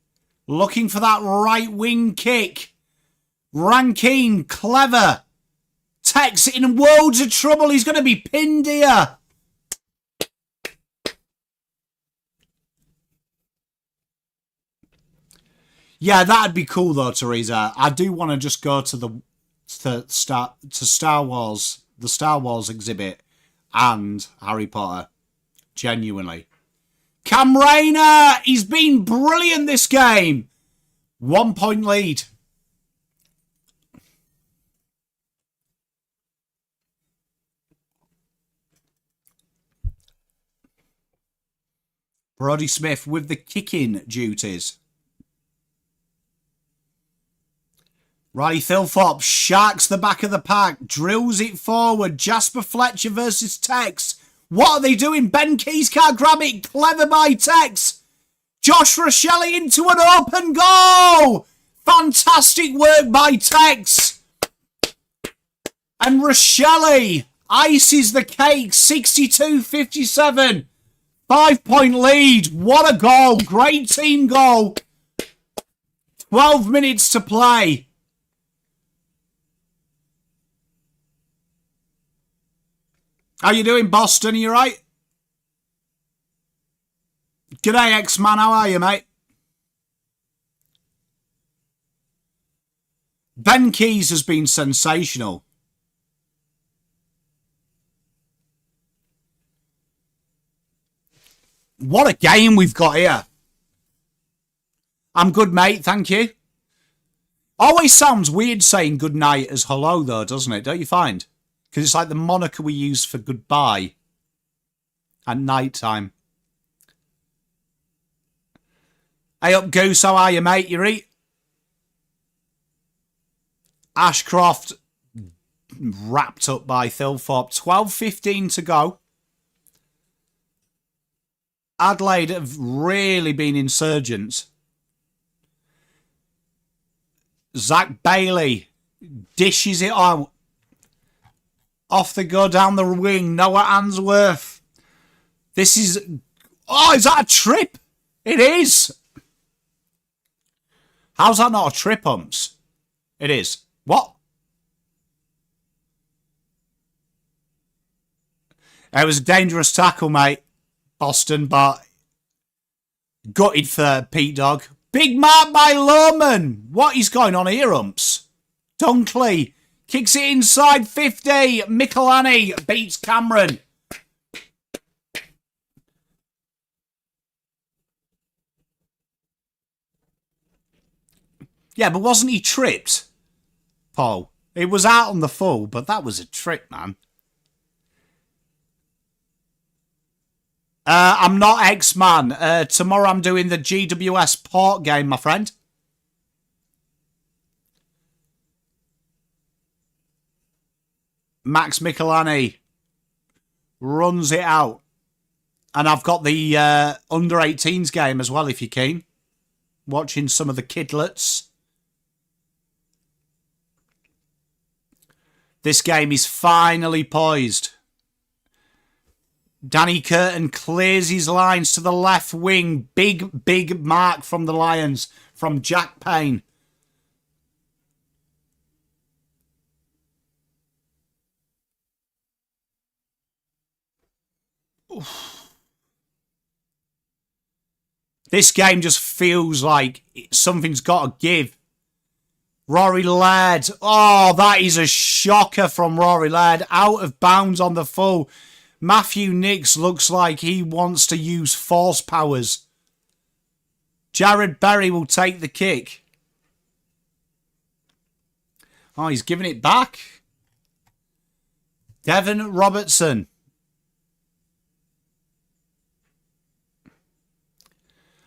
looking for that right wing kick. Rankine, clever. Tex in loads of trouble. He's going to be pinned here. Yeah, that'd be cool though, Teresa. I do want to just go to Star Wars, the Star Wars exhibit and Harry Potter. Genuinely. Cam Rayner, he's been brilliant this game. 1 point lead. Brodie Smith with the kicking duties. Riley Thilthorpe sharks the back of the pack, drills it forward. Jasper Fletcher versus Tex. What are they doing? Ben Keys can't grab it. Clever by Tex. Josh Rochelle into an open goal. Fantastic work by Tex. And Rochelle ices the cake. 62-57. 5 point lead. What a goal. Great team goal. 12 minutes to play. How you doing, Boston? Are you right? G'day, X-Man. How are you, mate? Ben Keys has been sensational. What a game we've got here. I'm good, mate. Thank you. Always sounds weird saying good night as hello, though, doesn't it? Don't you find? Because it's like the moniker we use for goodbye at night time. Hey up, Goose. How are you, mate? You right? Ashcroft wrapped up by Thilthorpe. 12:15 to go. Adelaide have really been insurgents. Zach Bailey dishes it on. Off they go down the wing. Noah Answorth. This is... Oh, is that a trip? It is. How's that not a trip, Humps? It is. What? It was a dangerous tackle, mate. Boston, but gutted for Pete Dog. Big mark by Lohman. What is going on here, Humps? Dunkley kicks it inside 50. Michelani beats Cameron. Yeah, but wasn't he tripped, Paul? It was out on the full, but that was a trip, man. I'm not X-Man. Tomorrow I'm doing the GWS Port game, my friend. Max Michelani runs it out. And I've got the under-18s game as well, if you're keen. Watching some of the kidlets. This game is finally poised. Danny Curtin clears his lines to the left wing. Big mark from the Lions, from Jack Payne. Oof. This game just feels like something's got to give. Rory Laird. Oh, that is a shocker from Rory Laird. Out of bounds on the full. Matthew Nicks looks like he wants to use force powers. Jared Berry will take the kick. Oh, he's giving it back. Devon Robertson.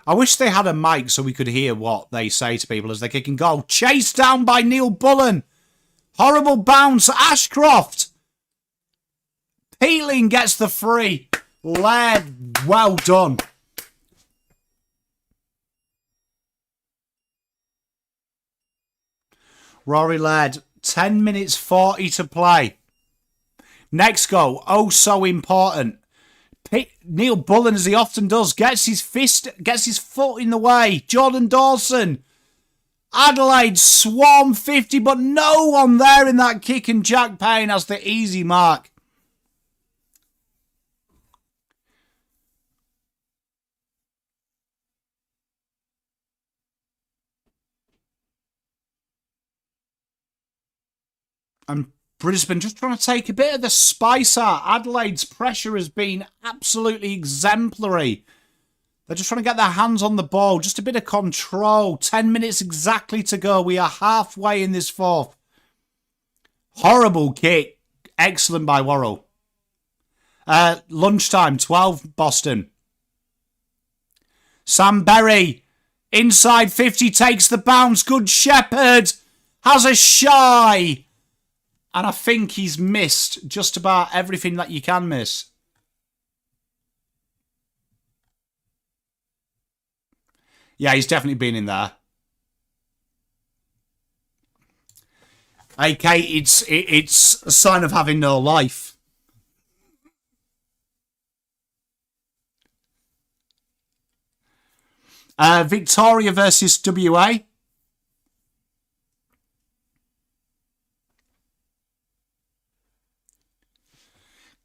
I wish they had a mic so we could hear what they say to people as they're kicking goal. Chased down by Neil Bullen. Horrible bounce. Ashcroft. Peeling gets the free. Laird, well done. Rory Laird, 10 minutes 40 to play. Next goal, oh so important. Neil Bullen, as he often does, gets his foot in the way. Jordan Dawson. Adelaide swarm 50, but no one there in that kick, and Jack Payne has the easy mark. And Brisbane just trying to take a bit of the spice out. Adelaide's pressure has been absolutely exemplary. They're just trying to get their hands on the ball. Just a bit of control. 10 minutes exactly to go. We are halfway in this fourth. Horrible kick. Excellent by Worrell. Lunchtime, 12 Boston. Sam Berry. Inside 50 takes the bounce. Good Shepherd. Has a shy. And I think he's missed just about everything that you can miss. Yeah, he's definitely been in there. AK, it's a sign of having no life. Victoria versus WA.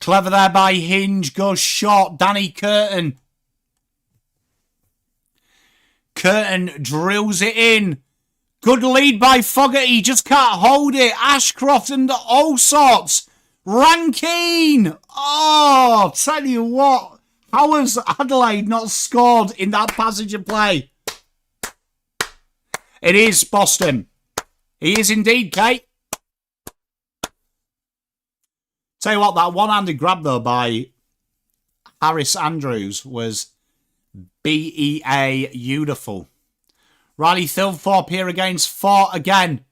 Clever there by Hinge. Goes short. Danny Curtin. Curtin drills it in. Good lead by Fogarty. Just can't hold it. Ashcroft and all sorts. Rankine. Oh, tell you what. How has Adelaide not scored in that passage of play? It is Boston. He is indeed, Kate. Tell you what, that one-handed grab, though, by Harris Andrews was BEA beautiful. Riley Thilthorpe here against Fort again.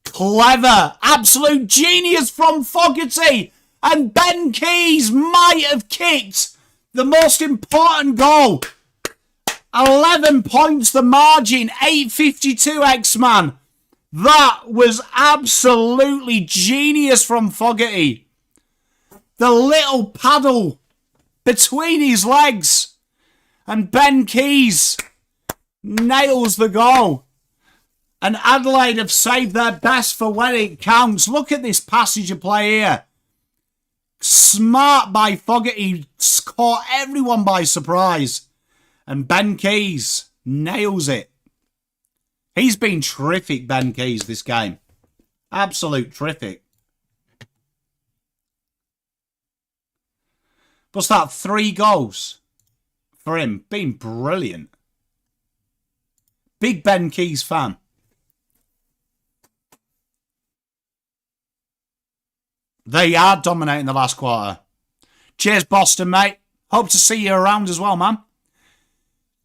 Clever. Absolute genius from Fogarty. And Ben Keys might have kicked the most important goal. 11 points the margin. 8.52 X-Man. That was absolutely genius from Fogarty. The little paddle between his legs. And Ben Keys nails the goal. And Adelaide have saved their best for when it counts. Look at this passage of play here. Smart by Fogarty. Caught everyone by surprise. And Ben Keys nails it. He's been terrific, Ben Keys, this game. Absolute terrific. What's that? 3 goals for him. Been brilliant. Big Ben Keys fan. They are dominating the last quarter. Cheers, Boston, mate. Hope to see you around as well, man.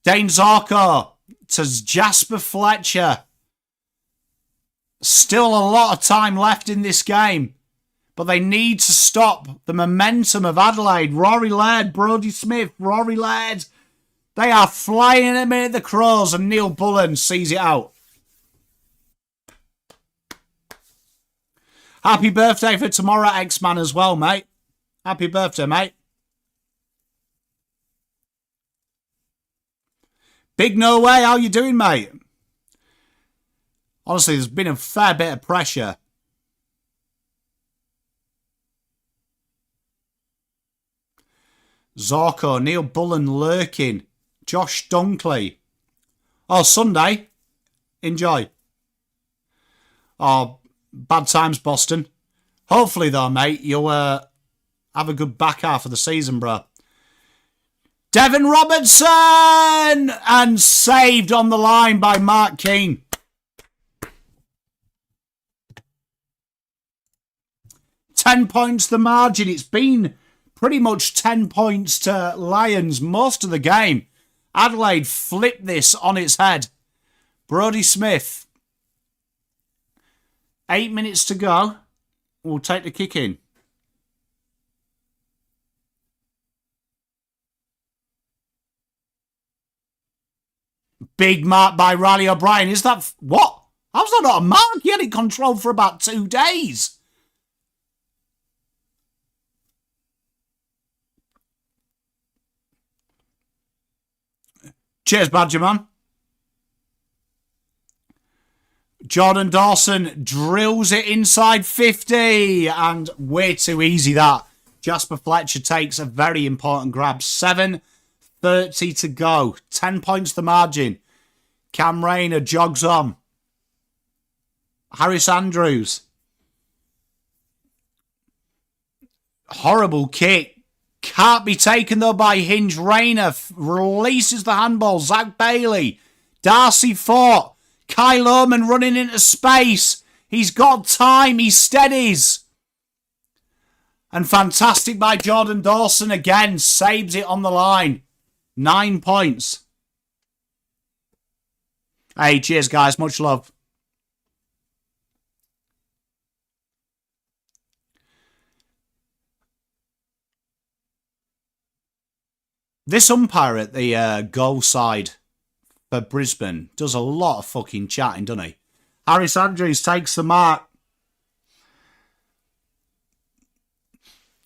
Dane Zorko to Jasper Fletcher. Still a lot of time left in this game. But they need to stop the momentum of Adelaide. Rory Laird, Brodie Smith, Rory Laird. They are flying at me at the Crows, and Neil Bullen sees it out. Happy birthday for tomorrow, X-Man, as well, mate. Happy birthday, mate. Big No Way, how you doing, mate? Honestly, there's been a fair bit of pressure. Zorko, Neil Bullen lurking. Josh Dunkley. Oh, Sunday. Enjoy. Oh, bad times, Boston. Hopefully, though, mate, you'll have a good back half of the season, bro. Devon Robertson! And saved on the line by Mark Keane. £10 points the margin. It's been pretty much 10 points to Lions most of the game. Adelaide flipped this on its head. Brodie Smith. 8 minutes to go. We'll take the kick in. Big mark by Riley O'Brien. Is that... What? How's that not a mark? He had it controlled for about 2 days. Cheers, Badgerman. Jordan Dawson drills it inside 50. And way too easy, that. Jasper Fletcher takes a very important grab. 7:30 to go. 10 points the margin. Cam Rayner jogs on. Harris Andrews. Horrible kick. Can't be taken though by Hinge. Rayner releases the handball. Zach Bailey. Darcy fought. Kyle Oman running into space. He's got time. He steadies. And fantastic by Jordan Dawson again. Saves it on the line. 9 points. Hey, cheers, guys. Much love. This umpire at the goal side for Brisbane does a lot of fucking chatting, doesn't he? Harris Andrews takes the mark.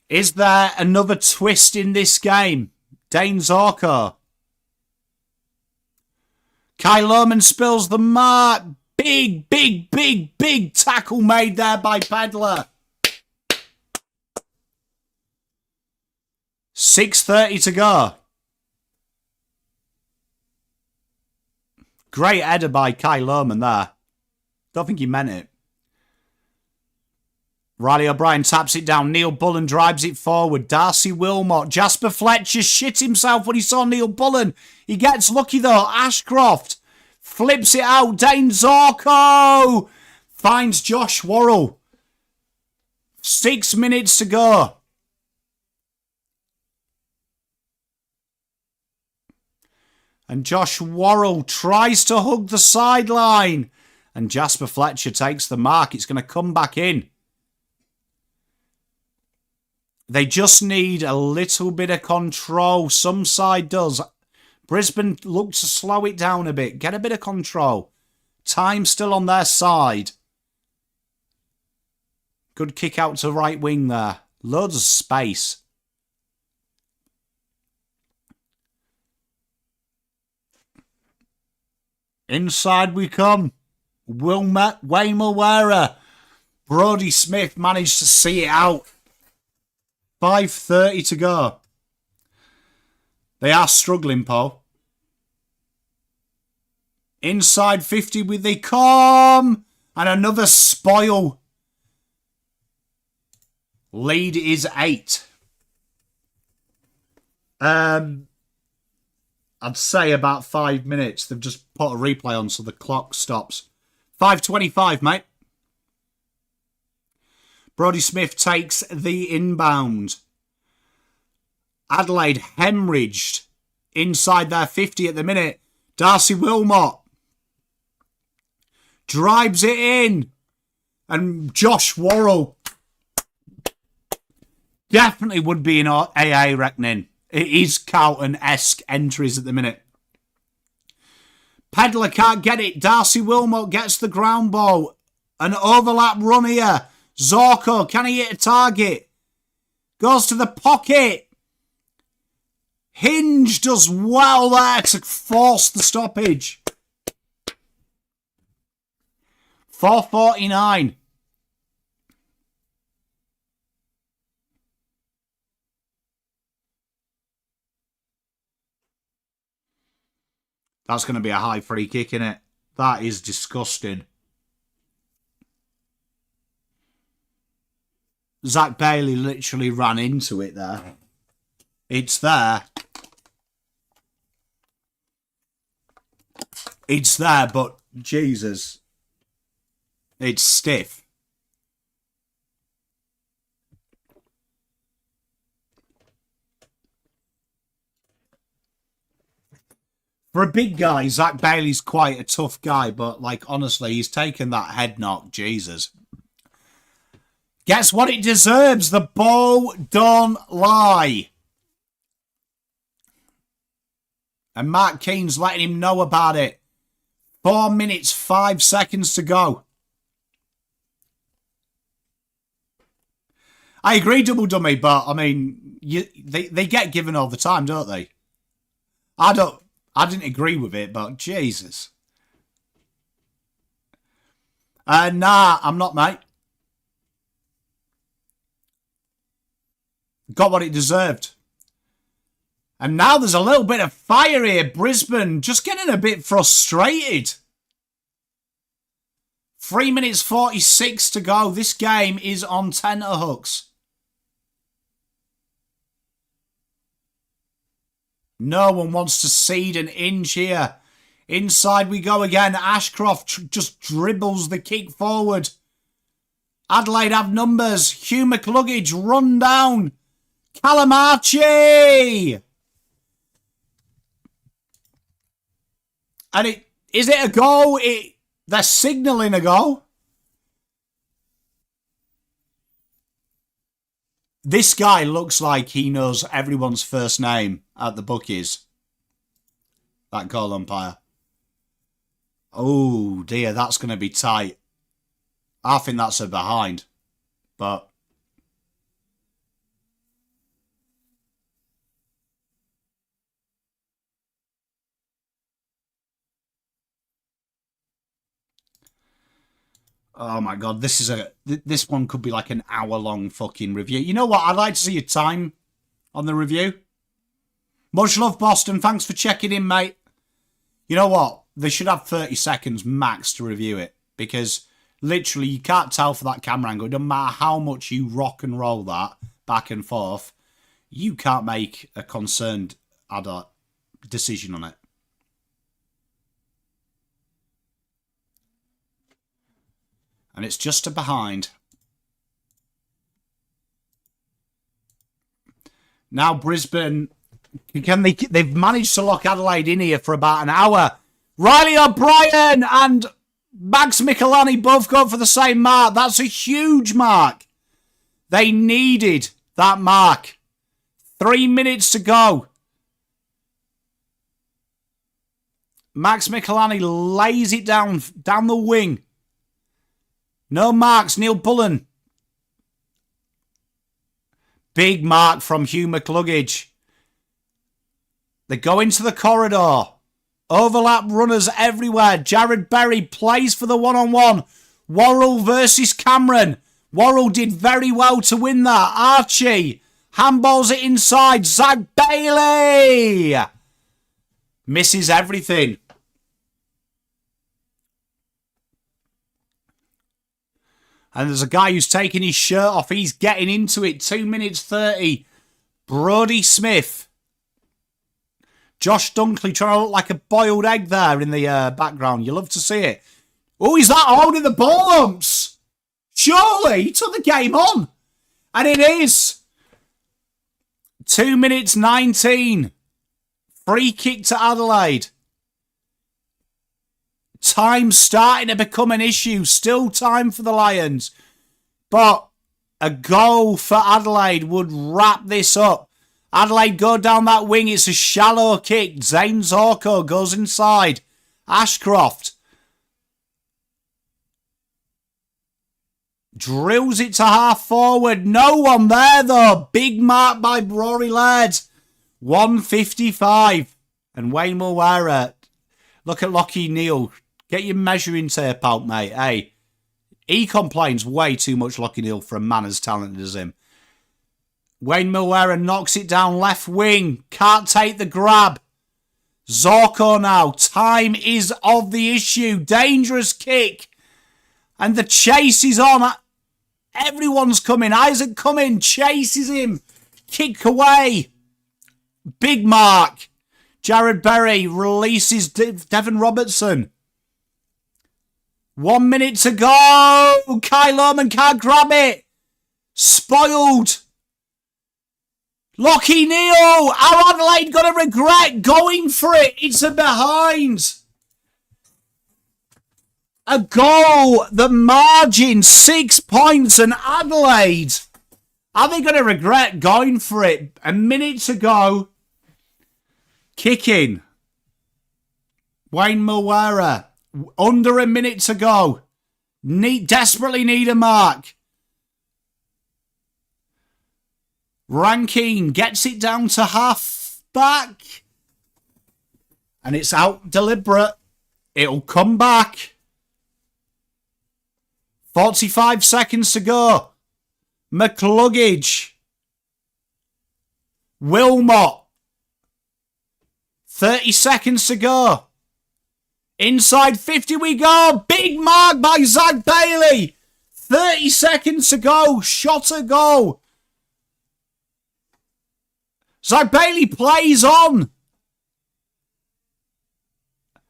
Is there another twist in this game? Dane Zorko. Kyle Lohman spills the mark. Big tackle made there by Pedler. 6:30 to go. Great header by Kyle Lohman there. Don't think he meant it. Riley O'Brien taps it down. Neil Bullen drives it forward. Darcy Wilmot. Jasper Fletcher shit himself when he saw Neil Bullen. He gets lucky though. Ashcroft flips it out. Dane Zorko finds Josh Worrell. 6 minutes to go. And Josh Worrell tries to hug the sideline. And Jasper Fletcher takes the mark. It's going to come back in. They just need a little bit of control. Some side does. Brisbane look to slow it down a bit. Get a bit of control. Time still on their side. Good kick out to right wing there. Loads of space. Inside we come. Wayne Mawera. Brodie Smith managed to see it out. 5:30 to go. They are struggling, Paul. Inside 50 they come. And another spoil. Lead is 8. I'd say about 5 minutes. They've just put a replay on so the clock stops. 5:25, mate. Brodie Smith takes the inbound. Adelaide hemorrhaged inside their 50 at the minute. Darcy Wilmot drives it in. And Josh Worrell definitely would be in AA reckoning. It is Carlton-esque entries at the minute. Pedler can't get it. Darcy Wilmot gets the ground ball. An overlap run here. Zorko, can he hit a target? Goes to the pocket. Hinge does well there to force the stoppage. 4:49. That's going to be a high free kick, innit? That is disgusting. Zach Bailey literally ran into it there. It's there. It's there, but Jesus. It's stiff. For a big guy, Zach Bailey's quite a tough guy, but, like, honestly, he's taken that head knock. Jesus. Gets what it deserves. The ball don't lie. And Mark Keane's letting him know about it. 4 minutes, 5 seconds to go. I agree, Double Dummy, but, I mean, they get given all the time, don't they? I didn't agree with it, but Jesus. Nah, I'm not, mate. Got what it deserved. And now there's a little bit of fire here. Brisbane just getting a bit frustrated. 3 minutes 46 to go. This game is on tenterhooks. No one wants to cede an inch here. Inside we go again. Ashcroft just dribbles the kick forward. Adelaide have numbers. Hugh McCluggage run down. Calamarchi! And is it a goal? They're signalling a goal. This guy looks like he knows everyone's first name at the bookies. That goal umpire. Oh dear, that's going to be tight. I think that's a behind. But oh my god, this one could be like an hour-long fucking review. You know what? I'd like to see your time on the review. Much love, Boston. Thanks for checking in, mate. You know what? They should have 30 seconds max to review it. Because literally, you can't tell for that camera angle. It doesn't matter how much you rock and roll that back and forth. You can't make a concerned adult decision on it. And it's just a behind. Now Brisbane, they've managed to lock Adelaide in here for about an hour. Riley O'Brien and Max Michelani both go for the same mark. That's a huge mark. They needed that mark. 3 minutes to go. Max Michelani lays it down the wing. No marks, Neil Bullen. Big mark from Hugh McCluggage. They go into the corridor. Overlap runners everywhere. Jared Berry plays for the one-on-one. Worrell versus Cameron. Worrell did very well to win that. Archie handballs it inside. Zach Bailey misses everything. And there's a guy who's taking his shirt off. He's getting into it. 2 minutes 30. Brodie Smith. Josh Dunkley trying to look like a boiled egg there in the background. You love to see it. Oh, he's that holding the ball umps? Surely he took the game on. And it is. 2 minutes 19. Free kick to Adelaide. Time starting to become an issue. Still time for the Lions. But a goal for Adelaide would wrap this up. Adelaide go down that wing. It's a shallow kick. Zane Zorko goes inside. Ashcroft drills it to half forward. No one there though. Big mark by Rory Laird. 155. And Wayne Mulwara. Look at Lockie Neal. Get your measuring tape out, mate. Hey, he complains way too much, Lockie Neal, for a man as talented as him. Wayne Mulwara knocks it down left wing. Can't take the grab. Zorko now. Time is of the issue. Dangerous kick. And the chase is on. Everyone's coming. Isaac coming. Chases him. Kick away. Big mark. Jared Berry releases Devon Robertson. 1 minute to go. Kyle Lohman can't grab it. Spoiled. Lockie Neal. Are Adelaide going to regret going for it? It's a behind. A goal. The margin. 6 points. And Adelaide. Are they going to regret going for it? A minute to go. Kicking. Wayne Mulwara. Under a minute to go. Desperately need a mark. Rankine gets it down to half back. And it's out deliberate. It'll come back. 45 seconds to go. McCluggage. Wilmot. 30 seconds to go. Inside 50 we go. Big mark by Zach Bailey. 30 seconds to go. Shot a goal. Zach Bailey plays on.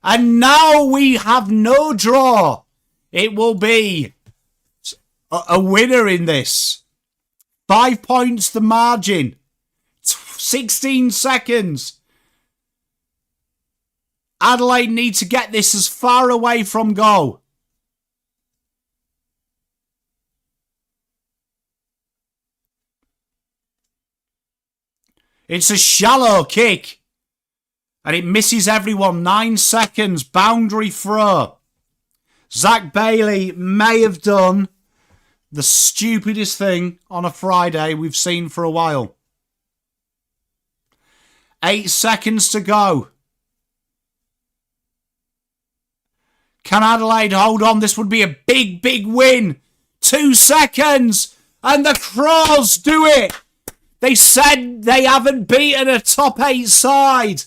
And now we have no draw. It will be a winner in this. 5 points the margin. 16 seconds. Adelaide need to get this as far away from goal. It's a shallow kick. And it misses everyone. 9 seconds. Boundary throw. Zach Bailey may have done the stupidest thing on a Friday we've seen for a while. 8 seconds to go. Can Adelaide hold on? This would be a big, big win. 2 seconds. And the Crows do it. They said they haven't beaten a top 8 side.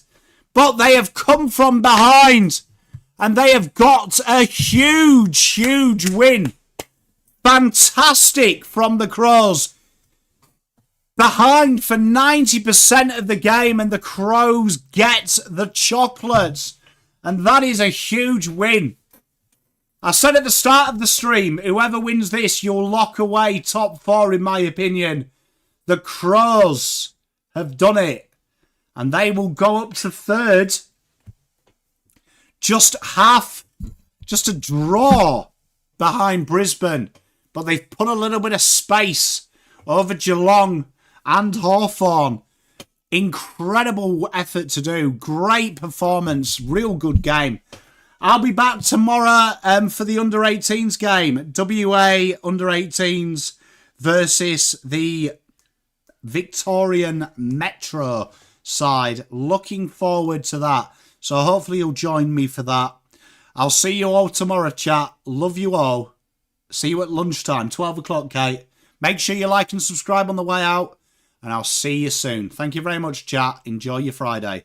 But they have come from behind. And they have got a huge, huge win. Fantastic from the Crows. Behind for 90% of the game. And the Crows get the chocolates. And that is a huge win. I said at the start of the stream, whoever wins this, you'll lock away top 4 in my opinion. The Crows have done it. And they will go up to 3rd. Just a draw behind Brisbane. But they've put a little bit of space over Geelong and Hawthorn. Incredible effort to do. Great performance. Real good game. I'll be back tomorrow for the under-18s game. WA under-18s versus the Victorian Metro side. Looking forward to that. So hopefully you'll join me for that. I'll see you all tomorrow, chat. Love you all. See you at lunchtime, 12 o'clock, Kate. Make sure you like and subscribe on the way out. And I'll see you soon. Thank you very much, chat. Enjoy your Friday.